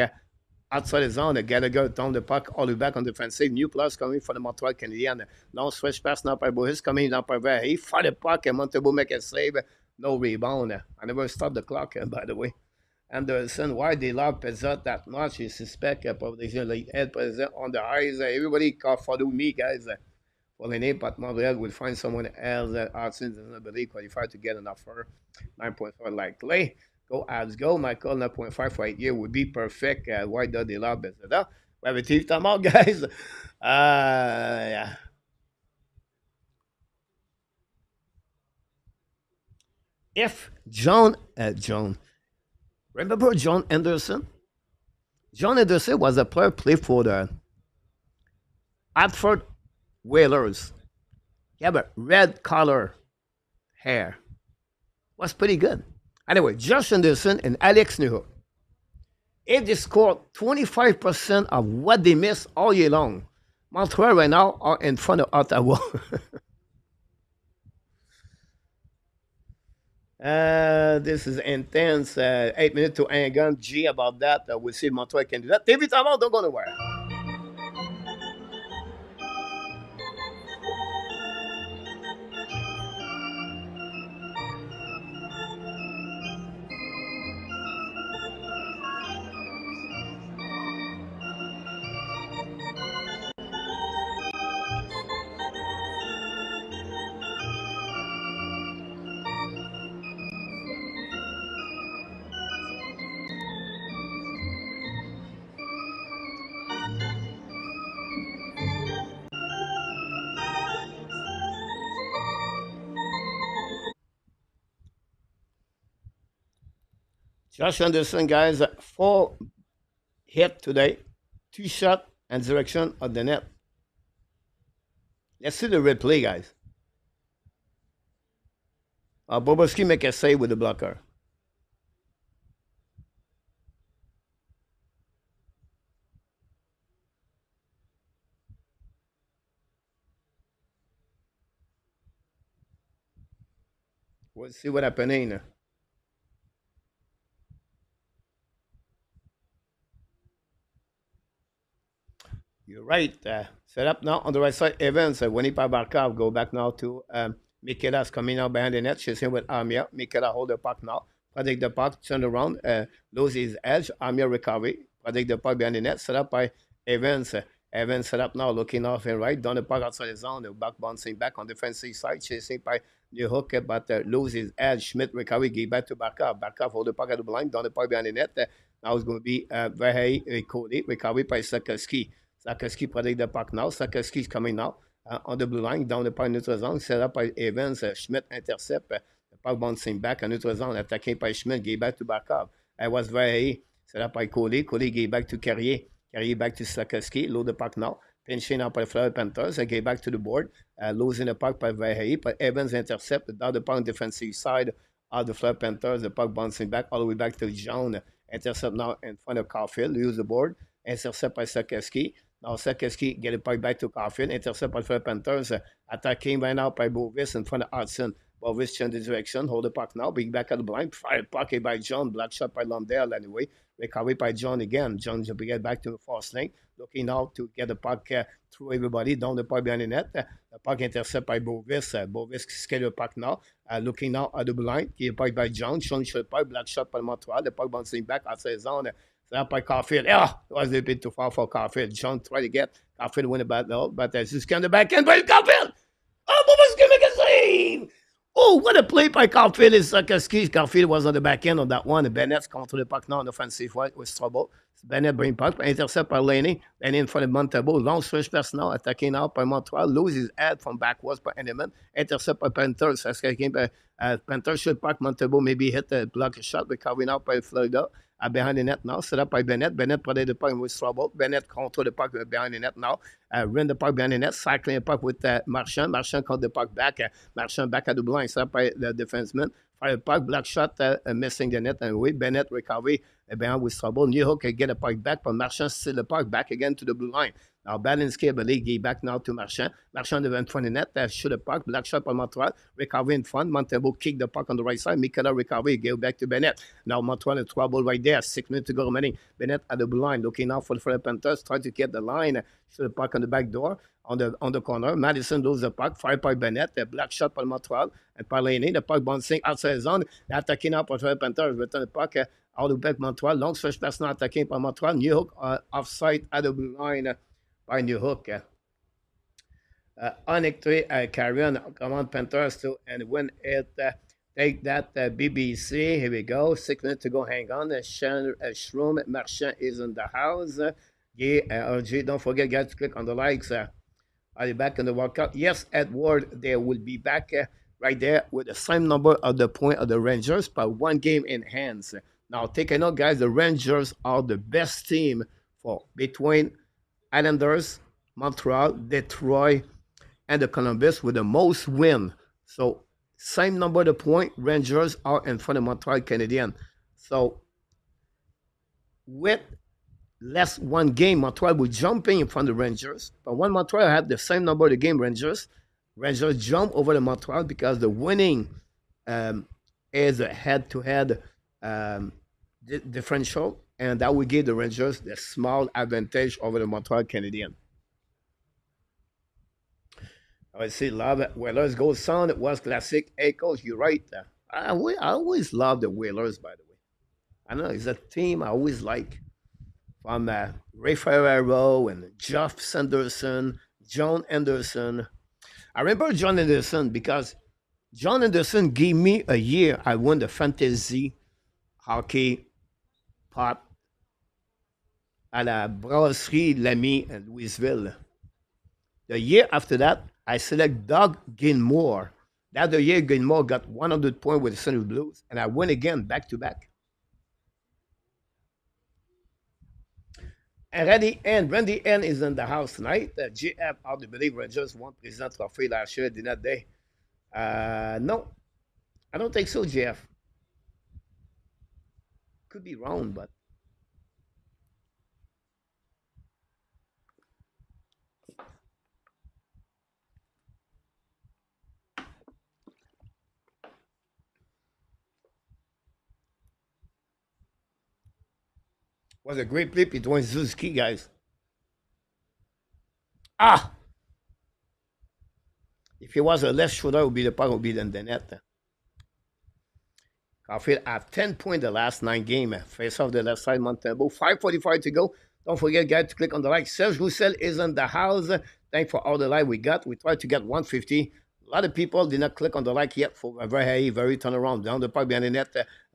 outside the zone. Gallagher down the puck all the way back on defensive. New plus coming for the Montreal Canadiens. Long switch pass now by Boris coming now by Verhey. Fight the puck and Montembeault make a save. No rebound. I never stopped the clock, by the way. Anderson, why they love Pezzot that much? You suspect probably like head Pezzot on the eyes. Everybody can follow me, guys. For the name, but Montreal will find someone else that Hudson does not believe qualified to get an offer. 9.4 likely. Go Habs, go. Michael, 9.5 for 8 years would be perfect. Why do they love Pezzot? We have a team time out, guys. Yeah. If John, remember John Anderson? John Anderson was a player play for the Hartford Whalers. He had a red color hair. Was pretty good. Anyway, Josh Anderson and Alex Newhook. If they scored 25% of what they missed all year long, Montreal right now are in front of Ottawa. This is intense. 8 minutes to handgun. G about that. We'll see if Montreal can do that. TV time out, don't go nowhere. Josh Anderson, guys, 4 hit today, 2 shot and direction of the net. Let's see the replay, guys. Bobrovsky make a save with the blocker. We'll see what happening. You're right. Set up now on the right side. Evans, Winnipeg Barkov, go back now to Mikhailas coming out behind the net, chasing with Armia. Mikhailas hold the puck now. Protect the puck, turn around, lose his edge. Armia recovery. Protect the puck behind the net, set up by Evans. Evans set up now, looking off and right, down the puck outside the zone. The back bouncing back on defensive side, chasing by the hook, but lose his edge. Schmidt recovery, give back to Barkov. Barkov hold the puck at the blind, down the puck behind the net. Now it's going to be very Cody. Recovery by Sakoski. Sakoski protect the puck now. Sakoski is coming now on the blue line, down the puck neutral zone, set up by Evans. Schmidt intercept. The puck bouncing back on neutral zone, attacking by Schmidt, gave back to Barkov. It was very set up by Cody. Cody gave back to Carrier. Carrier back to Sakoski. Load the puck now. Pinching out by the Florida Panthers. Gave back to the board. Losing the puck by Verhey. But Evans intercept down the puck defensive side of the Florida Panthers. The puck bouncing back all the way back to John. Intercept now in front of Caulfield. Use the board. Intercept by Sakoski. Now Sakoski get the puck back to Caulfield. Intercept by Florida Panthers. Attacking right now by Bovis in front of Hudson. Bovis change the direction. Hold the puck now. Big back at the blind. Fire puck by John. Black shot by Lundell anyway. Recovery by John again. John to get back to the first lane. Looking now to get the puck through everybody. Down the puck behind the net. The puck intercept by Bovis. Bovis scale the puck now. Looking now at the blind. Get the puck by John. John shot puck. Black shot by Montreal. The puck bouncing back outside the zone. Set up by Caulfield. It was a bit too far for Caulfield. John tried to get Caulfield win the battle, but just came the back end by Caulfield. Oh, Bovis can make a Oh, what a play by Caulfield and Sakoski. Caulfield was on the back end on that one. Bennett's contre le puck now on offensive right with trouble. Bennett bring puck, intercept by Laney. Laney in front of Montembeault. Long switch pass now, attacking now by Montreal. Loses his head from backwards by Element. Intercept by Panthers. Saskatchewan by Panthers shoot puck. Montembeault maybe hit the block shot, recovering out by Florida. Behind the net now, set up by Bennett. Bennett put the puck with trouble. Bennett control the puck behind the net now. Ran the puck behind the net, cycling the puck with Marchand. Marchand caught the puck back. Marchand back at the blind, set up by the defenseman. Fire puck, black shot, missing the net and away. Bennett recovery behind with trouble. New Hook can get the puck back, but Marchand steal the puck back again to the blue line. Now Balinski, I believe, gave back now to Marchand. Marchand devant front of the net, shoot the puck, black shot by Montreal. Recovery in front. Montembeault kick the puck on the right side. Mikela recovery, give back to Bennett. Now Montreal in trouble right there. 6 minutes to go remaining. Bennett at the blue line, looking out for the Panthers, trying to get the line. Shoot the puck on the back door. On the corner. Madison loses the puck. Fire by Bennett. A black shot by Montreal. And par Laney. The puck bouncing outside the zone. Attacking up for the Panthers. Return the puck out of back Montreal. Long switch pass now attacking by Montreal. New Hook offside at the blue line by New Hook. Unictry Carrion. Come on, Panthers to and win it. Take that BBC. Here we go. 6 minutes to go. Hang on. Shroom Marchand is in the house. Yeah, RG, don't forget, guys, to click on the likes. Are you back in the workout? Yes, Edward, they will be back right there with the same number of the point of the Rangers, but one game in hands. Now, take a note, guys, the Rangers are the best team for between Islanders, Montreal, Detroit, and the Columbus with the most win. So, same number of the point, Rangers are in front of Montreal Canadiens. So, with less one game, Montreal will jump in front of the Rangers. But when Montreal have the same number of the game Rangers jump over the Montreal because the winning is a head-to-head differential, and that will give the Rangers the small advantage over the Montreal Canadiens. I see, love it. Whalers go sound. It was classic. Hey, coach, you're right. I always love the Whalers, by the way. I know it's a team I always like. From Ray Ferraro and Jeff Sanderson, John Anderson. I remember John Anderson because John Anderson gave me a year I won the fantasy hockey pot à la brasserie Lamy in Louisville. The year after that, I select Doug Gilmore. That the year Gilmore got 100 points with the St. Louis Blues, and I win again back to back. And Randy N is in the house tonight. GF, how do you believe Rangers won President Trophy last year? Did not they? No, I don't think so, GF. Could be wrong, but. Was a great play between Suzuki guys. Ah! If he was a left shoulder, would be the puck would be in the net. Caulfield have 10 points the last 9 games. Face off the left side, Montembeault. 5:45 to go. Don't forget, guys, to click on the like. Serge Roussel is in the house. Thanks for all the like we got. We tried to get 150. A lot of people did not click on the like yet for a very turnaround. Down the puck behind the net.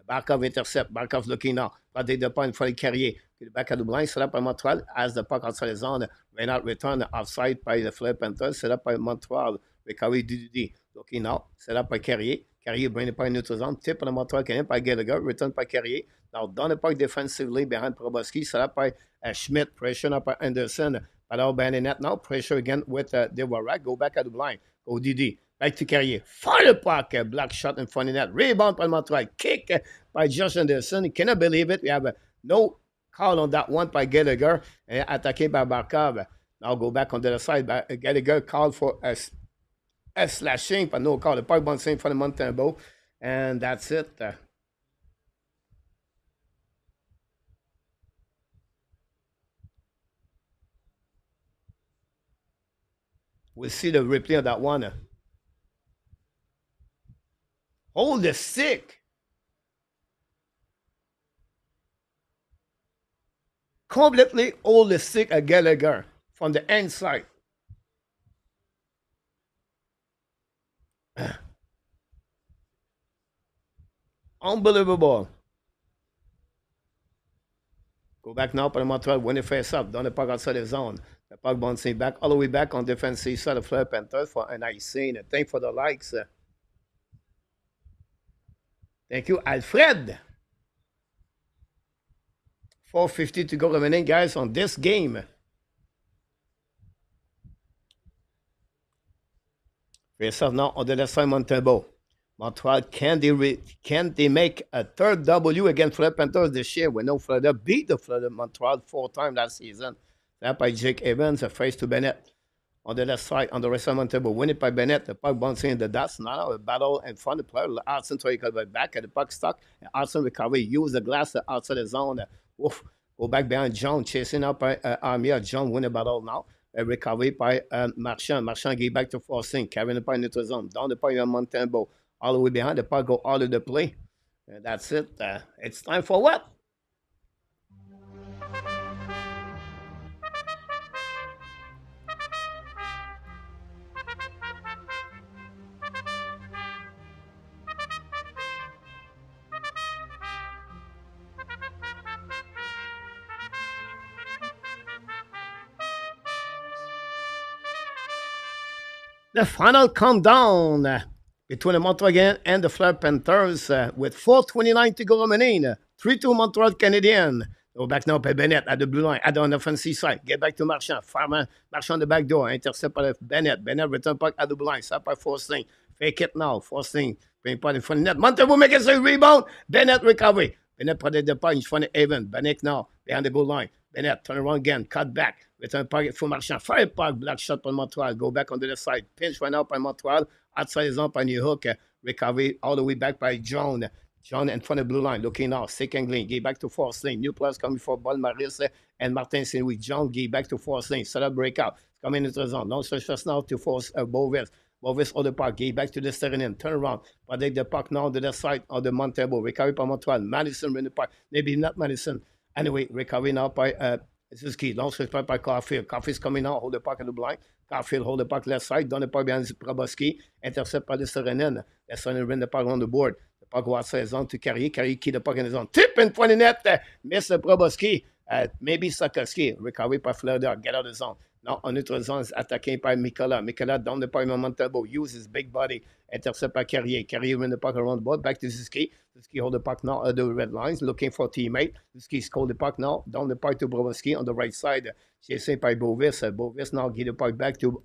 Barkov intercept. Barkov looking now. But the puck in front of Carrier. The back of the blind, set up by Montreal. As the puck outside the zone, Reynard return offside by the Fleur Panthers. Set up by Montreal. Recovery DDD. Looking now. Set up by Carrier. Carrier bring the puck in neutral zone. Tip on the Montreal Canadiens by Gallagher. Return by Carrier. Now down the puck defensively behind Bobrovsky. Set up by Schmidt. Pressure up by Anderson. But all behind the net now. Pressure again with Dewarak. Go back at the blind. Go DD. Back to Carrier. Fire the puck. Black shot in front of the net. Rebound by Montreal. Kick by Josh Anderson. You cannot believe it. We have no call on that one by Gallagher. Attaqué by Barkov. Now go back on the other side. Gallagher called for a slashing, but no call. The puck bouncing in front of Montembeault. And that's it. We'll see the replay of that one. Hold the stick. Completely hold the stick at Gallagher from the inside. Unbelievable. Go back now pour le Montreal, win the face-up, donne le puck outside the zone. The puck bouncing back, all the way back on defensive side of Fleur Panthers for a nice scene. Thank for the likes. Thank you, Alfred. 4:50 to go remaining, guys, on this game. Face-off now on the left side, Montembeault. Montreal, can they make a third W against Florida Panthers this year? We know Florida beat the Florida Montreal 4 times last season. That by Jake Evans, a face to Bennett. On the left side, on the right side, Montembeault, win it by Bennett. The puck bouncing in the dust. Now a battle in front of the player. Arson try to cut back at the puck stuck. Arson recovery, use the glass outside the zone. Oof. Go back behind John, chasing up by Armia. John win the battle now. Recovery by Marchand. Marchand get back to forcing, carrying the puck into the zone. Down the puck on Montembeault. All the way behind the puck, go all of the play. That's it. It's time for what? The final countdown between the Montreal and the Fleur Panthers with 4:29 to go remaining. 3-2 Montreal Canadiens. Go back now by Bennett at the blue line, at the offensive side. Get back to Marchand. Marchand the back door. Intercept by Bennett. Bennett return puck at the blue line. Stop by Forcing. Fake it now. Forcing. Bring puck in front of net. Montembeault make a rebound. Bennett recovery. Bennett put the puck in front of Evan. Bennett now behind the goal line. Bennett turn around again. Cut back. Return puck for Marchand. Fire puck. Black shot by Montreal. Go back on the left side. Pinch right now by Montreal. Outside is on by New Hook. Recovery all the way back by John. John in front of the blue line. Looking now. Second lane. Get back to fourth lane. New players coming for Ball Maris and Martin Saint-Louis. John get back to fourth lane. Set up breakout. Coming into the zone. Don't search just now to force Bovis. Bovis on the puck. Get back to the Serenin. Turn around. Protect the puck now on the left side of the Montembeault. Recovery by Montreal. Madison in the puck. Maybe not Madison. Anyway, recovery now by this is key. Long switch by Caulfield. Caulfield's coming out. Hold the puck at the blind. Caulfield hold the puck left side. Down the puck behind Bobrovsky. Intercept by the Serenin. The Serenin win the puck on the board. The puck go outside his zone to Carrier. Carrier key the puck in his zone. Tip in front of net. Miss Bobrovsky. Maybe Sakarski. Recovery by Florida. Get out of the zone. Now on neutral zone is attacking by Mikola. Mikola down the puck in Montembeault. Use his big body. Intercept by Carrier. Carrier win the puck around the board. Back to Ziski. Ziski hold the puck now at the red lines. Looking for a teammate. Ziski scored the puck now. Down the puck to Bobrovsky on the right side. Chasing by Bovis. Bovis now give the puck back to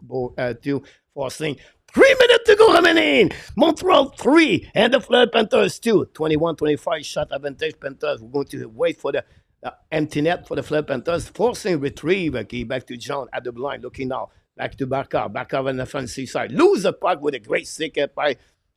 Forsling. 3 minutes to go remaining. Montreal 3 and the Fleur Panthers 2. 21-25 shot advantage Panthers. We're going to wait for the empty net for the Fleur Panthers. Forcing retrieve. Give back to John at the blind. Looking now. Back to Barkov. Barkov on the offensive side. Lose the puck with a great stick by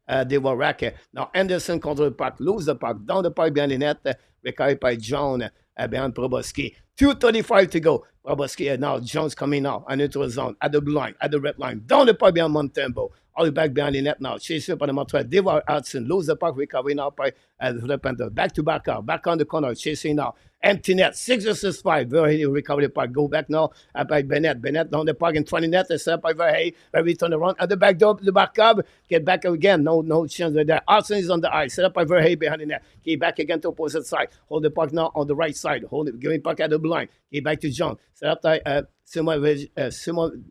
Devorak. Now Anderson control the puck. Lose the puck. Down the puck behind the net. Recovered by John behind Bobrovsky. 2:35 to go. Bobrovsky now. John's coming now. On neutral zone. At the blue line. At the red line. Down the puck behind Montembeault. All the back behind the net now. Chase up on the Montreal. Devar Hudson. Lose the puck. Recovery now by the Panthers. Back to Barkov. Back on the corner. Chasing now. Empty net. 6 versus 5. Very recover the puck. Go back now by Bennett. Bennett down the puck in 20 net. Set up by Verhey. Very turn around at the back door. The Barkov. Get back again. No chance right there. Hudson is on the ice. Set up by Verhey behind the net. Get back again to opposite side. Hold the puck now on the right side. Hold it. Giving puck at the blind. Get back to John. Set up by Simokovic.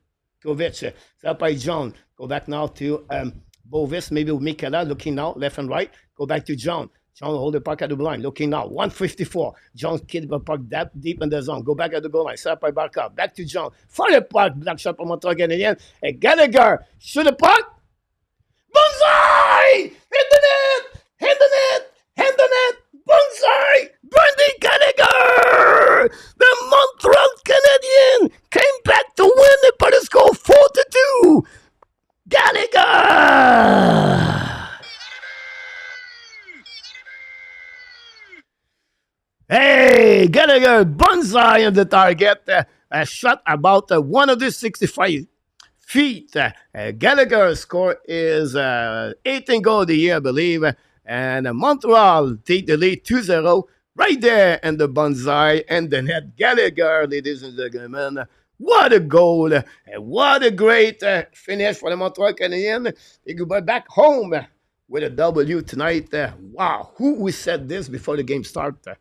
Set up by John. Go back now to Bovis. Maybe Mikela. Looking now left and right. Go back to John. John hold the puck at the blind. Looking now. 154. John keep the puck that deep in the zone. Go back at the goal line. Set up by Barkov. Back to John. Fire the puck. Black shot from Montreal Canadiens. And Gallagher. Shoot the puck. Bullseye! Hit the net! Hit the net! Hit the net! Bullseye! Brandy Gallagher! The Montreal Canadiens came back to win it by the score 4-2. Gallagher! Hey, Gallagher, bullseye on the target. A shot about 165 feet. Gallagher's score is 18 goal of the year, I believe. And Montreal take the lead 2-0 right there in the bullseye and the net. Gallagher, ladies and gentlemen. What a goal. And what a great finish for the Montreal Canadiens. They go back home with a W tonight. Wow, who we said this before the game started?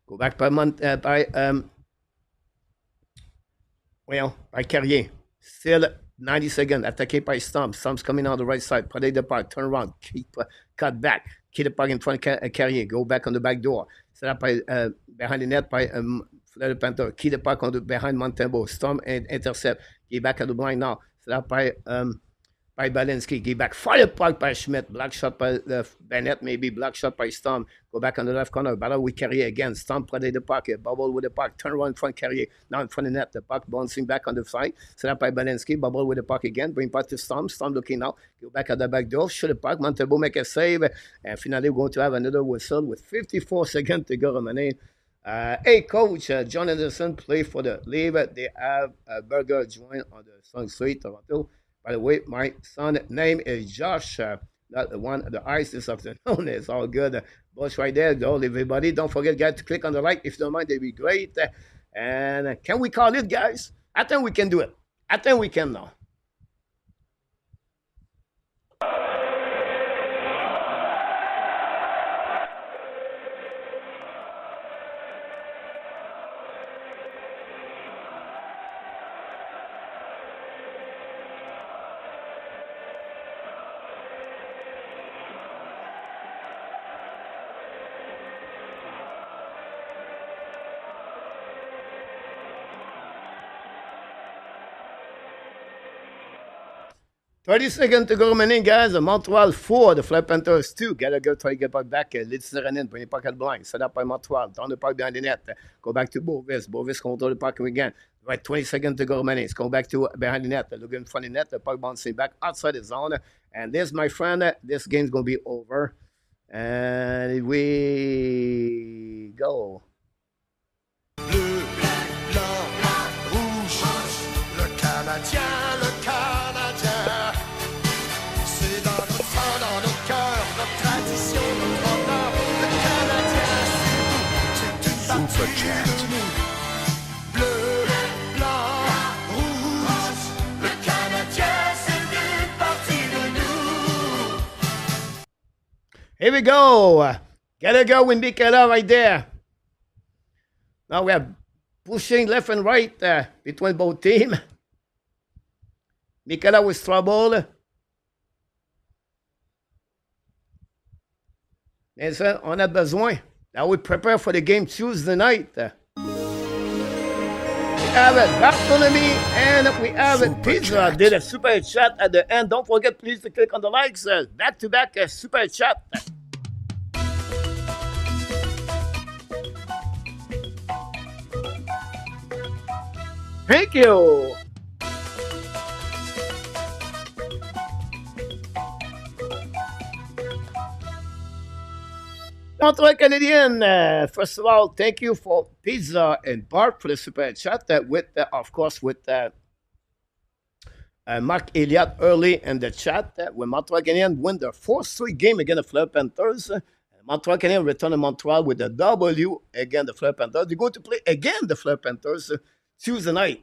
Go back by Carrier. Still 90 seconds. Attaqué by Stump. Stump's coming on the right side. Protect the park. Turn around. Keep cut back. Keep the puck in front of Carrier. Go back on the back door. Set up by behind the net by the Panther. Keep the puck on the behind Montembeault. Stump and intercept. Get back at the blind now. Set up by Balinski. Get back. Fire puck by Schmidt. Black shot by Bennett. Maybe black shot by Stump. Go back on the left corner. Battle with Carrier again. Stump protect the puck. Bubble with the puck. Turn around in front Carrier. Now in front of the net. The puck bouncing back on the side. Set up by Balinski. Bubble with the puck again. Bring puck to Stump. Stump looking out. Go back at the back door. Shoot the puck. Montembeault make a save. And finally we're going to have another whistle with 54 seconds to go remaining. Hey, coach, John Anderson play for the Leave. They have Burger join on the Sun Street, Toronto. By the way, my son name is Josh. Not the one the ice this afternoon. It's all good. Bush right there. Go, everybody. Don't forget, guys, to click on the like. If you don't mind, it'd be great. And can we call it, guys? I think we can do it. I think we can now. 30 seconds to go remaining, guys. Montreal 4, the Fly Panthers 2. Gallagher try to get back. Leads the in, bring the puck at blind. Set up by Montreal. Down the puck behind the net. Go back to Bovis. Bovis control the puck again. Right, 20 seconds to go remaining. It's going back to behind the net. Look in front of the net. The puck bouncing back outside the zone. And this, my friend, this game's going to be over. And we go. Bleu, blanc, rouge, le Canadien, le Canadien. C'est dans notre sang, dans nos cœurs, notre tradition, notre honneur. Le Canadien, c'est nous, c'est une partie de nous. Bleu, blanc, rouge, le Canadien, c'est une partie de nous. Here we go. Gallagher with Mikela right there. Now we are pushing left and right between both teams. Mikela with trouble. Et ça, on a besoin. Now we prepare for the game Tuesday night. We have Bartholomew and we have Pizza. Did a super chat at the end. Don't forget, please, to click on the likes. Back to back super chat. Thank you. Montreal Canadiens, first of all, thank you for Pizza and Bart for the super chat. With, of course, with Mark Elliott early in the chat. When Montreal Canadiens win their fourth straight game against the Fleur Panthers, Montreal Canadiens return to Montreal with a W against the Fleur Panthers. They're going to play again the Fleur Panthers Tuesday night.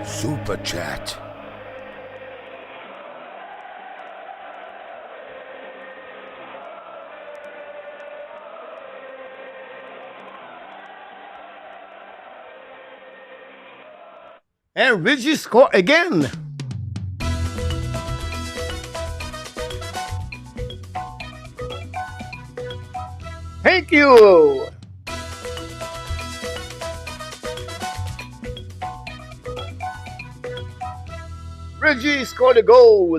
Super Chat. And Reggie score again. Thank you. Reggie scored a goal.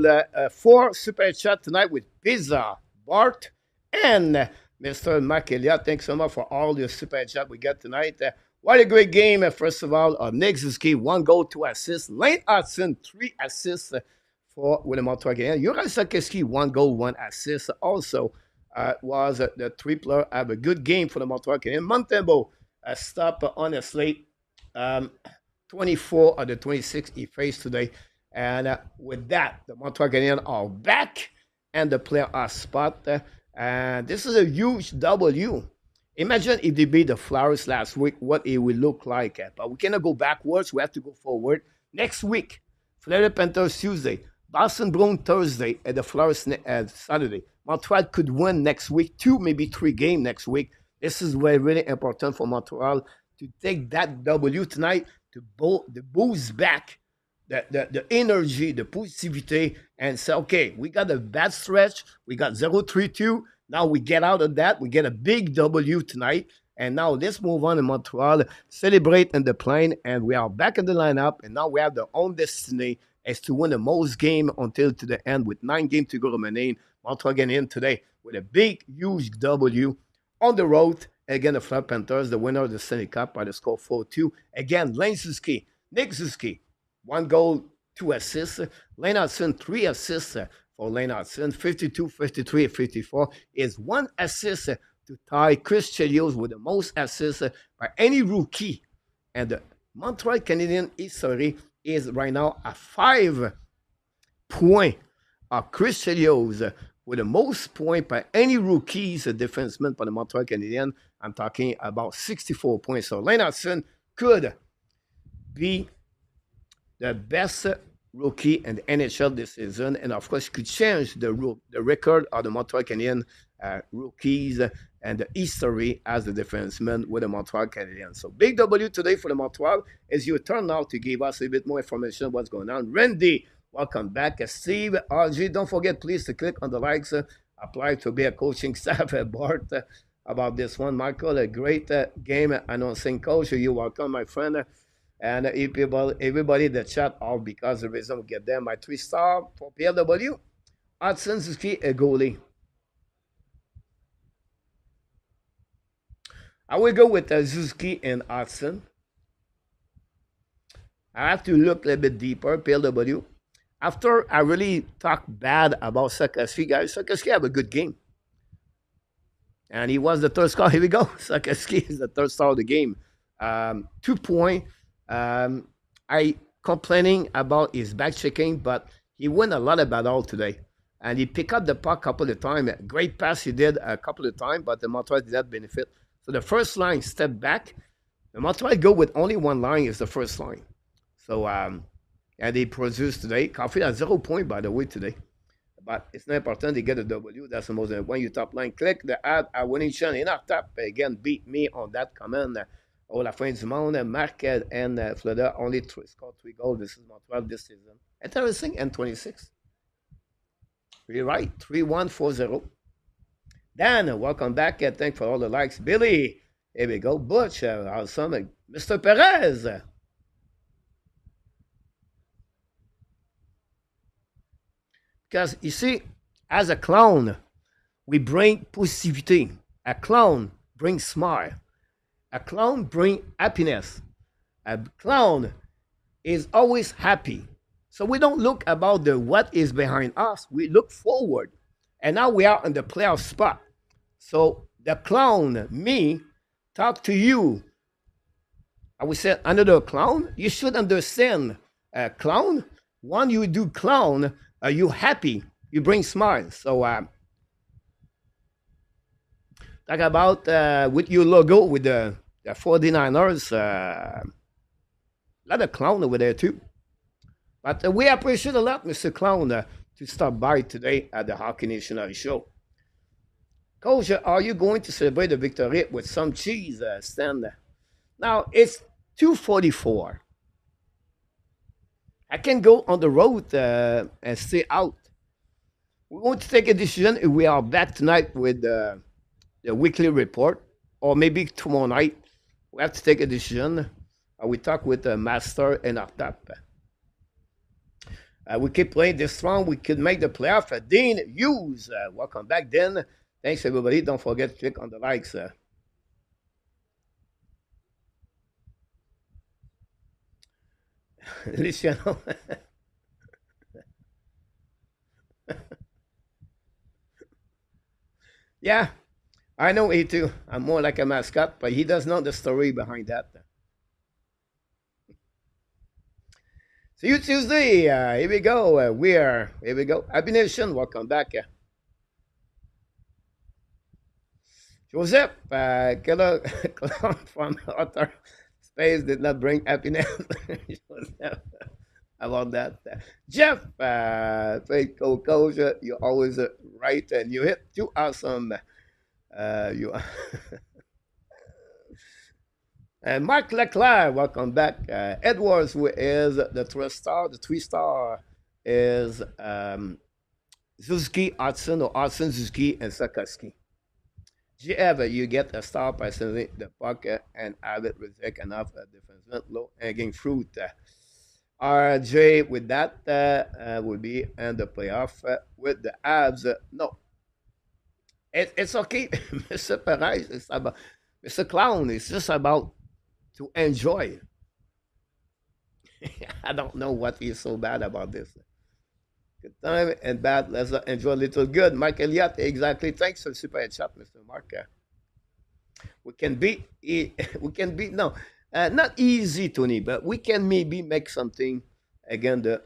4 super chat tonight with Pizza, Bart, and Mr. Mark Elliott. Thanks so much for all the super chat we got tonight. What a great game. First of all, Nick Zuski, 1 goal, 2 assists. Lane Hudson, 3 assists for with the Montreal Canadiens. Juraj Sakeski, 1 goal, 1 assist. Also was the tripler. Have a good game for the Montreal Canadiens. Montembeault stopped on a slate. 24 of the 26 he faced today. And with that, the Montreal Canadiens are back and the playoff spot. And this is a huge W. Imagine if they beat the Flyers last week, what it will look like. But we cannot go backwards. We have to go forward. Next week, Florida Panthers Tuesday, Boston Bruins Thursday, and the Flyers Saturday. Montreal could win next week, 2, maybe 3 games next week. This is really important for Montreal to take that W tonight to boost back the energy, the positivity, and say, okay, we got a bad stretch. We got 0-3-2. Now we get out of that. We get a big W tonight. And now let's move on in Montreal, celebrate in the plane, and we are back in the lineup. And now we have their own destiny as to win the most game until to the end with 9 games to go remaining. Montreal getting in today with a big, huge W on the road. Again, the Florida Panthers, the winner of the Stanley Cup by the score 4-2. Again, Nick Suzuki, 1 goal, 2 assists. Lane Hudson, 3 assists for Lane Hudson. 52, 53, 54 is 1 assist to tie Chris Chelios with the most assists by any rookie. And the Montreal Canadiens history is right now a 5 point of Chris Chelios with the most point by any rookies defenseman for the Montreal Canadiens. I'm talking about 64 points. So Lane Hudson could be the best rookie in the NHL this season, and of course, could change the record of the Montreal Canadiens rookies and the history as the defenseman with the Montreal Canadiens. So big W today for the Montreal. As you turn now to give us a bit more information on what's going on. Randy, welcome back. Steve, RG, don't forget please to click on the likes, apply to be a coaching staff at Bart about this one. Michael, a great game announcing coach. You're welcome, my friend. And everybody that chat all because the reason we get them my 3-star for PLW. Hudson Suzuki, a goalie. I will go with Suzuki and Hudson. I have to look a little bit deeper, PLW. After I really talk bad about Sakaski, guys, Sakaski have a good game. And he was the third star. Here we go. Sakaski is the third star of the game. 2 points. I complaining about his back checking, but he won a lot of battle today. And he picked up the puck a couple of times. Great pass he did a couple of times, but the Montreal did not benefit. So the first line stepped back. The Montreal go with only 1 line is the first line. So and they produced today. Coffee at 0 point, by the way, today. But it's not important to get a W. That's the most important. When you top line, click the add a winning channel. In our tap, again, beat me on that comment. Oh, la fin du monde, Marc and Florida only scored 3 goals. This is Montreal this season. Interesting, and 26. You're right, 3-1, 4-0. Dan, welcome back. Thanks for all the likes. Billy, here we go. Butch, awesome. Mr. Perez. Because, you see, as a clown, we bring positivity. A clown brings smile. A clown brings happiness. A clown is always happy. So we don't look about the what is behind us. We look forward. And now we are in the playoff spot. So the clown, me, talk to you. I would say another clown. You should understand a clown. When you do clown, you happy. You bring smiles. So talk about with your logo with the 49ers. A lot of clown over there too. But we appreciate a lot, Mr. Clown, to stop by today at the Hockey National Show. Coach, are you going to celebrate the victory with some cheese, Stan? Now, it's 2:44. I can go on the road and stay out. We're going to take a decision if we are back tonight with the weekly report, or maybe tomorrow night. We have to take a decision. We talk with the master and our tap. We keep playing this strong. We could make the playoff. Dean Hughes, welcome back, Dean. Thanks, everybody. Don't forget to click on the likes. Luciano. Yeah, I know he too. I'm more like a mascot, but he does know the story behind that. See you Tuesday. Here we go. Here we go. Happy Nation, welcome back. Joseph, killer clown from outer space did not bring happiness. Joseph, about that. Jeff, great coach, you're always right, and you hit two awesome. You and Mark Leclerc, welcome back. Edwards, who is the three-star is Suzuki, Hudson, or Hudson, Suzuki, and Sakaski. GF, you get a star personally, the puck and have it reject enough defenseman, low hanging fruit. RJ with that will be in the playoff with the Habs. No, it's okay, Mr. Perez. It's about Mr. Clown. It's just about to enjoy. I don't know what is so bad about this. Good time and bad. Let's enjoy a little good. Mike Elliott, exactly. Thanks for the super chat, Mr. Mark. We can beat. We can beat. No, not easy, Tony, but we can maybe make something against the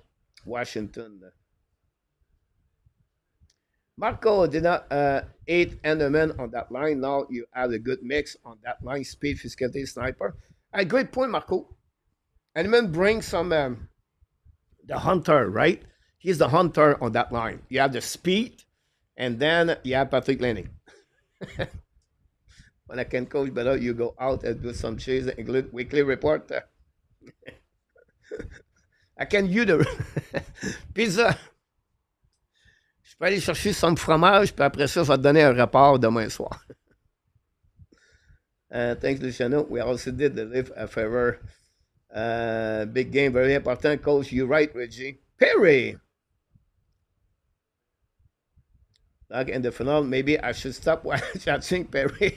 Washington. Marco did not eight Enderman on that line. Now you have a good mix on that line. Speed, physicality, sniper. A great point, Marco. Enderman brings some the hunter, right? He's the hunter on that line. You have the speed, and then you have Patrick Lenny. When I can coach better, you go out and do some chase, include weekly report. I can you the pizza. Je peux aller chercher some fromage, puis après ça, je vais te donner un rapport demain soir. Thanks, Luciano. We also did the live a favor. Big game, very important. Coach, you're right, Reggie. Perry. Like in the final, maybe I should stop watching Perry.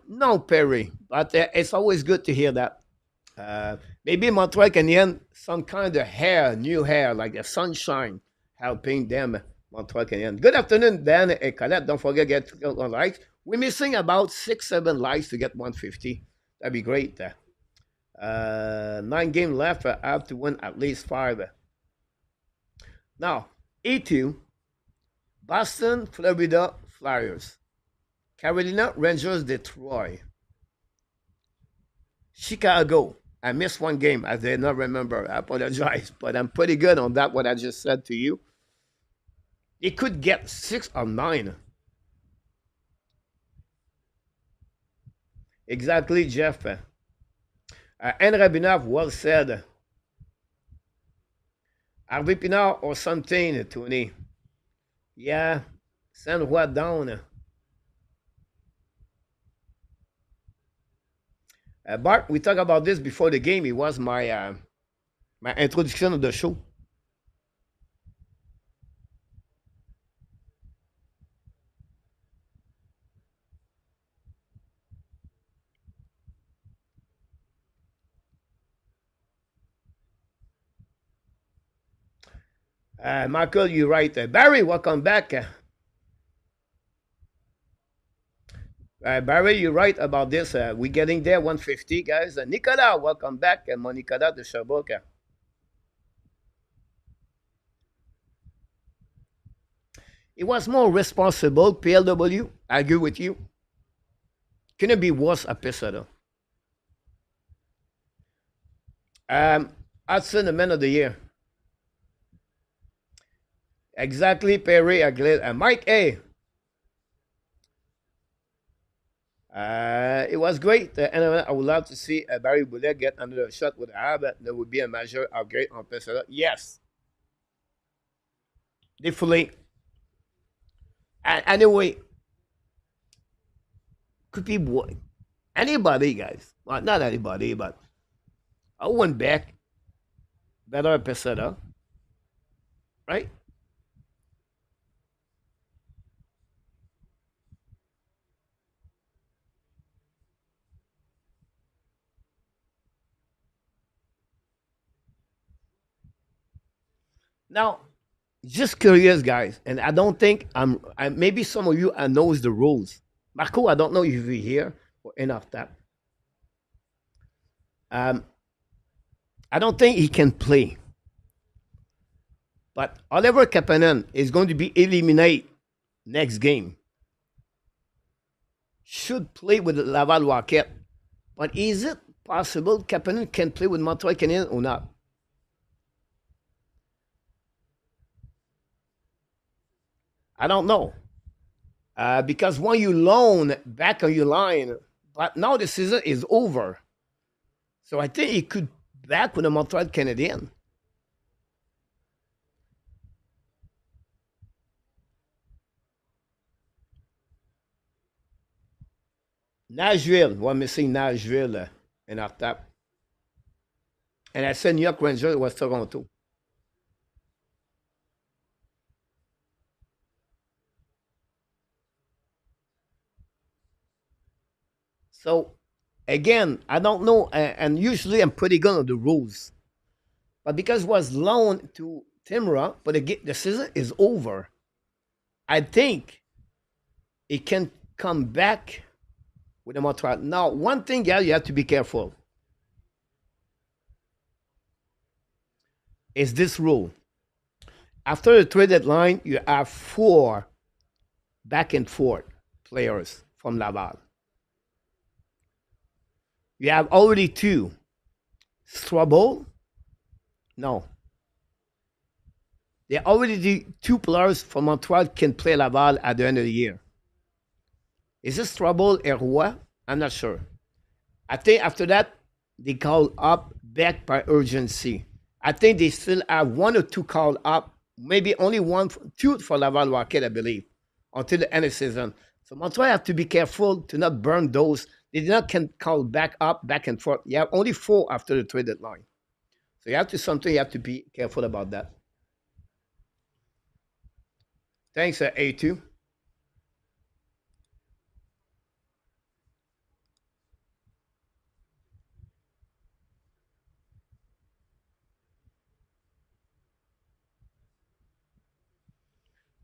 No, Perry, but it's always good to hear that. Maybe Montreal Canadiens, some kind of hair, new hair, like the sunshine, helping them, Montreal Canadiens. Good afternoon, Dan and Colette. Don't forget to get on likes. We're missing about 6-7 likes to get 150. That'd be great. 9 games left. I have to win at least 5. Now, E2, Boston, Florida, Flyers. Carolina, Rangers, Detroit. Chicago. I missed one game. I did not remember. I apologize. But I'm pretty good on that, what I just said to you. It could get 6 or 9. Exactly, Jeff. And Rabinov, well said. Harvey Pinard or something, Tony. Yeah, send what down. Bart, we talked about this before the game. It was my my introduction of the show. Michael, you're right. Barry, welcome back. Barry, you're right about this. We're getting there, 150, guys. Nicolas, welcome back. Monica de Sherbrooke. It was more responsible, PLW. I agree with you. Couldn't be worse episode. Hudson, the man of the year. Exactly, Perry. Mike A. It was great. And I would love to see Barry Boulet get another shot with a habit. There would be a major upgrade on Pessoa. Yes. Definitely. Anyway, could be anybody, guys. Well, not anybody, but Owen Beck, better Pessoa. Right? Now, just curious, guys, and I don't think maybe some of you knows the rules. Marco, I don't know if you're here or enough that. Um, I don't think he can play, but Oliver Kapanen is going to be eliminated next game. should play with Laval Rocket. But is it possible Kapanen can play with Montreal Canadiens or not? I don't know. Because when you loan back on your line, but now the season is over. So I think he could back with the Montreal Canadiens. Nashville, we're missing Nashville in our top. And I said New York Rangers was Toronto. So again, I don't know, and usually I'm pretty good on the rules. But because it was loaned to Timra, but the season is over, I think it can come back with the Montreal. Now, one thing, yeah, you have to be careful is this rule. After the trade deadline, you have four back and forth players from Laval. You have already two. Strabo, no. They already two players from Montreal can play Laval at the end of the year. Is it Strabo and Roy? I'm not sure. I think after that, they call up back by urgency. I think they still have one or two called up, maybe only one, two for Laval Rocket, I believe, until the end of the season. So Montreal have to be careful to not burn those. They did not can call back up, back and forth. You have only four after the trade deadline. So you have to be careful about that. Thanks, A2.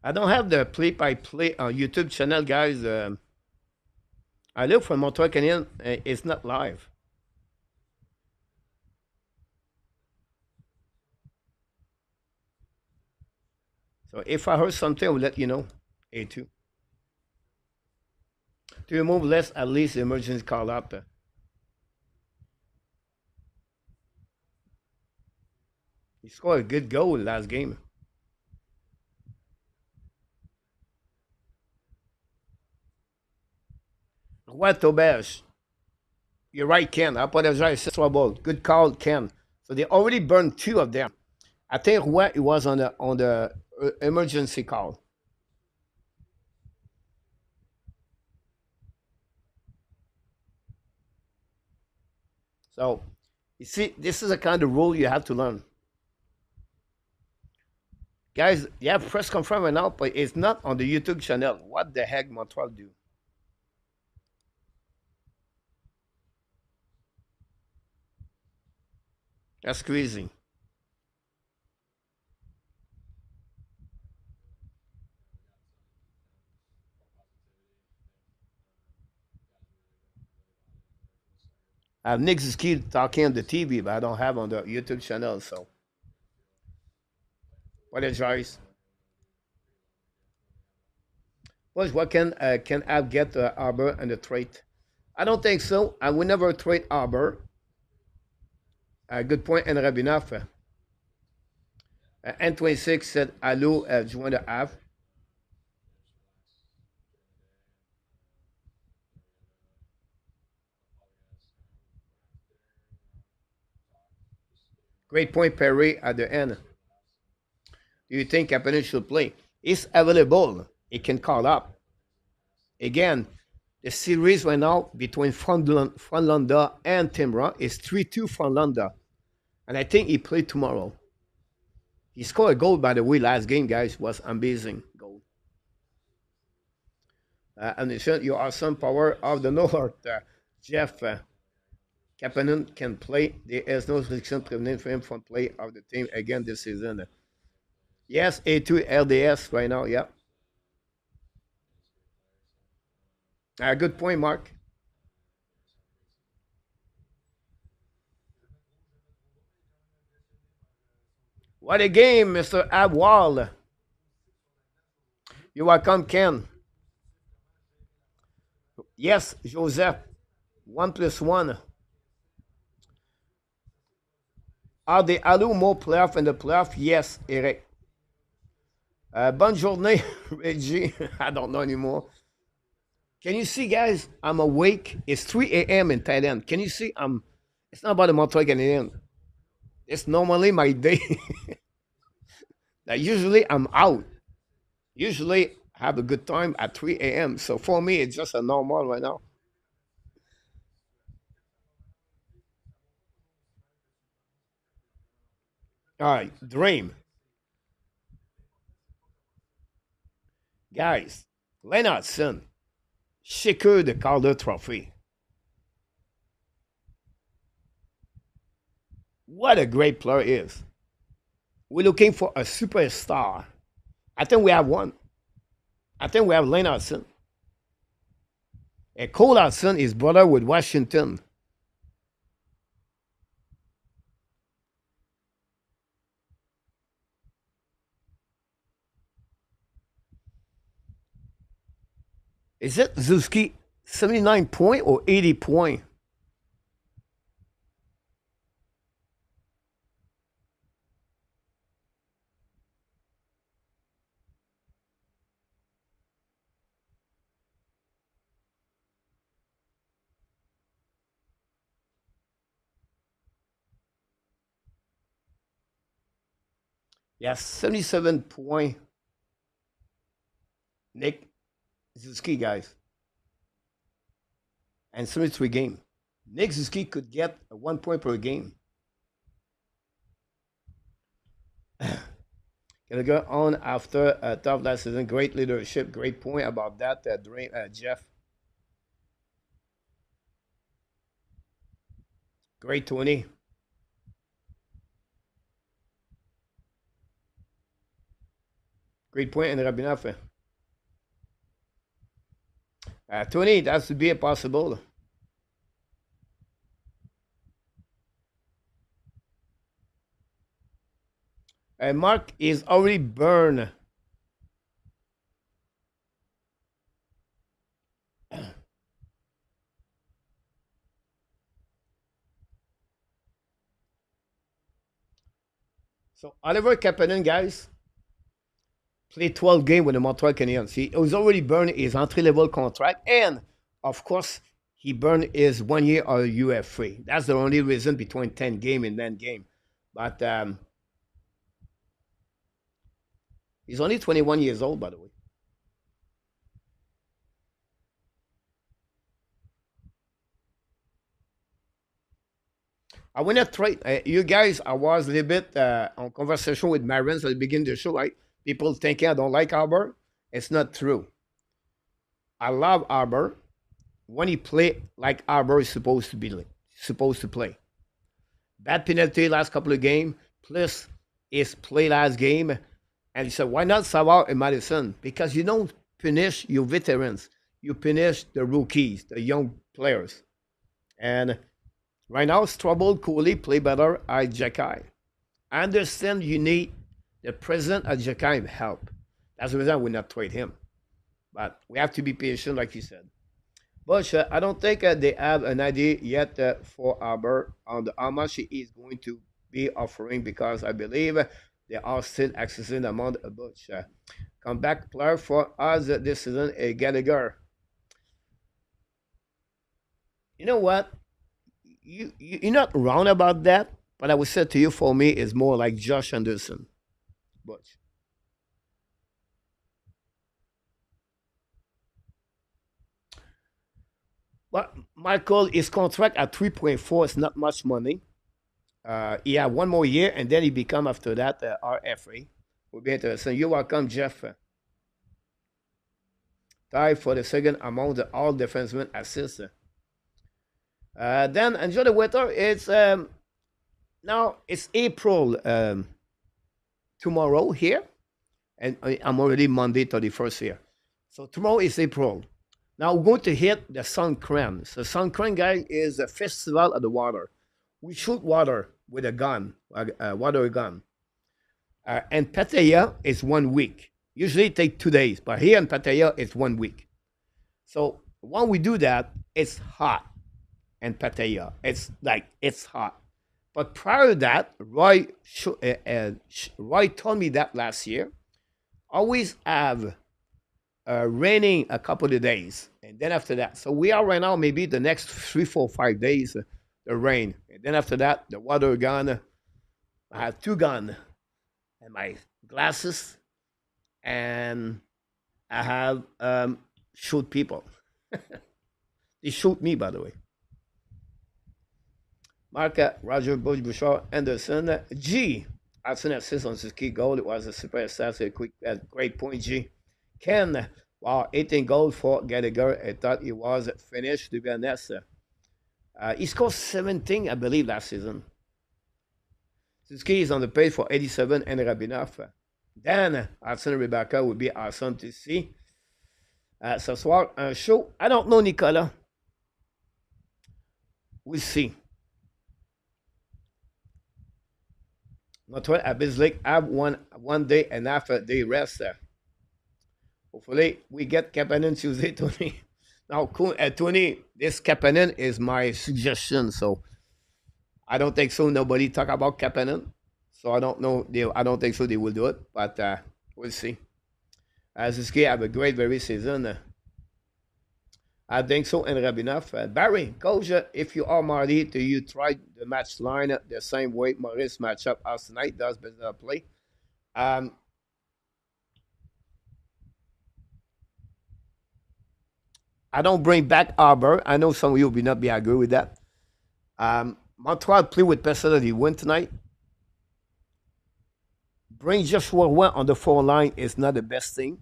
I don't have the play-by-play on YouTube channel, guys. I look for Montreal Canadiens. It's not live. So if I heard something, I will let you know. A2. To remove less, at least emergency call up. He scored a good goal last game. What Auberge? You're right, Ken. I apologize. Trouble. Good call, Ken. So they already burned two of them. I think what it was on the emergency call. So you see, this is a kind of rule you have to learn. Guys, you have press confirm right now, but it's not on the YouTube channel. What the heck Montreal do? That's crazy. I have Nick Ski talking on the TV, but I don't have on the YouTube channel. So apologize. What can I get Arbor and the trade? I don't think so. I will never trade Arbor. Good point, and Rabinoff. N26 said, Hello, join the app. Great point, Perry, at the end. Do you think Kapanen should play? It's available. It can call up. Again, the series right now between Frontlanda and Timra is 3-2 Frontlanda. And I think he played tomorrow. He scored a goal, by the way, last game, guys. Was amazing goal. And it said, you are some power of the North. Jeff Kapanen can play. There is no restriction preventing him from play of the team again this season. Yes, A2 LDS right now, yeah. Good point, Mark. What a game, Mr. Abwal. You're welcome, Ken. Yes, Joseph. 1 plus 1. Are they allowed more playoff in the playoff? Yes, Eric. Bonne journée, Reggie. I don't know anymore. Can you see, guys? I'm awake. It's 3 a.m. in Thailand. Can you see? It's not about the Montreal Canadiens. It's normally my day. Like usually I'm out. Usually I have a good time at 3 a.m. So for me, it's just a normal right now. All right, dream. Guys, Leonardson, shaker the Calder Trophy. What a great player is. We're looking for a superstar. I think we have one. I think we have Leonardson. And Cole Hudson is brother with Washington. Is it Zuski 79 point or 80 point? Yes, 77 point. Nick Zuski, guys. And 73 game. Nick Zuski could get a 1 point per game. Gonna go on after tough last season. Great leadership. Great point about that, Jeff. Great, Tony. Great point, and Rabinoff. Tony, that should be possible. Mark is already burned. So Oliver Kapanen, guys, played 12 games with the Montreal Canadiens. He was already burned his entry-level contract, and of course, he burned his 1 year or UF3. That's the only reason between 10 game and 9 game. But he's only 21 years old, by the way. I want to trade you guys. I was a little bit on conversation with Marins at the beginning of the show, right? People thinking I don't like Arbor. It's not true. I love Arbor when he play like Arbor is supposed to play. Bad penalty last couple of games, plus his play last game. And he said, why not Savard and Madison? Because you don't punish your veterans. You punish the rookies, the young players. And right now, troubled Cooley play better at Jacky. I understand you need the president at Jacky help. That's the reason we not trade him. But we have to be patient, like you said. But I don't think they have an idea yet for Arbor on how much he is going to be offering because I believe they are still accessing the amount of Butch. Comeback player for us this season, Gallagher. You know what? You're not wrong about that, but I would say to you, for me, is more like Josh Anderson. Butch. But Michael, his contract at 3.4 is not much money. He had 1 more year, and then he become after that RFA. Will be interesting. You're welcome, Jeff. Tied for the second among the all defensemen assists. Then enjoy the weather. It's now it's April tomorrow here, and I'm already Monday 31st here. So tomorrow is April. Now we're going to hit the Sun Creme. So Sun Creme, guy, is a festival of the water. We shoot water with a gun, a water gun. And Pattaya is 1 week. Usually it takes 2 days, but here in Pattaya it's 1 week. So when we do that, it's hot in Pattaya. It's like it's hot. But prior to that, Roy told me that last year. Always have raining a couple of days, and then after that, so we are right now maybe the next 3, 4, 5 days, the rain, and then after that, the water gone. I have two gun and my glasses, and I have shoot people. They shoot me, by the way. Marca, Roger, Bush, Bouchard, Anderson, G. I've seen assist on his key goal. It was a super assist, a quick, great point, G. Ken, wow, 18 goals for Gallagher. I thought he was finished. To be honest, he scored 17, I believe, last season. Suzuki is on the page for 87 and Rabinoff. Then, Arsenal Rebecca would be awesome to see. Ce soir, un show. I don't know, Nicolas. We'll see. Montreal at Lake have one day and after they rest. Hopefully, we get Kapanen Tuesday, Tony. Now, Tony, this Kapanen is my suggestion, so I don't think so. Nobody talk about Kapanen, so I don't know. I don't think so. They will do it, but we'll see. Suzuki have a great very season. I think so. And Rabinoff, Barry, coach, if you are Marty, do you try the match line the same way Maurice matchup as tonight does better play? I don't bring back Arbor. I know some of you will not be agree with that. Montreal play with Pesada. They win tonight. Bring Joshua one on the 4 line is not the best thing.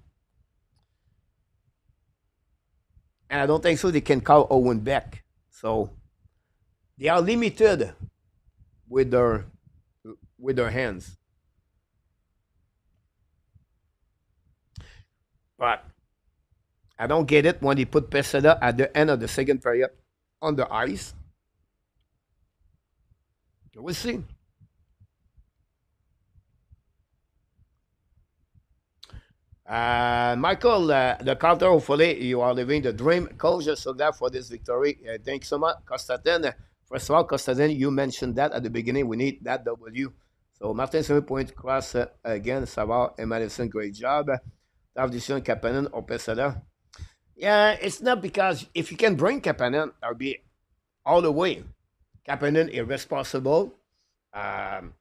And I don't think so they can call Owen back. So they are limited with their hands. But I don't get it when they put Pesada at the end of the second period on the ice. We'll see. Michael, the counter, hopefully you are living the dream. Coach, so that for this victory. Thanks so much. Constantin, first of all, Constantin, you mentioned that at the beginning. We need that W. So Martin 7 point cross again. Savard and Madison, great job. Davdison, Kapanen, or Pesada. Yeah, it's not because if you can bring Kapanen, that would be all the way. Kapanen irresponsible. Better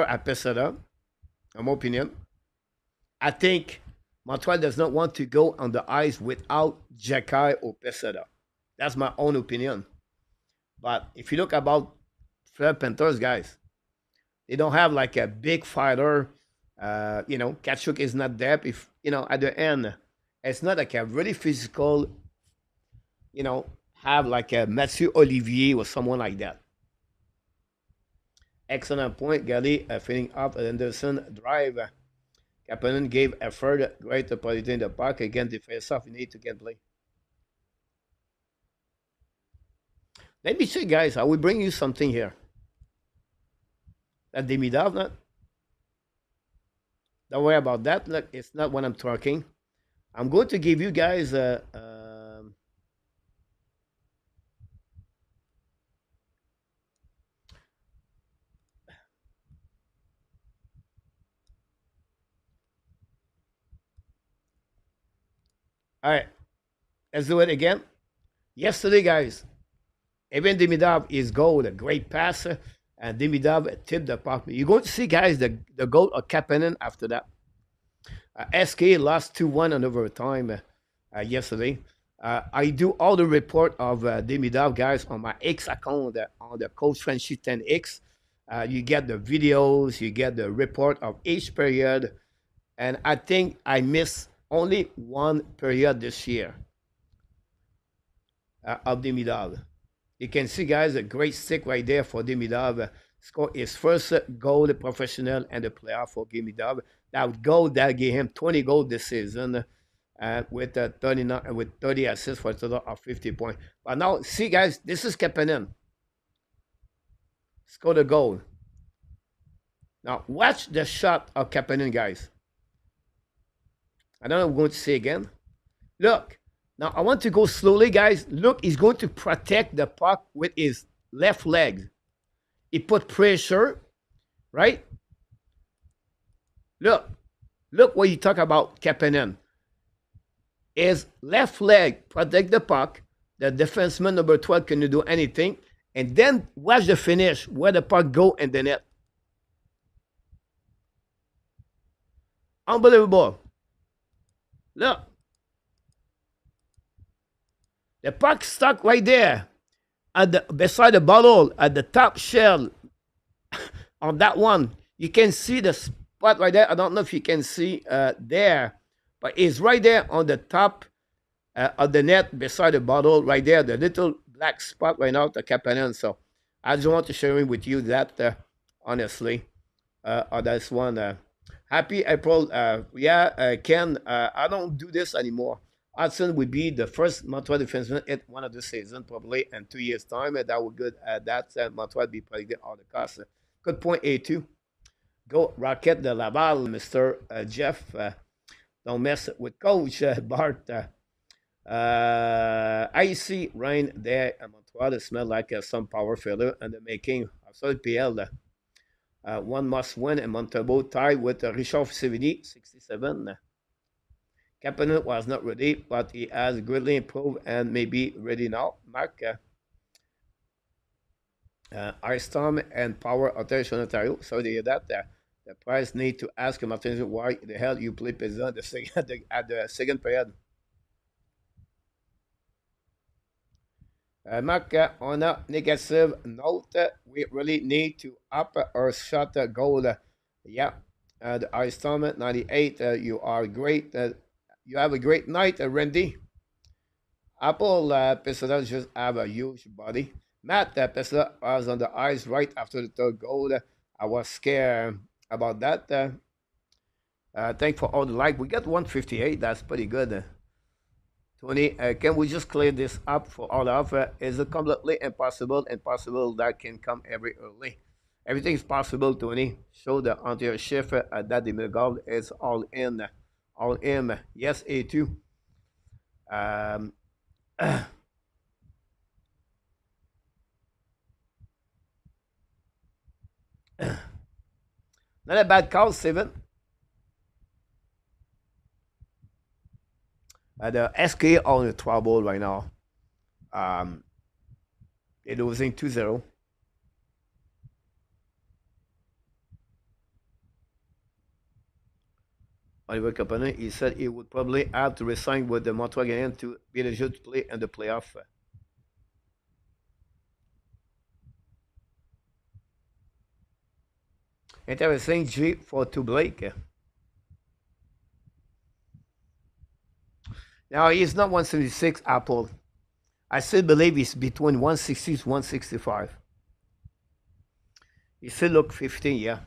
at Pesada, in my opinion. I think Montreal does not want to go on the ice without Jacky or Pesada. That's my own opinion. But if you look about Panthers, guys, they don't have like a big fighter. Kachuk is not there. If at the end, it's not like a really physical. Have like a Mathieu Olivier or someone like that. Excellent point, Gally. Filling up Anderson drive. Kapanen gave effort, great opportunity in the park. Again, the face-off, you need to get play. Let me see, guys. I will bring you something here. That Demidov, not. Don't worry about that. Look, it's not what I'm talking. I'm going to give you guys all right, let's do it again. Yesterday, guys, even Demidov is goal, a great passer, and Demidov tipped the puck. You're going to see, guys, the goal of Kapanen after that. SK lost 2-1 on overtime yesterday. I do all the report of Demidov, guys, on my X account, on the Coach Frenchie 10X. You get the videos, you get the report of each period. And I think I missed only one period this year of Demidov. You can see, guys, a great stick right there for Demidov. Score his first goal, the professional and the playoff for Demidov. That goal that gave him 20 goals this season with 30 assists for a total of 50 points. But now, see, guys, this is Kapanen. Score the goal. Now, watch the shot of Kapanen, guys. I don't know what I'm going to say again. Look, Now I want to go slowly, guys. Look, he's going to protect the puck with his left leg. He put pressure, right? Look, look what you talk about Kapanen. His left leg protect the puck. The defenseman number 12 cannot do anything. And then watch the finish where the puck go in the net. Unbelievable. Look. The puck stuck right there at beside the bottle at the top shell on that one. You can see the spot right there. I don't know if you can see there, but it's right there on the top of the net beside the bottle right there, the little black spot right now, the Kapanen. So I just want to share with you that, honestly, on this one. Happy April. Ken, I don't do this anymore. Hudson would be the first Montreal defenseman at one of the season, probably in 2 years' time. And that would good at that. Montreal be predicted all the costs. Good point, A2. Go Rocket de Laval, Mr. Jeff. Don't mess with Coach Bart. I see rain there in Montreal. It smells like some power failure and the making of Sol PL. One must win in Montembeault tied with Richard Sevigny, 67. Kapanen was not ready, but he has greatly improved and may be ready now. Mark, Ice Storm and Power Ottawa, Ontario. So they hear that. The prize need to ask Martin why the hell you play Pizza at the second period. Mark, on a negative note, we really need to up our shot goal. Yeah, the Ice Storm 98, you are great. You have a great night, Randy. Apple Pessoa just have a huge body. Matt Pessoa was on the ice right after the third goal. I was scared about that. Thanks for all the like. We got 158. That's pretty good. Tony, can we just clear this up for all of Is it completely impossible? Impossible that can come every early. Everything is possible, Tony. Show the entire shift that the middle is all in. All in. Yes, A2. Not a bad call, Steven. The SK on the trouble right now. They're losing 2-0. Oliver Kapanen, he said he would probably have to resign with the Montreal Canadiens to be eligible to play in the playoff. Interesting, G for to Blake. Now he's not 176 Apple. I still believe he's between 160 to 165. He still look 15, yeah.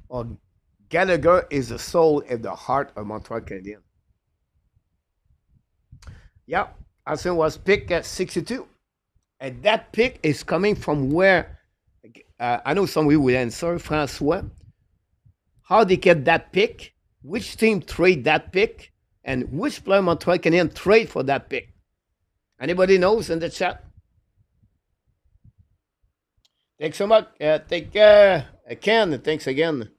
Well, Gallagher is the soul and the heart of Montreal Canadiens. Yeah, Arsenal was picked at 62. And that pick is coming from where? I know some of you will answer, Francois. How they get that pick? Which team trade that pick? And which player Montreal Canadiens trade for that pick? Anybody knows in the chat? Thanks so much. Take care, Ken. Thanks again.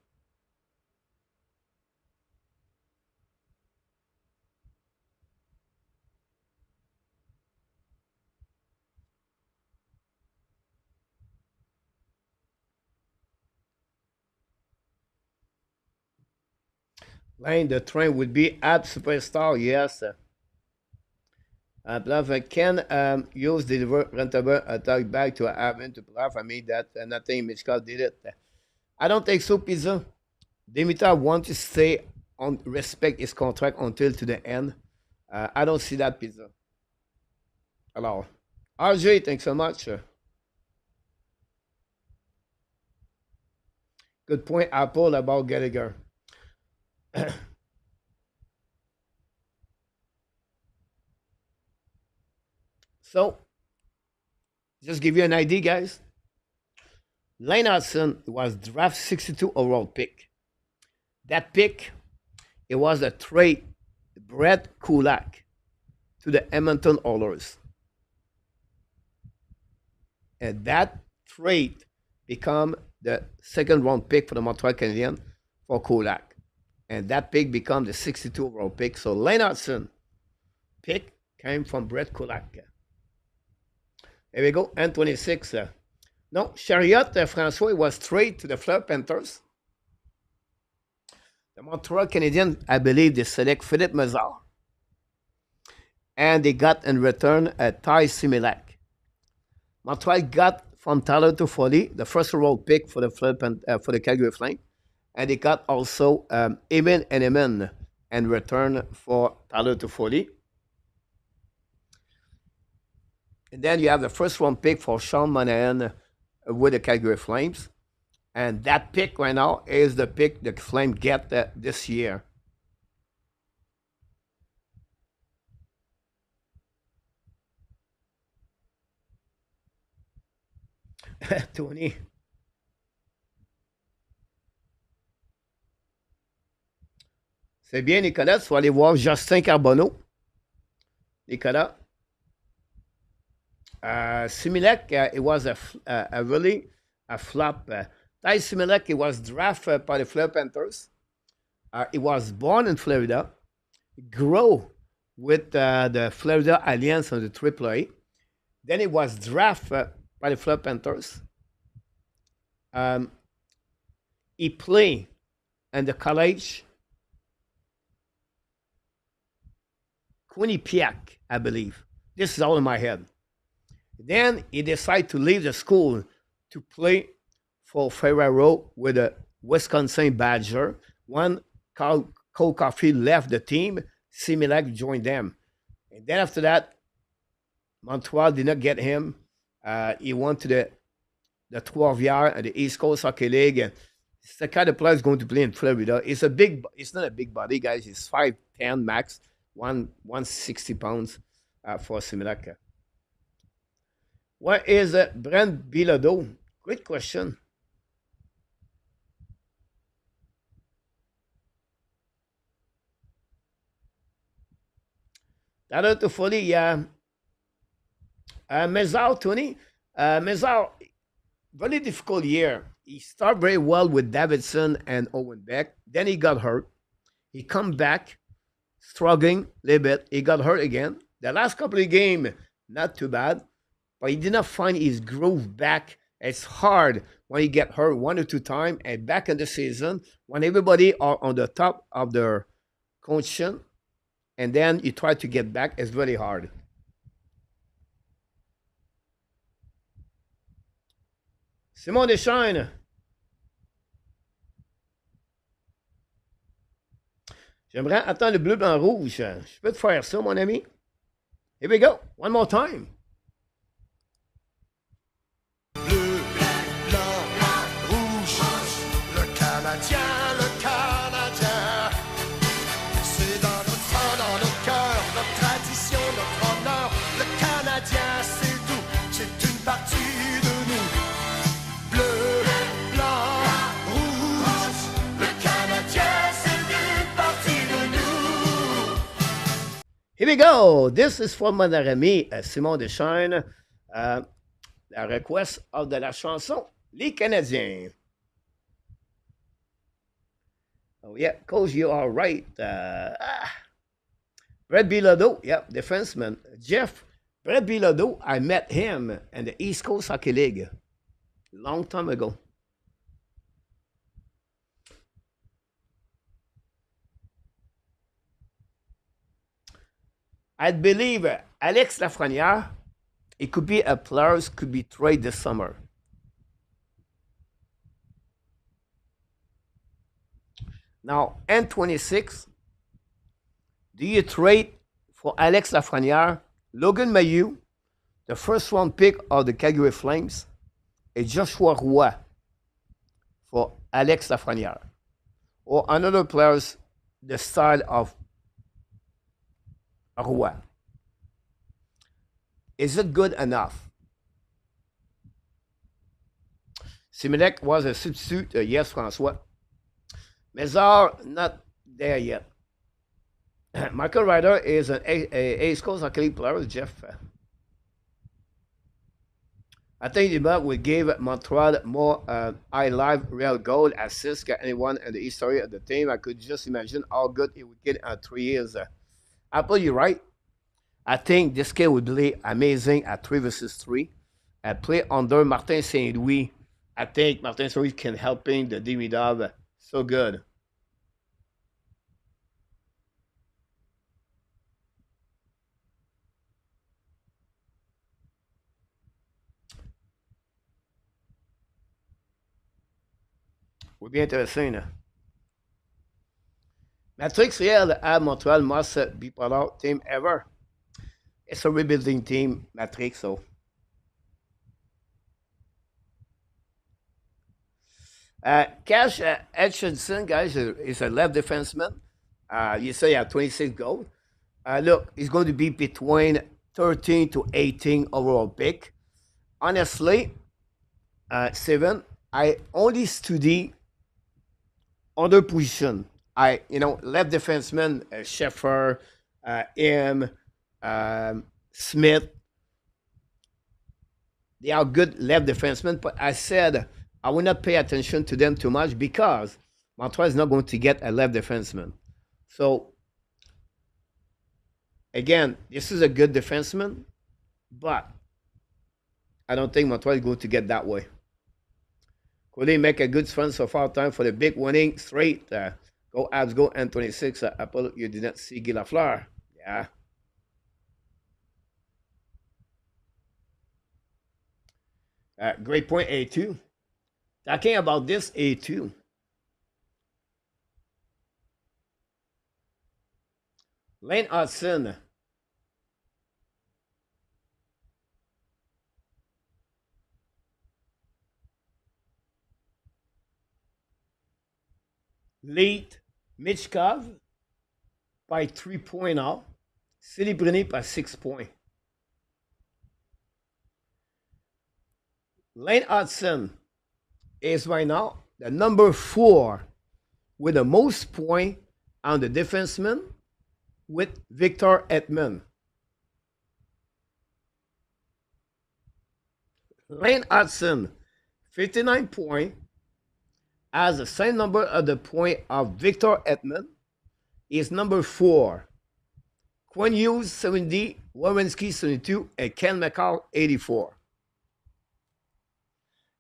Lane, the train would be at Superstar, yes. Bluff can use deliver rentable attack back to happen to Bluff. I mean that nothing Michkal did it. I don't think so, Pizza. Dimitar wants to stay on respect his contract until to the end. I don't see that, Pizza. Hello. RJ, thanks so much. Good point, Apple, about Gallagher. So, just give you an idea, guys. Lane Hudson was draft 62 overall pick. That pick, it was a trade Brett Kulak to the Edmonton Oilers. And that trade become the second round pick for the Montreal Canadiens for Kulak. And that pick become the 62 overall pick. So Lane Hudson pick came from Brett Kulak. Here we go, N26. No, Chariot Francois was traded to the Florida Panthers. The Montreal Canadiens, I believe, they select Philippe Mazar. And they got in return a Ty Similak. Montreal got from Tyler Toffoli, the first overall pick for the Calgary Flames. And they got also Eamon Eneman in return for Tyler Toffoli. And then you have the first round pick for Sean Monahan with the Calgary Flames. And that pick right now is the pick the Flames get this year. Tony. C'est bien, Nicolas. Tu vas aller voir Justin Carbonneau. Nicolas. Similek, it was a really a flop. Ty Similek, it was drafted by the Florida Panthers. He was born in Florida, grew with the Florida Alliance on the AAA. Then he was drafted by the Florida Panthers. He played in the college Quinnipiac, I believe. This is all in my head. Then he decided to leave the school to play for Ferraro with the Wisconsin Badger. When Cole Caulfield left the team, Similak joined them. And then after that, Montreal did not get him. He went to the 12-year at the East Coast Hockey League. And it's the kind of player who's going to play in Florida. It's not a big body, guys. It's 5'10 max, 160 pounds for Similak. Where is Brent Bilodeau? Great question. Tyler Toffoli, yeah. Mezar, Tony. Mezar, very difficult year. He started very well with Davidson and Owen Beck. Then he got hurt. He come back, struggling a little bit. He got hurt again. The last couple of games, not too bad. But he did not find his groove back. It's hard when you get hurt one or two times. And back in the season, when everybody are on the top of their condition, and then you try to get back, it's very hard. Simon Deschênes. J'aimerais attendre le bleu, blanc, rouge. Je peux te faire ça, mon ami? Here we go. One more time. Bleu, blanc, rouge, le Canadien, c'est dans notre sang, dans notre cœur, notre tradition, notre honneur. Le Canadien, c'est tout, c'est une partie de nous. Bleu, blanc, rouge, le Canadien, c'est une partie de nous. Here we go. This is for mon ami Simon Deschênes. La request de la chanson Les Canadiens. Oh, yeah, Coach, you are right. Brett Bilodeau, yep, defenseman. Jeff, Brett Bilodeau, I met him in the East Coast Hockey League long time ago. I believe Alex Lafrenière, it could be a player could be traded this summer. Now, N26, do you trade for Alex Lafrenière, Logan Mailloux, the first round pick of the Calgary Flames, and Joshua Roy for Alex Lafrenière? Or another players the style of Roy? Is it good enough? Similek was a substitute. Yes, Francois. Mézard, not there yet. Michael Ryder is an Ace Coast hockey player, Jeff. I think the Buck would give Montreal more high live real goal assists than anyone in the history of the team. I could just imagine how good it would get in 3 years. Apple, you're right. I think this kid would be amazing at 3 versus 3. Play under Martin St. Louis. I think Martin St. Louis can help him the Demidov so good. Would be intéressant, là. Matrix Real at Montreal must be part of team ever. It's a rebuilding team, Matrix, so. Cash Hutchinson, guys, is a left defenseman. You say he had 26 goals. Look, he's going to be between 13 to 18 overall pick. Honestly, Seven, I only study other position. Left defenseman, Sheffer, him, Smith. They are good left defensemen, but I said I will not pay attention to them too much because Montreal is not going to get a left defenseman. So, again, this is a good defenseman, but I don't think Montreal is going to get that way. Could they make a good run so far? Time for the big winning straight. Go Habs, go N26. Apple, you did not see Guy Lafleur. Yeah. Great point, A2. Talking about this, A2. Lane Hudson. Lead Michkov by 3 points now. Célébrini by 6 points. Lane Hudson is right now the number 4 with the most points on the defenseman with Victor Edmond. Lane Hudson, 59 points, has the same number of the point of Victor Edmond. Is number 4. Quinn Hughes, 70, Wawrinski, 72, and Ken McCall, 84.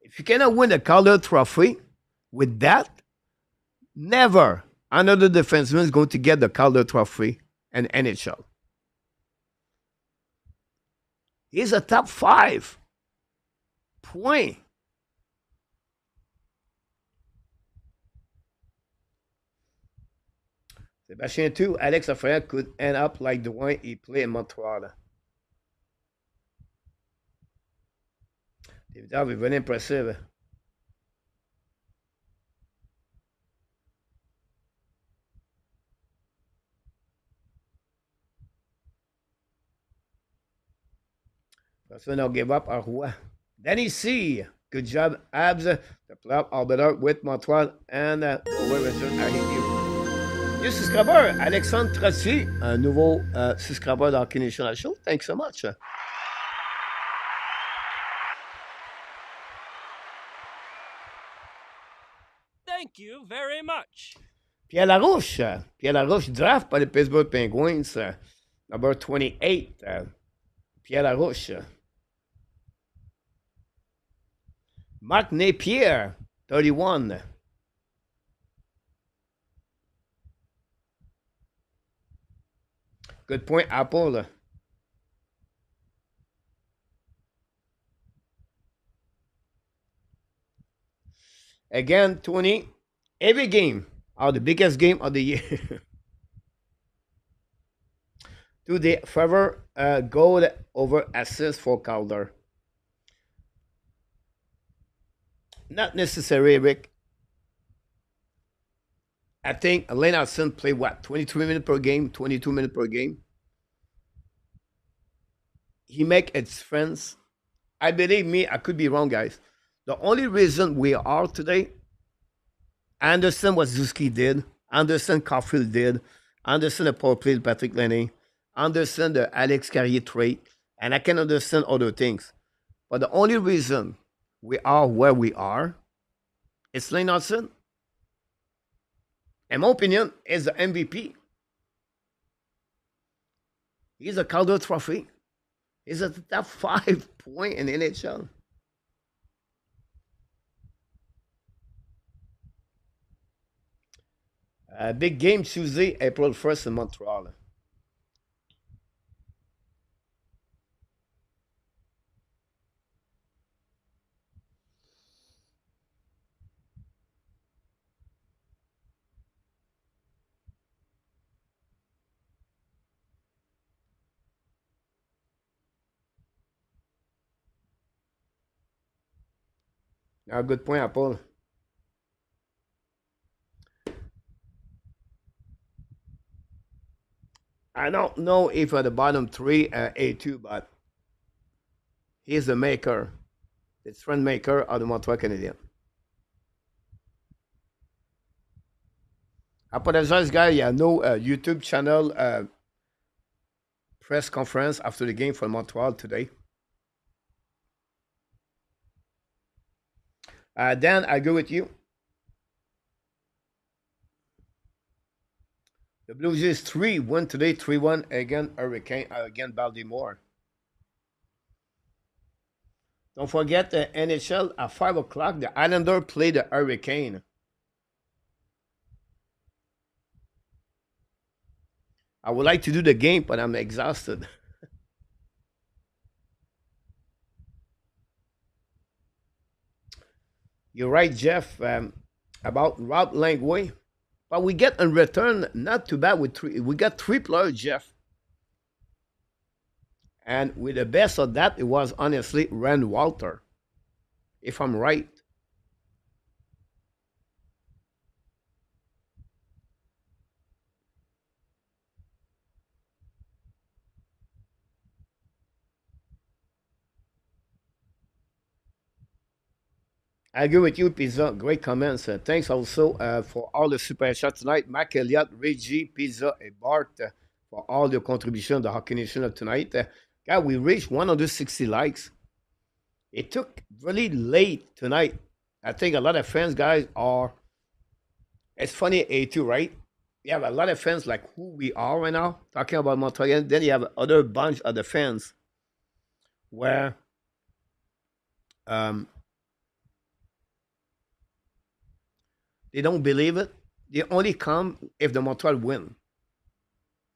If you cannot win the Calder Trophy with that, never another defenseman is going to get the Calder Trophy in NHL. He's a top 5 point. Sébastien too, Alex Lafreniere could end up like the one he played in Montreal. Davidov est vraiment impressive. Personne n'a give up à Rouen. Danny C. Good job, Habs. The playoff arbiter with Montreal and New subscriber, Alexandre Trottier, un nouveau subscriber dans Hockey National Show. Thanks so much. Thank you very much. Pierre Larouche draft par les Pittsburgh Penguins, number 28. Pierre Larouche. Marc Napier, 31. Good point, Apple. Again, 20. Every game, or the biggest game of the year. To the favor goal over assist for Calder. Not necessary, Rick. I think Lane Hudson played what? 23 minutes per game, 22 minutes per game. He make its friends. I believe me, I could be wrong, guys. The only reason we are today, I understand what Zuski did, I understand Caulfield did, I understand the power play with Patrick Lenny, I understand the Alex Carrier trait, and I can understand other things. But the only reason we are where we are is Lane Hudson. In my opinion, is the MVP. He's a Calder Trophy. He's a top 5 point in the NHL. Big game Tuesday, April 1st in Montreal. Now, good point, Apple. I don't know if at the bottom three, A2, but he's the maker, the trend maker of the Montreal Canadiens. I apologize, guys. Il y a no YouTube channel press conference after the game for Montreal today. Dan, I go with you. The Blue Jays 3 win today, 3-1 again Baltimore. Don't forget the NHL at 5 o'clock. The Islander play the Hurricane. I would like to do the game, but I'm exhausted. You're right, Jeff, about Rob Langway. But we get in return not too bad with three. We got three players, Jeff. And with the best of that, it was honestly Rand Walter, if I'm right. I agree with you, Pizza. Great comments. Thanks also for all the super chats tonight. Mac Elliott, Reggie, Pizza, and Bart for all your contribution to the Hockey Nation of tonight. God, we reached 160 likes. It took really late tonight. I think a lot of fans, guys, are. It's funny, A2, right? You have a lot of fans like who we are right now, talking about Montreal. Then you have other bunch of the fans where they don't believe it. They only come if the Montreal win.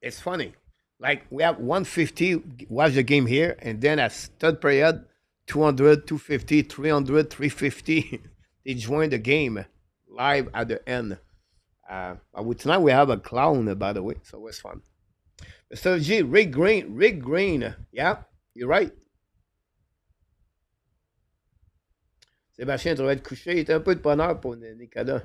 It's funny. Like we have 150 watch the game here, and then at third period, 200, 250, 300, 350. They join the game live at the end. Tonight we have a clown, by the way, so it's fun. Mr. G, Rick Green. Yeah, you're right. Sébastien devrait être couché. Il était un peu de bonheur pour Nicolas.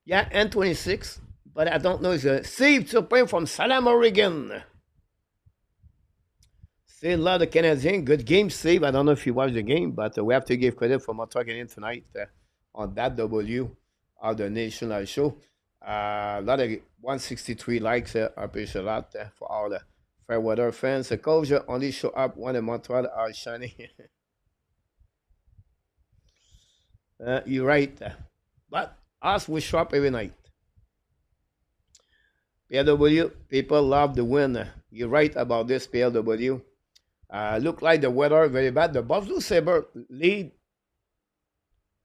Yeah, N26, but I don't know. It's a save to point from Salem, Oregon. See a lot of Canadiens. Good game, Steve. I don't know if you watched the game, but we have to give credit for Montreal Canadiens tonight on that W of the national show. A lot of 163 likes. I appreciate a lot for all the Fairweather fans. The coach only show up when the Montreal are shining. You're right. But us, we show up every night. PLW, people love the win. You're right about this, PLW. Look like the weather very bad. The Buffalo Sabre lead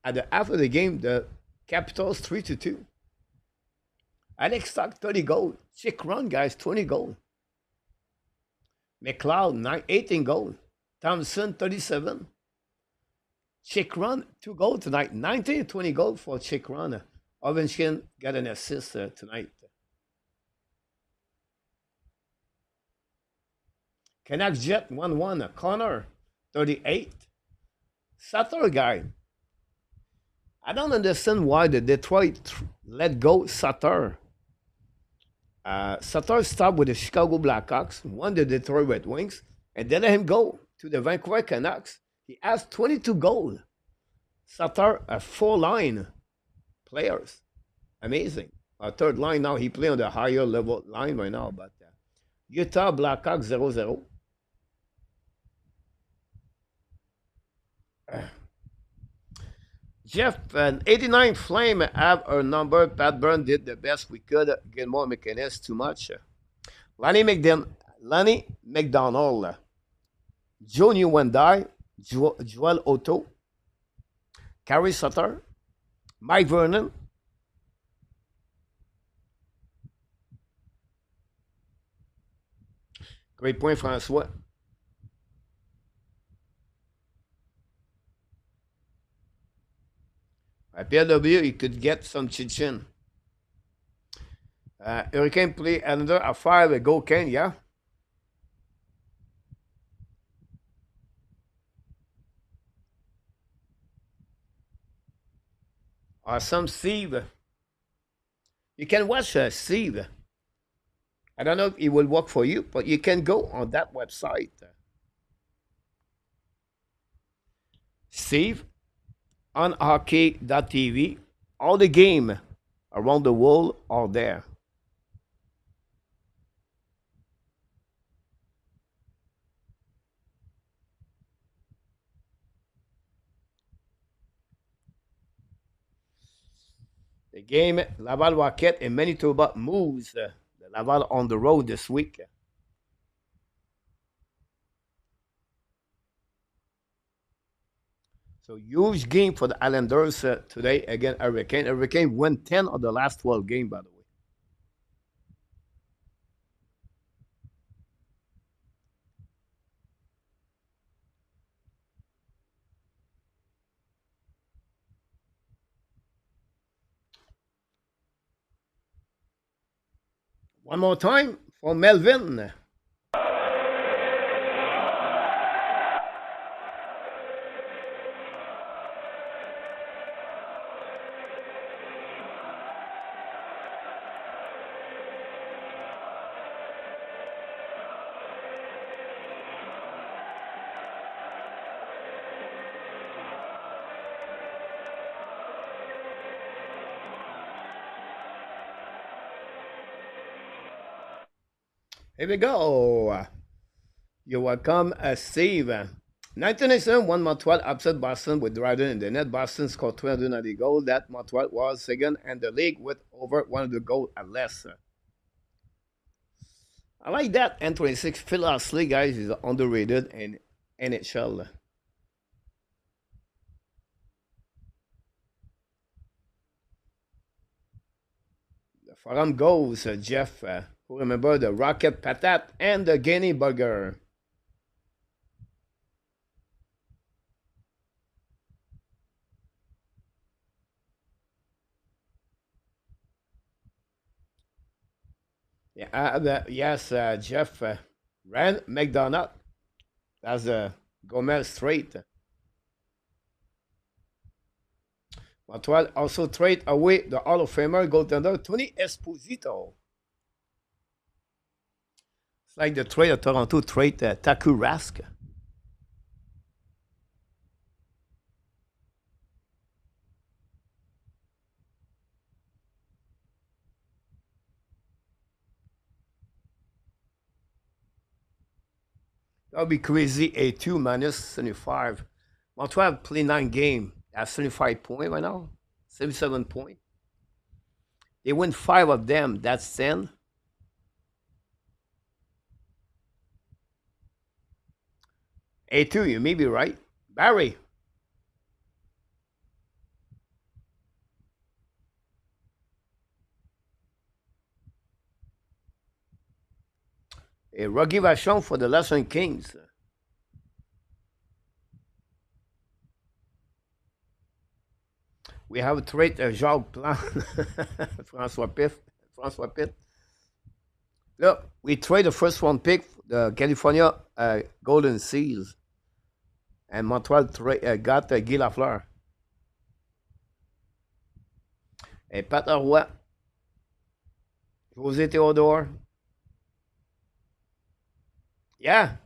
at the half of the game. The Capitals 3-2. Alex Stock 30 goals. Chick run, guys, 20 goals. McLeod 18 goals. Thompson 37. Chick run 2 goals tonight. 19-20 goals for Chick run. Ovechkin got an assist tonight. Canucks Jet 1-1. Connor 38. Sutter guy. I don't understand why the Detroit let go Sutter. Sutter stopped with the Chicago Blackhawks, won the Detroit Red Wings, and then let him go to the Vancouver Canucks. He has 22 goals. Sutter, a four-line players. Amazing. A third line now, he play on the higher level line right now, but Utah Blackhawks 0-0. Jeff, an 89 Flame have our number. Pat Byrne did the best we could. Gilmore McInnes, too much. Lanny McDonald, Joe Newendye, Joel Otto, Carrie Sutter, Mike Vernon, great point, François. At PLW, he could get some chin. Hurricane play another a 5 go Ken, yeah. Awesome, Steve. You can watch Steve. I don't know if it will work for you, but you can go on that website. Steve on hockey.tv. All the game around the world are there. The game, Laval Rocket and Manitoba moves the Laval on the road this week. So huge game for the Islanders today against Hurricane. Hurricane won 10 of the last 12 games, by the way. One more time for Melvin. Here we go. You're welcome, Steve. 1997, one Montreal upset Boston with Dryden in the net. Boston scored 290 goals. That Montreal was second in the league with over 100 goals at less. I like that. N26 Phil Osley, guys, is underrated in NHL. The forum goes, Jeff. Who remember the Rocket Patat and the Guinea Burger. Yeah, yes, Jeff. Rand McDonald. That's Gomez straight. Montreal also trade away the Hall of Famer goaltender Tony Esposito. It's like the trade of Toronto trade Taku Rask. That would be crazy. A 2 minus 75. Montreal play 9 games at 75 points right now. 77 points. They win 5 of them. That's 10. A2, you may be right. Barry. A Rocky Vachon for the Lesson Kings. We have a trade Jacques Plan. François Pitt. Look, we trade the first round pick, the California Golden Seals. And Montreal got Guy Lafleur. Et Pat Roy. Jose Theodore. Yeah,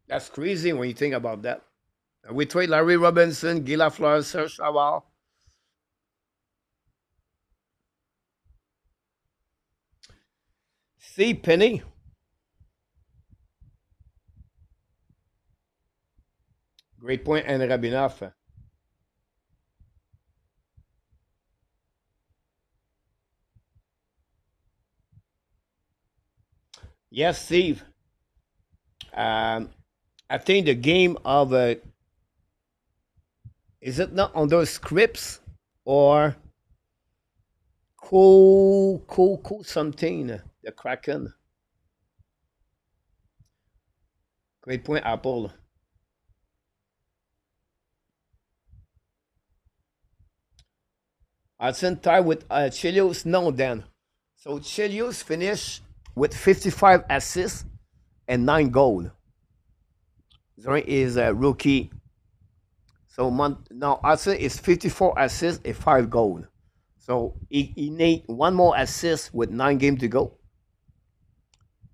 that's crazy when you think about that. We trade Larry Robinson, Guy Lafleur, Serge Chavard. Steve Penny. Great point, and Rabinoff. Yes, Steve. Um, I think the game of is it not on those scripts or cool something? The Kraken. Great point, Apple. Hudson tied with Chelios. No, then. So Chelios finished with 55 assists and 9 goals. During his rookie. So now Hudson is 54 assists and 5 goals. So he need one more assist with 9 games to go.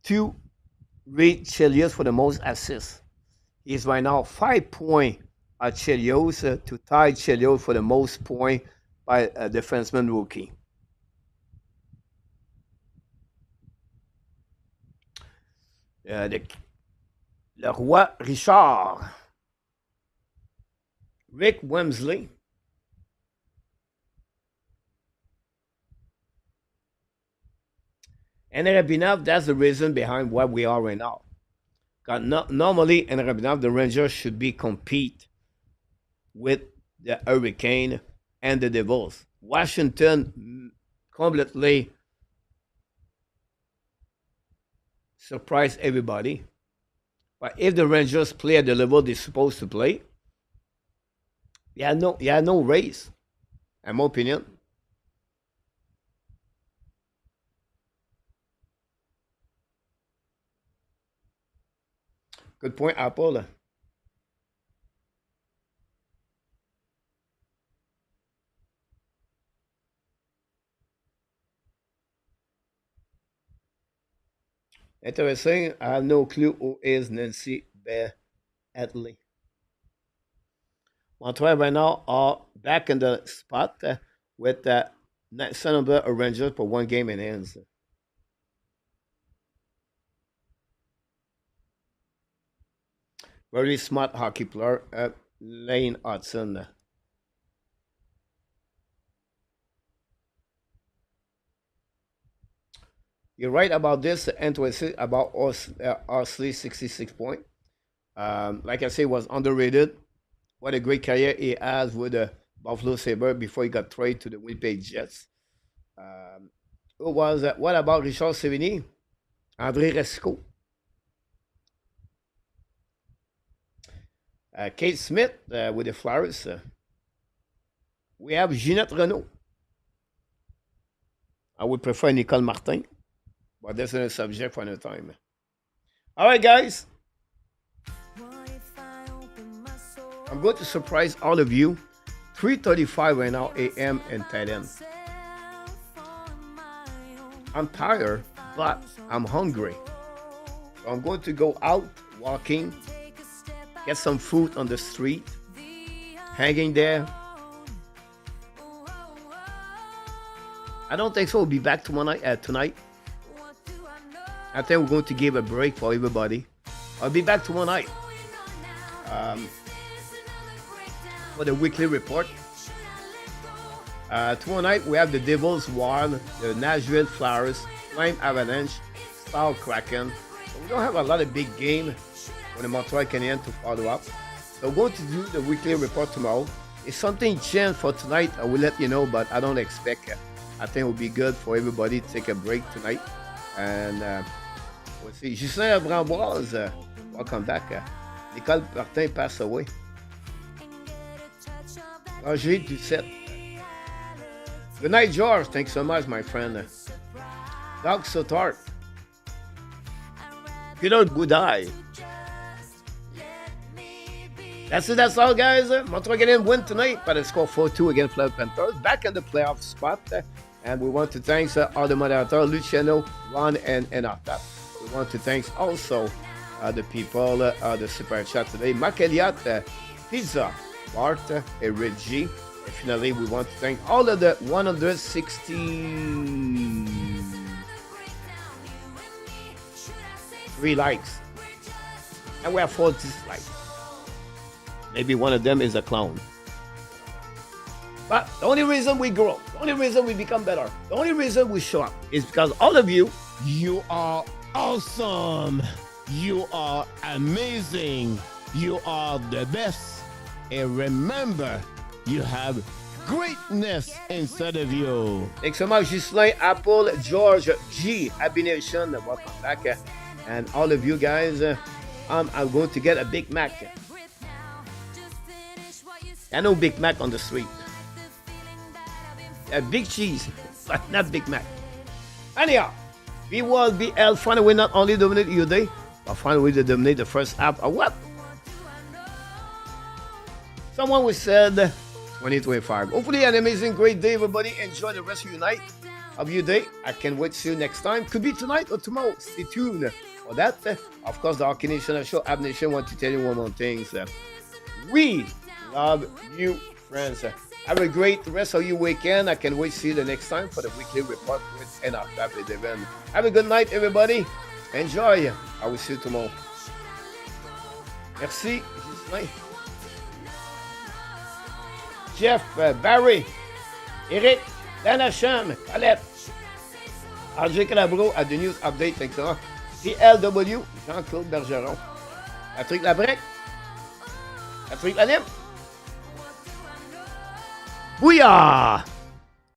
To reach Chelios for the most assists. He's right now 5 points at Chelios to tie Chelios for the most point by a defenseman rookie. Le Roi Richard. Rick Wemsley. And Rabinov, that's the reason behind what we are right now. Normally, in Rabinov, the Rangers should be compete with the Hurricane and the Devils. Washington completely surprised everybody. But if the Rangers play at the level they're supposed to play, you had no race, in my opinion. Good point, Apple. Interesting. I have no clue who is Nancy Beatley. Montreal right now are back in the spot with San Jose Rangers for 1 game in hands. Very smart hockey player, Lane Hudson. You're right about this, interesting about Osley 66 point. Like I say, was underrated. What a great career he has with the Buffalo Sabre before he got traded to the Winnipeg Jets. Who was what about Richard Sevigny? André Resco. Kate Smith with the Flyers. We have Ginette Renault. I would prefer Nicole Martin, but that's a subject for another time. All right, guys. I'm going to surprise all of you. 3:35 right now a.m. in Thailand. I'm tired, but I'm hungry. So I'm going to go out walking, get some food on the street, hanging there. I don't think so. We'll be back tomorrow tonight. I think we're going to give a break for everybody. I'll be back tomorrow night for the weekly report. Tomorrow night we have the Devils Wild, the Nashville Flyers, Flame Avalanche, Star Kraken. So we don't have a lot of big games for the Montreal Canadiens to follow up. So we're going to do the weekly report tomorrow. If something changed for tonight, I will let you know, but I don't expect it. I think it will be good for everybody to take a break tonight. And we'll see. Justin Bramboise, welcome back. Nicole Martin passed away. Roger Doucette. Good night, George. Thanks so much, my friend. Doug Sotart. Peter Goodeye. That's all, guys. Montreal Canadiens win tonight by the score 4-2 against the Panthers. Back in the playoff spot. And we want to thank all the moderators, Luciano, Ron, and Artap. We want to thank also the people, the super chat today. Mark Elliott, Pizza, Bart, and Reggie. And finally, we want to thank all of the 163 likes. And we have 4 dislikes. Maybe one of them is a clown. But the only reason we grow, the only reason we become better, the only reason we show up is because all of you are awesome. You are amazing. You are the best. And remember, you have greatness inside of you. Thanks so much, Ghislain, Apple, George, G, Abination, welcome back. And all of you guys, I'm going to get a Big Mac. I know Big Mac on the street. Big cheese, but not Big Mac. Anyhow, we will be finally not only dominate your day, but finally to dominate the first half of what? Someone was said 2025. Hopefully an amazing, great day, everybody. Enjoy the rest of your night, of your day. I can't wait to see you next time. Could be tonight or tomorrow. Stay tuned for that. Of course, the Hockey Nation show, Ab Nation, want to tell you one more thing. We love you, friends. Have a great rest of your weekend. I can't wait to see you the next time for the weekly report with Enoch Rapid Event. Have a good night, everybody. Enjoy. I will see you tomorrow. Merci. Jeff, Barry, Eric, Dana Cham, Colette, RJ Calabro at the news update, etc. PLW, Jean-Claude Bergeron, Patrick Labrec, Patrick Lanime. Booyah!